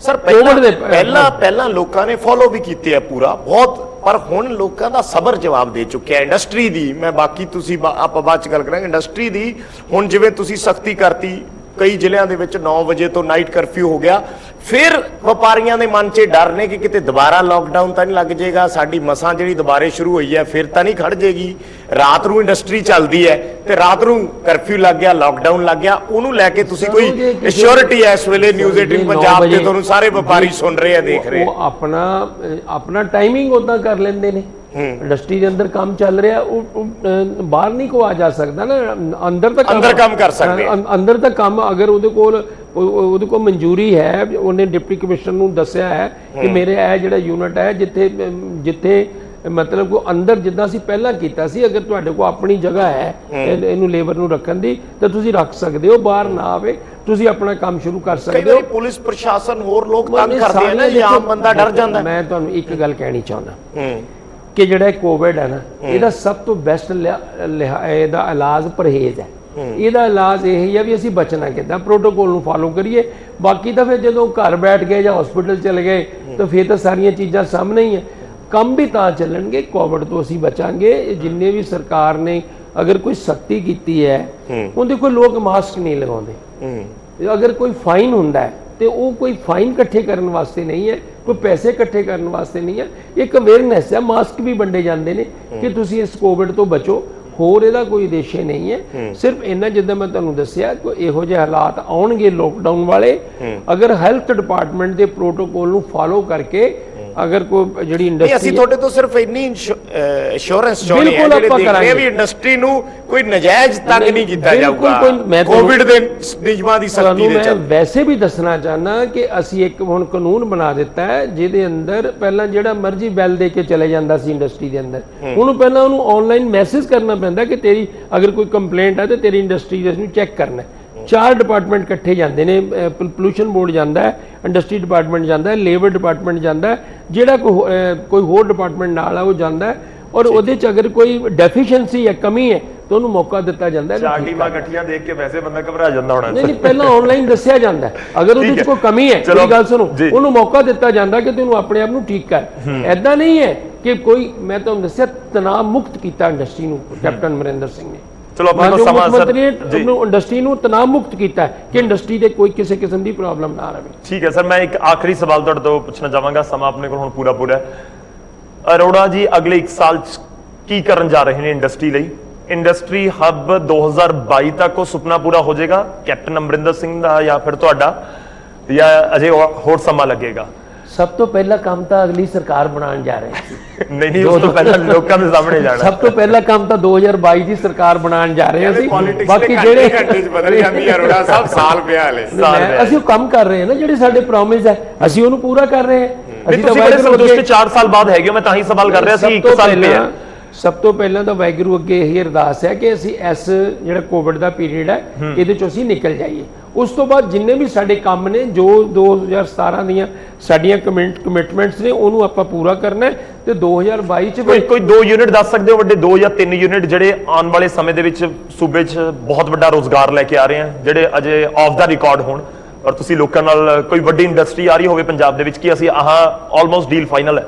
ਸਰ ਪਹਿਲਾਂ ਲੋਕਾਂ ਨੇ ਫੋਲੋ ਵੀ ਕੀਤੇ ਆ ਪੂਰਾ ਬਹੁਤ ਪਰ ਹੁਣ ਲੋਕਾਂ ਦਾ ਸਬਰ ਜਵਾਬ ਦੇ ਚੁੱਕਿਆ ਇੰਡਸਟਰੀ ਦੀ ਮੈਂ ਬਾਕੀ ਤੁਸੀਂ ਆਪਾਂ ਬਾਅਦ ਚ ਗੱਲ ਕਰਾਂਗੇ ਇੰਡਸਟਰੀ ਦੀ ਹੁਣ ਜਿਵੇਂ ਤੁਸੀਂ ਸਖਤੀ ਕਰਤੀ ਕਈ ਜ਼ਿਲ੍ਹਿਆਂ ਦੇ ਵਿੱਚ 9 ਵਜੇ ਤੋਂ ਨਾਈਟ ਕਰਫਿਊ ਹੋ ਗਿਆ ਫਿਰ ਵਪਾਰੀਆਂ ਦੇ ਮਨ 'ਚ ਡਰ ਨੇ ਕਿ ਕਿਤੇ ਦੁਬਾਰਾ ਲਾਕਡਾਊਨ ਤਾਂ ਨਹੀਂ ਲੱਗ ਜਾਏਗਾ ਸਾਡੀ ਮਸਾਂ ਜਿਹੜੀ ਦੁਬਾਰੇ ਸ਼ੁਰੂ ਹੋਈ ਹੈ ਫਿਰ ਤਾਂ ਨਹੀਂ ਖੜ ਜਾਏਗੀ ਰਾਤ ਨੂੰ ਇੰਡਸਟਰੀ ਚੱਲਦੀ ਹੈ ਤੇ ਰਾਤ ਨੂੰ ਕਰਫਿਊ ਲੱਗ ਗਿਆ ਲਾਕਡਾਊਨ ਲੱਗ ਗਿਆ ਉਹਨੂੰ ਲੈ ਕੇ ਤੁਸੀਂ ਕੋਈ ਅਸ਼ੋਰਿਟੀ ਹੈ ਇਸ ਵੇਲੇ ਨਿਊਜ਼ 18 ਪੰਜਾਬ ਤੇ ਤੁਹਾਨੂੰ ਸਾਰੇ ਵਪਾਰੀ ਸੁਣ ਰਹੇ ਆ ਦੇਖ ਰਹੇ ਉਹ ਆਪਣਾ ਟਾਈਮਿੰਗ ਉਦਾਂ ਕਰ ਲੈਂਦੇ ਨੇ ਇੰਡਸਟਰੀ ਦੇ ਅੰਦਰ ਕੰਮ ਚੱਲ ਰਿਹਾ ਉਹ ਬਾਹਰ ਨਹੀਂ ਕੋ ਆ ਜਾ ਸਕਦਾ ਨਾ ਅੰਦਰ ਕੰਮ ਕਰ ਸਕਦੇ ਅੰਦਰ ਤੱਕ ਕੰਮ ਅਗਰ ਉਹਦੇ ਕੋਲ ਮਨਜ਼ੂਰੀ ਹੈ ਉਹਨੇ ਡਿਪਟੀ ਕਮਿਸ਼ਨਰ ਨੂੰ ਦੱਸਿਆ ਹੈ ਕਿ ਮੇਰੇ ਇਹ ਜਿਹੜਾ ਯੂਨਿਟ ਹੈ ਜਿੱਥੇ ਮਤਲਬ ਕੋ ਅੰਦਰ ਜਿੱਦਾਂ ਅਸੀਂ ਪਹਿਲਾਂ ਕੀਤਾ ਸੀ ਅਗਰ ਤੁਹਾਡੇ ਕੋਲ ਆਪਣੀ ਜਗ੍ਹਾ ਹੈ ਇਹਨੂੰ ਲੇਬਰ ਨੂੰ ਰੱਖਣ ਦੀ ਤਾਂ ਤੁਸੀਂ ਰੱਖ ਸਕਦੇ ਹੋ ਬਾਹਰ ਨਾ ਆਵੇ ਤੁਸੀਂ ਆਪਣਾ ਕੰਮ ਸ਼ੁਰੂ ਕਰ ਸਕਦੇ ਹੋ ਪੁਲਿਸ ਪ੍ਰਸ਼ਾਸਨ ਹੋਰ ਲੋਕ ਤੰਗ ਕਰਦੇ ਆ ਨਾ ਆਮ ਬੰਦਾ ਡਰ ਜਾਂਦਾ ਮੈਂ ਤੁਹਾਨੂੰ ਇੱਕ ਗੱਲ ਕਹਿਣੀ ਚਾਹੁੰਦਾ ਕਿ ਜਿਹੜਾ ਕੋਵਿਡ ਹੈ ਨਾ ਇਹਦਾ ਸਭ ਤੋਂ ਬੈਸਟ ਇਹਦਾ ਇਲਾਜ ਪਰਹੇਜ਼ ਹੈ ਇਹਦਾ ਇਲਾਜ ਇਹ ਹੀ ਆ ਵੀ ਅਸੀਂ ਬਚਣਾ ਕਿੱਦਾਂ ਪ੍ਰੋਟੋਕੋਲ ਨੂੰ ਫਾਲੋ ਕਰੀਏ ਬਾਕੀ ਤਾਂ ਫਿਰ ਜਦੋਂ ਘਰ ਬੈਠ ਗਏ ਜਾਂ ਹਸਪੀਟਲ ਚਲੇ ਗਏ ਤਾਂ ਫਿਰ ਤਾਂ ਸਾਰੀਆਂ ਚੀਜ਼ਾਂ ਸਾਹਮਣੇ ਹੀ ਹੈ ਕੰਮ ਵੀ ਤਾਂ ਚੱਲਣਗੇ ਕੋਵਿਡ ਤੋਂ ਅਸੀਂ ਬਚਾਂਗੇ ਜਿੰਨੇ ਵੀ ਸਰਕਾਰ ਨੇ ਅਗਰ ਕੋਈ ਸਖਤੀ ਕੀਤੀ ਹੈ ਉਹਦੇ ਕੋਈ ਲੋਕ ਮਾਸਕ ਨਹੀਂ ਲਗਾਉਂਦੇ ਅਗਰ ਕੋਈ ਫਾਈਨ ਹੁੰਦਾ ਹੈ ਤੇ ਉਹ ਕੋਈ ਫਾਈਨ ਇਕੱਠੇ ਕਰਨ ਵਾਸਤੇ ਨਹੀਂ ਹੈ ਕੋਈ ਪੈਸੇ ਇਕੱਠੇ ਕਰਨ ਵਾਸਤੇ ਨਹੀਂ ਹੈ ਇੱਕ ਅਵੇਅਰਨੈਸ ਹੈ ਮਾਸਕ ਵੀ ਵੰਡੇ ਜਾਂਦੇ ਨੇ ਕਿ ਤੁਸੀਂ ਇਸ ਕੋਵਿਡ ਤੋਂ ਬਚੋ ਹੋਰ ਇਹਦਾ ਕੋਈ ਉਦੇਸ਼ ਨਹੀਂ ਹੈ ਸਿਰਫ ਇਹਨਾਂ ਜਿੱਦਾਂ ਮੈਂ ਤੁਹਾਨੂੰ ਦੱਸਿਆ ਕੋਈ ਇਹੋ ਜਿਹੇ ਹਾਲਾਤ ਆਉਣਗੇ ਲੋਕਡਾਊਨ ਵਾਲੇ ਅਗਰ ਹੈਲਥ ਡਿਪਾਰਟਮੈਂਟ ਦੇ ਪ੍ਰੋਟੋਕੋਲ ਨੂੰ ਫਾਲੋ ਕਰਕੇ ਅਗਰ ਕੋਈ ਜਿਹੜੀ ਇੰਡਸਟਰੀ ਅਸੀਂ ਤੁਹਾਡੇ ਤੋਂ ਸਿਰਫ ਇੰਨੀ ਇੰਸ਼ੋਰੈਂਸ ਚਾਹੁੰਦੇ ਹਾਂ ਜਿਹੜੇ ਦੇਖ ਰਹੇ ਵੀ ਇੰਡਸਟਰੀ ਨੂੰ ਕੋਈ ਨਜਾਇਜ਼ ਤੰਗ ਨਹੀਂ ਕੀਤਾ ਜਾਊਗਾ ਕੋਵਿਡ ਦੇ ਨਿਯਮਾਂ ਦੀ ਸਖਤੀ ਦੇ ਚੱਲਦੇ ਵੈਸੇ ਵੀ ਦੱਸਣਾ ਚਾਹਨਾ ਕਿ ਅਸੀਂ ਇੱਕ ਹੁਣ ਕਾਨੂੰਨ ਬਣਾ ਦਿੱਤਾ ਹੈ ਜਿਹਦੇ ਅੰਦਰ ਪਹਿਲਾਂ ਜਿਹੜਾ ਮਰਜ਼ੀ ਬਿੱਲ ਦੇ ਕੇ ਚਲੇ ਜਾਂਦਾ ਸੀ ਇੰਡਸਟਰੀ ਦੇ ਅੰਦਰ ਉਹਨੂੰ ਪਹਿਲਾਂ ਉਹਨੂੰ ਆਨਲਾਈਨ ਮੈਸੇਜ ਕਰਨਾ ਪੈਂਦਾ ਕਿ ਤੇਰੀ ਅਗਰ ਕੋਈ ਕੰਪਲੇਂਟ ਹੈ ਤੇ ਤੇਰੀ ਇੰਡਸਟਰੀ ਦੇ ਨੂੰ ਚੈੱਕ ਕਰਨਾ 4 ਡਿਪਾਰਟਮੈਂਟ ਇਕੱਠੇ ਜਾਂਦੇ ਨੇ ਪੋਲੂਸ਼ਨ ਬੋਰਡ ਜਾਂਦਾ ਹੈ ਇੰਡਸਟਰੀ ਡਿਪਾਰਟਮੈਂਟ ਜਾਂਦਾ ਹੈ ਲੇਬਰ ਡਿਪਾਰਟਮੈਂਟ ਜਾਂਦਾ ਹੈ ਜਿਹੜਾ ਕੋਈ ਹੋਰ ਡਿਪਾਰਟਮੈਂਟ ਨਾਲ ਹੈ ਉਹ ਜਾਂਦਾ ਹੈ ਔਰ ਉਹਦੇ ਚ ਅਗਰ ਕੋਈ ਡੈਫੀਸ਼ੀਐਂਸੀ ਹੈ ਕਮੀ ਹੈ ਤਾਂ ਉਹਨੂੰ ਮੌਕਾ ਦਿੱਤਾ ਜਾਂਦਾ ਹੈ ਚਾਰ ਟੀਮਾਂ ਇਕੱਠੀਆਂ ਦੇਖ ਕੇ ਵੈਸੇ ਬੰਦਾ ਘਬਰਾ ਜਾਂਦਾ ਹੋਣਾ ਨਹੀਂ ਪਹਿਲਾਂ ਆਨਲਾਈਨ ਦੱਸਿਆ ਜਾਂਦਾ ਅਗਰ ਉਹਦੇ ਚ ਕੋਈ ਕਮੀ ਹੈ ਕੋਈ ਗੱਲ ਸੁਣੋ ਉਹਨੂੰ ਮੌਕਾ ਦਿੱਤਾ ਜਾਂਦਾ ਕਿ ਤੈਨੂੰ ਆਪਣੇ ਆਪ ਨੂੰ ਠੀਕ ਕਰ ਐਦਾਂ ਨਹੀਂ ਹੈ ਕਿ ਕੋਈ ਮੈਂ ਤੁਹਾਨੂੰ ਦੱਸਿਆ ਤਣਾਅ ਮੁਕਤ ਕੀਤਾ ਇੰਡਸਟਰੀ ਨੂੰ ਕੈਪਟਨ ਅਮਰਿੰਦਰ ਸਿੰਘ ਨੇ ਚਲੋ ਆਪਣਾ ਸਮਾਂ ਸਰ ਇੰਡਸਟਰੀ ਨੂੰ ਤਣਾਅ ਮੁਕਤ ਕੀਤਾ ਕਿ ਇੰਡਸਟਰੀ ਦੇ ਕੋਈ ਕਿਸੇ ਕਿਸਮ ਦੀ ਪ੍ਰੋਬਲਮ ਨਾ ਰਹੇ ਠੀਕ ਹੈ ਸਰ ਮੈਂ ਇੱਕ ਆਖਰੀ ਸਵਾਲ ਤੁਹਾਡੇ ਤੋਂ ਪੁੱਛਣਾ ਚਾਹਾਂਗਾ ਸਮਾਂ ਆਪਣੇ ਕੋਲ ਹੁਣ ਪੂਰਾ ਹੈ ਅਰੋੜਾ ਜੀ ਅਗਲੇ 1 ਸਾਲ ਚ ਕੀ ਕਰਨ ਜਾ ਰਹੇ ਨੇ ਇੰਡਸਟਰੀ ਲਈ ਇੰਡਸਟਰੀ ਹੱਬ 2022 ਤੱਕ ਉਹ ਸੁਪਨਾ ਪੂਰਾ ਹੋ ਜਾਏਗਾ ਕੈਪਟਨ ਅਮਰਿੰਦਰ ਸਿੰਘ ਦਾ ਜਾਂ ਫਿਰ ਤੁਹਾਡਾ ਜਾਂ ਅਜੇ ਹੋਰ ਸਮਾਂ ਲੱਗੇਗਾ ਸਭ ਤੋਂ ਪਹਿਲਾ ਕੰਮ ਤਾਂ ਅਗਲੀ ਸਰਕਾਰ ਬਣਾਉਣ ਜਾ ਰਹੀ ਸੀ ਨਹੀਂ ਉਸ ਤੋਂ ਪਹਿਲਾਂ ਲੋਕਾਂ ਦੇ ਸਾਹਮਣੇ ਜਾਣਾ ਸਭ ਤੋਂ ਪਹਿਲਾ ਕੰਮ ਤਾਂ 2022 ਦੀ ਸਰਕਾਰ ਬਣਾਉਣ ਜਾ ਰਹੇ ਸੀ ਬਾਕੀ ਜਿਹੜੇ ਘੰਟੇ ਚ ਬਦਲ ਜਾਂਦੀ ਹੈ ਅਰੋੜਾ ਸਾਹਿਬ ਸਾਲ ਪਿਆ ਹਲੇ ਅਸੀਂ ਉਹ ਕੰਮ ਕਰ ਰਹੇ ਹਾਂ ਨਾ ਜਿਹੜੇ ਸਾਡੇ ਪ੍ਰੋਮਿਸ ਹੈ ਅਸੀਂ ਉਹਨੂੰ ਪੂਰਾ ਕਰ ਰਹੇ ਹਾਂ ਅਸੀਂ ਤਾਂ ਵਾਹਿਗੁਰੂ 4 ਸਾਲ ਬਾਅਦ ਹੈਗੇ ਮੈਂ ਤਾਂ ਹੀ ਸਵਾਲ ਕਰ ਰਿਹਾ ਸੀ 1 ਸਾਲ ਪਿਆ ਸਭ ਤੋਂ ਪਹਿਲਾਂ ਤਾਂ ਵਾਹਿਗੁਰੂ ਅੱਗੇ ਇਹੀ ਅਰਦਾਸ ਹੈ ਕਿ ਅਸੀਂ ਇਸ ਜਿਹੜਾ ਕੋਵਿਡ ਦਾ ਪੀਰੀਅਡ ਹੈ ਇਹਦੇ ਚੋਂ ਅਸੀਂ ਨਿਕਲ ਜਾਈਏ ਉਸ ਤੋਂ ਬਾਅਦ ਜਿੰਨੇ ਵੀ ਸਾਡੇ ਕੰਮ ਨੇ ਜੋ 2017 ਦੀਆਂ ਸਾਡੀਆਂ ਕਮਿਟਮੈਂਟਸ ਨੇ ਉਹਨੂੰ ਆਪਾਂ ਪੂਰਾ ਕਰਨਾ ਹੈ ਤੇ 2022 ਚ ਕੋਈ 2 ਯੂਨਿਟ ਦੱਸ ਸਕਦੇ ਹੋ ਵੱਡੇ 2 ਜਾਂ 3 ਯੂਨਿਟ ਜਿਹੜੇ ਆਉਣ ਵਾਲੇ ਸਮੇਂ ਦੇ ਵਿੱਚ ਸੂਬੇ 'ਚ ਬਹੁਤ ਵੱਡਾ ਰੋਜ਼ਗਾਰ ਲੈ ਕੇ ਆ ਰਹੇ ਹਨ ਜਿਹੜੇ ਅਜੇ ਆਫ ਦਾ ਰਿਕਾਰਡ ਹੋਣ ਔਰ ਤੁਸੀਂ ਲੋਕਾਂ ਨਾਲ ਕੋਈ ਵੱਡੀ ਇੰਡਸਟਰੀ ਆ ਰਹੀ ਹੋਵੇ ਪੰਜਾਬ ਦੇ ਵਿੱਚ ਕਿ ਅਸੀਂ ਆਲਮੋਸਟ ਡੀਲ ਫਾਈਨਲ ਹੈ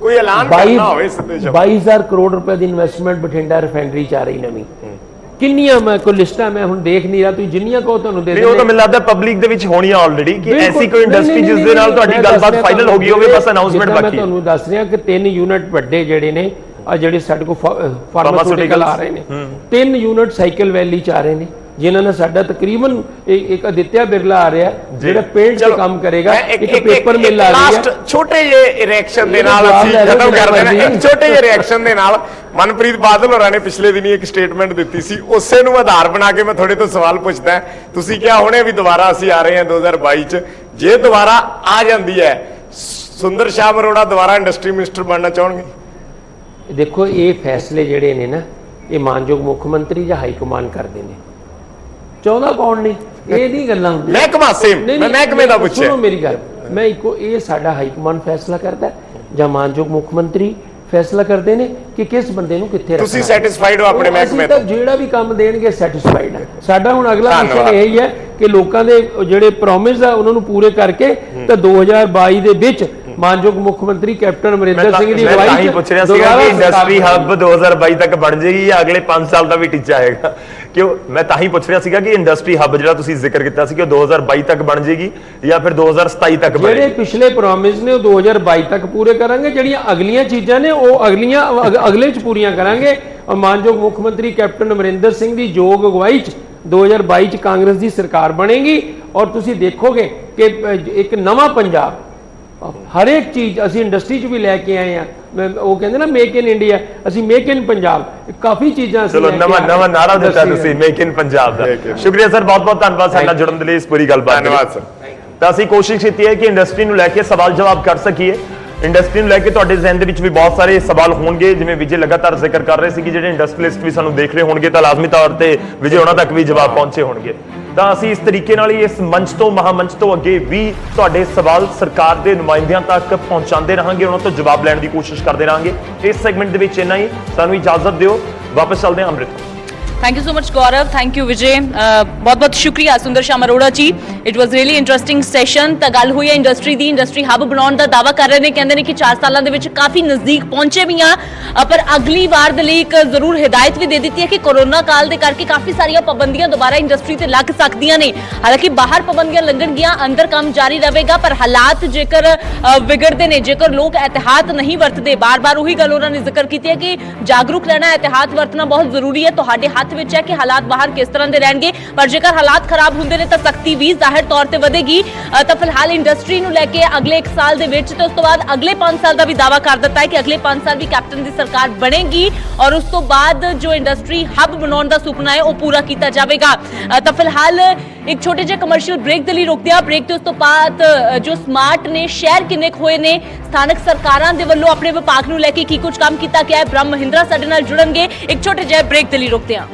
ਕੋਈ ਐਲਾਨ ਕਰਨਾ ਹੋਵੇ ਸਿੱਧੇ 22000 ਕਰੋੜ ਰੁਪਏ ਦੀ ਇਨਵੈਸਟਮੈਂਟ ਬਠਿੰਡਾ ਰਿਫਾਈਨਰੀ ਚ ਆ ਰਹੀ ਨਵੀਂ ਕਿੰਨੀਆਂ ਮੈਂ ਕੋਈ ਲਿਸਟਾਂ ਮੈਂ ਹੁਣ ਦੇਖ ਨਹੀਂ ਰਿਹਾ ਤੁਸੀਂ ਜਿੰਨੀਆਂ ਕੋ ਤੁਹਾਨੂੰ ਦੇ ਉਹ ਤਾਂ ਮੈਨੂੰ ਲੱਗਦਾ ਪਬਲਿਕ ਦੇ ਵਿੱਚ ਹੋਣੀ ਆਲਰੇਡੀ ਕਿ ਐਸੀ ਕੋਈ ਇੰਡਸਟਰੀ ਜਿਸ ਦੇ ਨਾਲ ਤੁਹਾਡੀ ਗੱਲਬਾਤ ਫਾਈਨਲ ਹੋ ਗਈ ਹੋਵੇ ਬਸ ਅਨਾਉਂਸਮੈਂਟ ਬਾਕੀ ਮੈਂ ਤੁਹਾਨੂੰ ਦੱਸ ਰਿਹਾ ਕਿ 3 ਯੂਨਿਟ ਵੱਡੇ ਜਿਹੜੇ ਨੇ ਆ ਜਿਹੜੇ ਸਾਡੇ ਕੋ ਫਾਰਮਾਸਿਊਟੀਕਲ ਆ ਰਹੇ ਨੇ 3 ਯੂਨਿਟ ਸਾਈਕਲ ਵੈਲੀ ਚ ਆ ਰਹੇ ਨੇ ਜਿਨ੍ਹਾਂ ਨੇ ਸਾਡਾ ਤਕਰੀਬਨ ਇੱਕ ਅਦਿੱਤਿਆ ਬਿਰਲਾ ਆ ਰਿਹਾ ਜਿਹੜਾ ਪੇਂਟ ਤੇ ਕੰਮ ਕਰੇਗਾ, ਇੱਕ ਪੇਪਰ ਮਿਲ ਆ ਰਹੀ ਹੈ। ਛੋਟੇ ਜਿਹੇ ਰਿਐਕਸ਼ਨ ਦੇ ਨਾਲ ਅਸੀਂ ਖਤਮ ਕਰਦੇ ਨੇ, ਇੱਕ ਛੋਟੇ ਜਿਹੇ ਰਿਐਕਸ਼ਨ ਦੇ ਨਾਲ ਮਨਪ੍ਰੀਤ ਬਾਦਲ ਹੋਰਾਂ ਨੇ ਪਿਛਲੇ ਦਿਨੀ ਇੱਕ ਸਟੇਟਮੈਂਟ ਦਿੱਤੀ ਸੀ, ਉਸੇ ਨੂੰ ਆਧਾਰ ਬਣਾ ਕੇ ਮੈਂ ਤੁਹਾਡੇ ਤੋਂ ਸਵਾਲ ਪੁੱਛਦਾ। ਤੁਸੀਂ ਕਿਹਾ ਹੁਣੇ ਵੀ ਦੁਬਾਰਾ ਅਸੀਂ ਆ ਰਹੇ ਹਾਂ 2022 ਚ, ਜੇ ਦੁਬਾਰਾ ਆ ਜਾਂਦੀ ਹੈ ਸੁੰਦਰ ਸ਼ਾਮ ਅਰੋੜਾ ਦੁਬਾਰਾ ਇੰਡਸਟਰੀ ਮਿਨਿਸਟਰ ਬਣਨਾ ਚਾਹਣਗੇ? ਦੇਖੋ ਇਹ ਫੈਸਲੇ ਜਿਹੜੇ ਨੇ ਨਾ ਇਹ ਮਾਨਯੋਗ ਮੁੱਖ ਮੰਤਰੀ ਜਾਂ ਹਾਈ ਕਮਾਂਡ ਕਰਦੇ ਨੇ, ਚਾਹੁੰਦਾ ਕੌਣ ਨਹੀਂ, ਇਹ ਨਹੀਂ ਗੱਲਾਂ ਹੁੰਦੀਆਂ। ਮਹਿਕਮਾ ਸੇਮ ਮੈਂ ਮਹਿਕਮੇ ਦਾ ਪੁੱਛਿਆ। ਸੁਣੋ ਮੇਰੀ ਗੱਲ, ਮੈਂ ਇੱਕੋ ਇਹ ਸਾਡਾ ਹਾਈ ਕਮਾਂਡ ਫੈਸਲਾ ਕਰਦਾ ਜਾਂ ਮਾਨਯੋਗ ਮੁੱਖ ਮੰਤਰੀ ਫੈਸਲਾ ਕਰਦੇ ਨੇ ਕਿ ਕਿਸ ਬੰਦੇ ਨੂੰ ਕਿੱਥੇ ਰੱਖਣਾ। ਤੁਸੀਂ ਸੈਟੀਸਫਾਈਡ ਹੋ ਆਪਣੇ ਮਹਿਕਮੇ ਤੋਂ? ਜਿਹੜਾ ਵੀ ਕੰਮ ਦੇਣਗੇ ਸੈਟੀਸਫਾਈਡ ਹੈ। ਸਾਡਾ ਹੁਣ ਅਗਲਾ ਮਿਸ਼ਨ ਇਹ ਹੀ ਹੈ ਕਿ ਲੋਕਾਂ ਦੇ ਜਿਹੜੇ ਪ੍ਰੋਮਿਸ ਆ ਉਹਨਾਂ ਨੂੰ ਪੂਰੇ ਕਰਕੇ ਤਾਂ 2022 ਦੇ ਵਿੱਚ ਮਾਨਯੋਗ ਮੁੱਖ ਮੰਤਰੀ ਕੈਪਟਨ ਅਮਰਿੰਦਰ ਸਿੰਘ ਦੀ ਅਗਵਾਈ ਚ ਪੁੱਛ ਰਿਹਾ ਸੀਗਾ ਕਿ ਇੰਡਸਟਰੀ ਹੱਬ 2022 ਤੱਕ ਬਣ ਜਾਏਗੀ ਜਾਂ ਅਗਲੇ 5 ਸਾਲ ਦਾ ਵੀ ਟੀਚਾ ਆਏਗਾ? ਕਿਉਂ ਮੈਂ ਤਾਂ ਹੀ ਪੁੱਛ ਰਿਹਾ ਸੀਗਾ ਕਿ ਇੰਡਸਟਰੀ ਹੱਬ ਜਿਹੜਾ ਤੁਸੀਂ ਜ਼ਿਕਰ ਕੀਤਾ ਸੀ ਕਿ ਉਹ 2022 ਤੱਕ ਬਣ ਜਾਏਗੀ ਜਾਂ ਫਿਰ 2027 ਤੱਕ ਬਣੇਗੀ? ਜਿਹੜੇ ਪਿਛਲੇ ਪ੍ਰੋਮਿਸ ਨੇ ਉਹ 2022 ਤੱਕ ਪੂਰੇ ਕਰਾਂਗੇ, ਜਿਹੜੀਆਂ ਅਗਲੀਆਂ ਚੀਜ਼ਾਂ ਨੇ ਉਹ ਅਗਲੇ ਚ ਪੂਰੀਆਂ ਕਰਾਂਗੇ। ਔਰ ਮਾਨਯੋਗ ਮੁੱਖ ਮੰਤਰੀ ਕੈਪਟਨ ਅਮਰਿੰਦਰ ਸਿੰਘ ਦੀ ਯੋਗ ਅਗਵਾਈ ਚ 2022 ਚ ਕਾਂਗਰਸ ਦੀ ਸਰਕਾਰ ਬਣੇਗੀ ਔਰ ਤੁਸੀਂ ਦੇਖੋਗੇ ਕਿ ਇੱਕ ਨਵਾਂ ਪੰਜਾਬ ਹਰ ਇੱਕ ਚੀਜ਼ ਅਸੀਂ ਇੰਡਸਟਰੀ 'ਚ ਵੀ ਲੈ ਕੇ ਆਏ ਆ। ਉਹ ਕਹਿੰਦੇ ਨਾ ਮੇਕ ਇਨ ਇੰਡੀਆ, ਅਸੀਂ ਮੇਕ ਇਨ ਪੰਜਾਬ, ਕਾਫੀ ਚੀਜ਼ਾਂ ਅਸੀਂ ਚਲੋ ਨਵਾਂ ਨਾਰਾ ਦਿੱਤਾ ਤੁਸੀਂ ਮੇਕ ਇਨ ਪੰਜਾਬ ਦਾ। ਸ਼ੁਕਰੀਆ ਸਰ, ਬਹੁਤ ਬਹੁਤ ਧੰਨਵਾਦ ਸਾਡੇ ਨਾਲ ਜੁੜਨ ਦੇ ਲਈ, ਇਸ ਪੂਰੀ ਗੱਲਬਾਤ। ਧੰਨਵਾਦ ਸਰ। ਤਾਂ ਅਸੀਂ ਕੋਸ਼ਿਸ਼ ਕੀਤੀ ਹੈ ਕਿ ਇੰਡਸਟਰੀ ਨੂੰ ਲੈ ਕੇ ਸਵਾਲ ਜਵਾਬ ਕਰ ਸਕੀਏ। ਇੰਡਸਟਰੀ ਨੂੰ ਲੈ ਕੇ ਤੁਹਾਡੇ ਜ਼ਿਹਨ ਦੇ ਵਿੱਚ ਵੀ ਬਹੁਤ ਸਾਰੇ ਸਵਾਲ ਹੋਣਗੇ, ਜਿਵੇਂ ਵਿਜੇ ਲਗਾਤਾਰ ਜ਼ਿਕਰ ਕਰ ਰਹੇ ਸੀ ਕਿ ਜਿਹੜੇ ਇੰਡਸਟਰੀਅਲਿਸਟ ਵੀ ਸਾਨੂੰ ਦੇਖ ਰਹੇ ਹੋਣਗੇ ਤਾਂ ਲਾਜ਼ਮੀ ਤੌਰ ਤੇ ਵਿਜੇ ਉਹਨਾਂ ਤੱਕ ਵੀ ਜਵਾਬ ਪਹੁੰਚੇ ਹੋਣਗੇ। ਤਾਂ ਅਸੀਂ ਇਸ ਤਰੀਕੇ ਨਾਲ ਹੀ ਇਸ ਮੰਚ ਤੋਂ ਮਹਾਮੰਚ ਤੋਂ ਅੱਗੇ ਵੀ ਤੁਹਾਡੇ ਸਵਾਲ ਸਰਕਾਰ ਦੇ ਨੁਮਾਇੰਦਿਆਂ ਤੱਕ ਪਹੁੰਚਾਉਂਦੇ ਰਹਾਂਗੇ, ਉਹਨਾਂ ਤੋਂ ਜਵਾਬ ਲੈਣ ਦੀ ਕੋਸ਼ਿਸ਼ ਕਰਦੇ ਰਹਾਂਗੇ। ਇਸ ਸੈਗਮੈਂਟ ਦੇ ਵਿੱਚ ਇੰਨਾ ਹੀ, ਸਾਨੂੰ ਇਜਾਜ਼ਤ ਦਿਓ, ਵਾਪਸ ਚੱਲਦੇ ਹਾਂ Amrit. Thank you so much Gaurav, thank you Vijay, बहुत बहुत शुक्रिया Sundar Shyam Arora ji. It was really interesting session. तो गल हुई है इंडस्ट्री दी, इंडस्ट्री हब बनाने का दावा कर रहे हैं, कहते हैं कि 4 सालों के काफ़ी नज़दीक पहुंचे भी हाँ, पर अगली बार के लिए एक जरूर हिदायत भी दे दी है कि कोरोना काल के करके काफ़ी सारिया पाबंदियां दोबारा इंडस्ट्री से लग सकदियां ने। हालांकि बाहर पाबंदियां लगणगियां, अंदर काम जारी रहेगा, पर हालात जेकर विगड़ते हैं, जेकर लोग एहतियात नहीं वरतते, बार बार उही गल उन्होंने जिक्र की है कि जागरूक रहना, एहतियात वरतना बहुत जरूरी है। तुहाडे हथ विच है कि हालात बाहर किस तरह के रहणगे, पर जेकर हालात खराब होंदे ने तां सख्ती भी जाहिर तौर पर वधेगी। तां फिलहाल इंडस्ट्री नूं लैके अगले 1 साल दे विच ते उस तों बाद अगले 5 साल का भी दावा कर दिता है कि अगले 5 साल भी कैप्टन की सरकार बनेगी और उस तो बाद जो इंडस्ट्री हब बनाने का सुपना है वो पूरा किया जाएगा। तो फिलहाल एक छोटे जे कमर्शियल ब्रेक के लिए रुकते हैं। ब्रेक के उस तो बाद जो स्मार्ट ने शहर किन्ने होए ने, स्थानक सरकारां दे वल्लों अपने विभाग नूं लैके की कुछ काम किया गया है, ब्रह्म महिंद्रा साडे नाल जुड़नगे। एक छोटे जे ब्रेक के लिए रुकते हैं।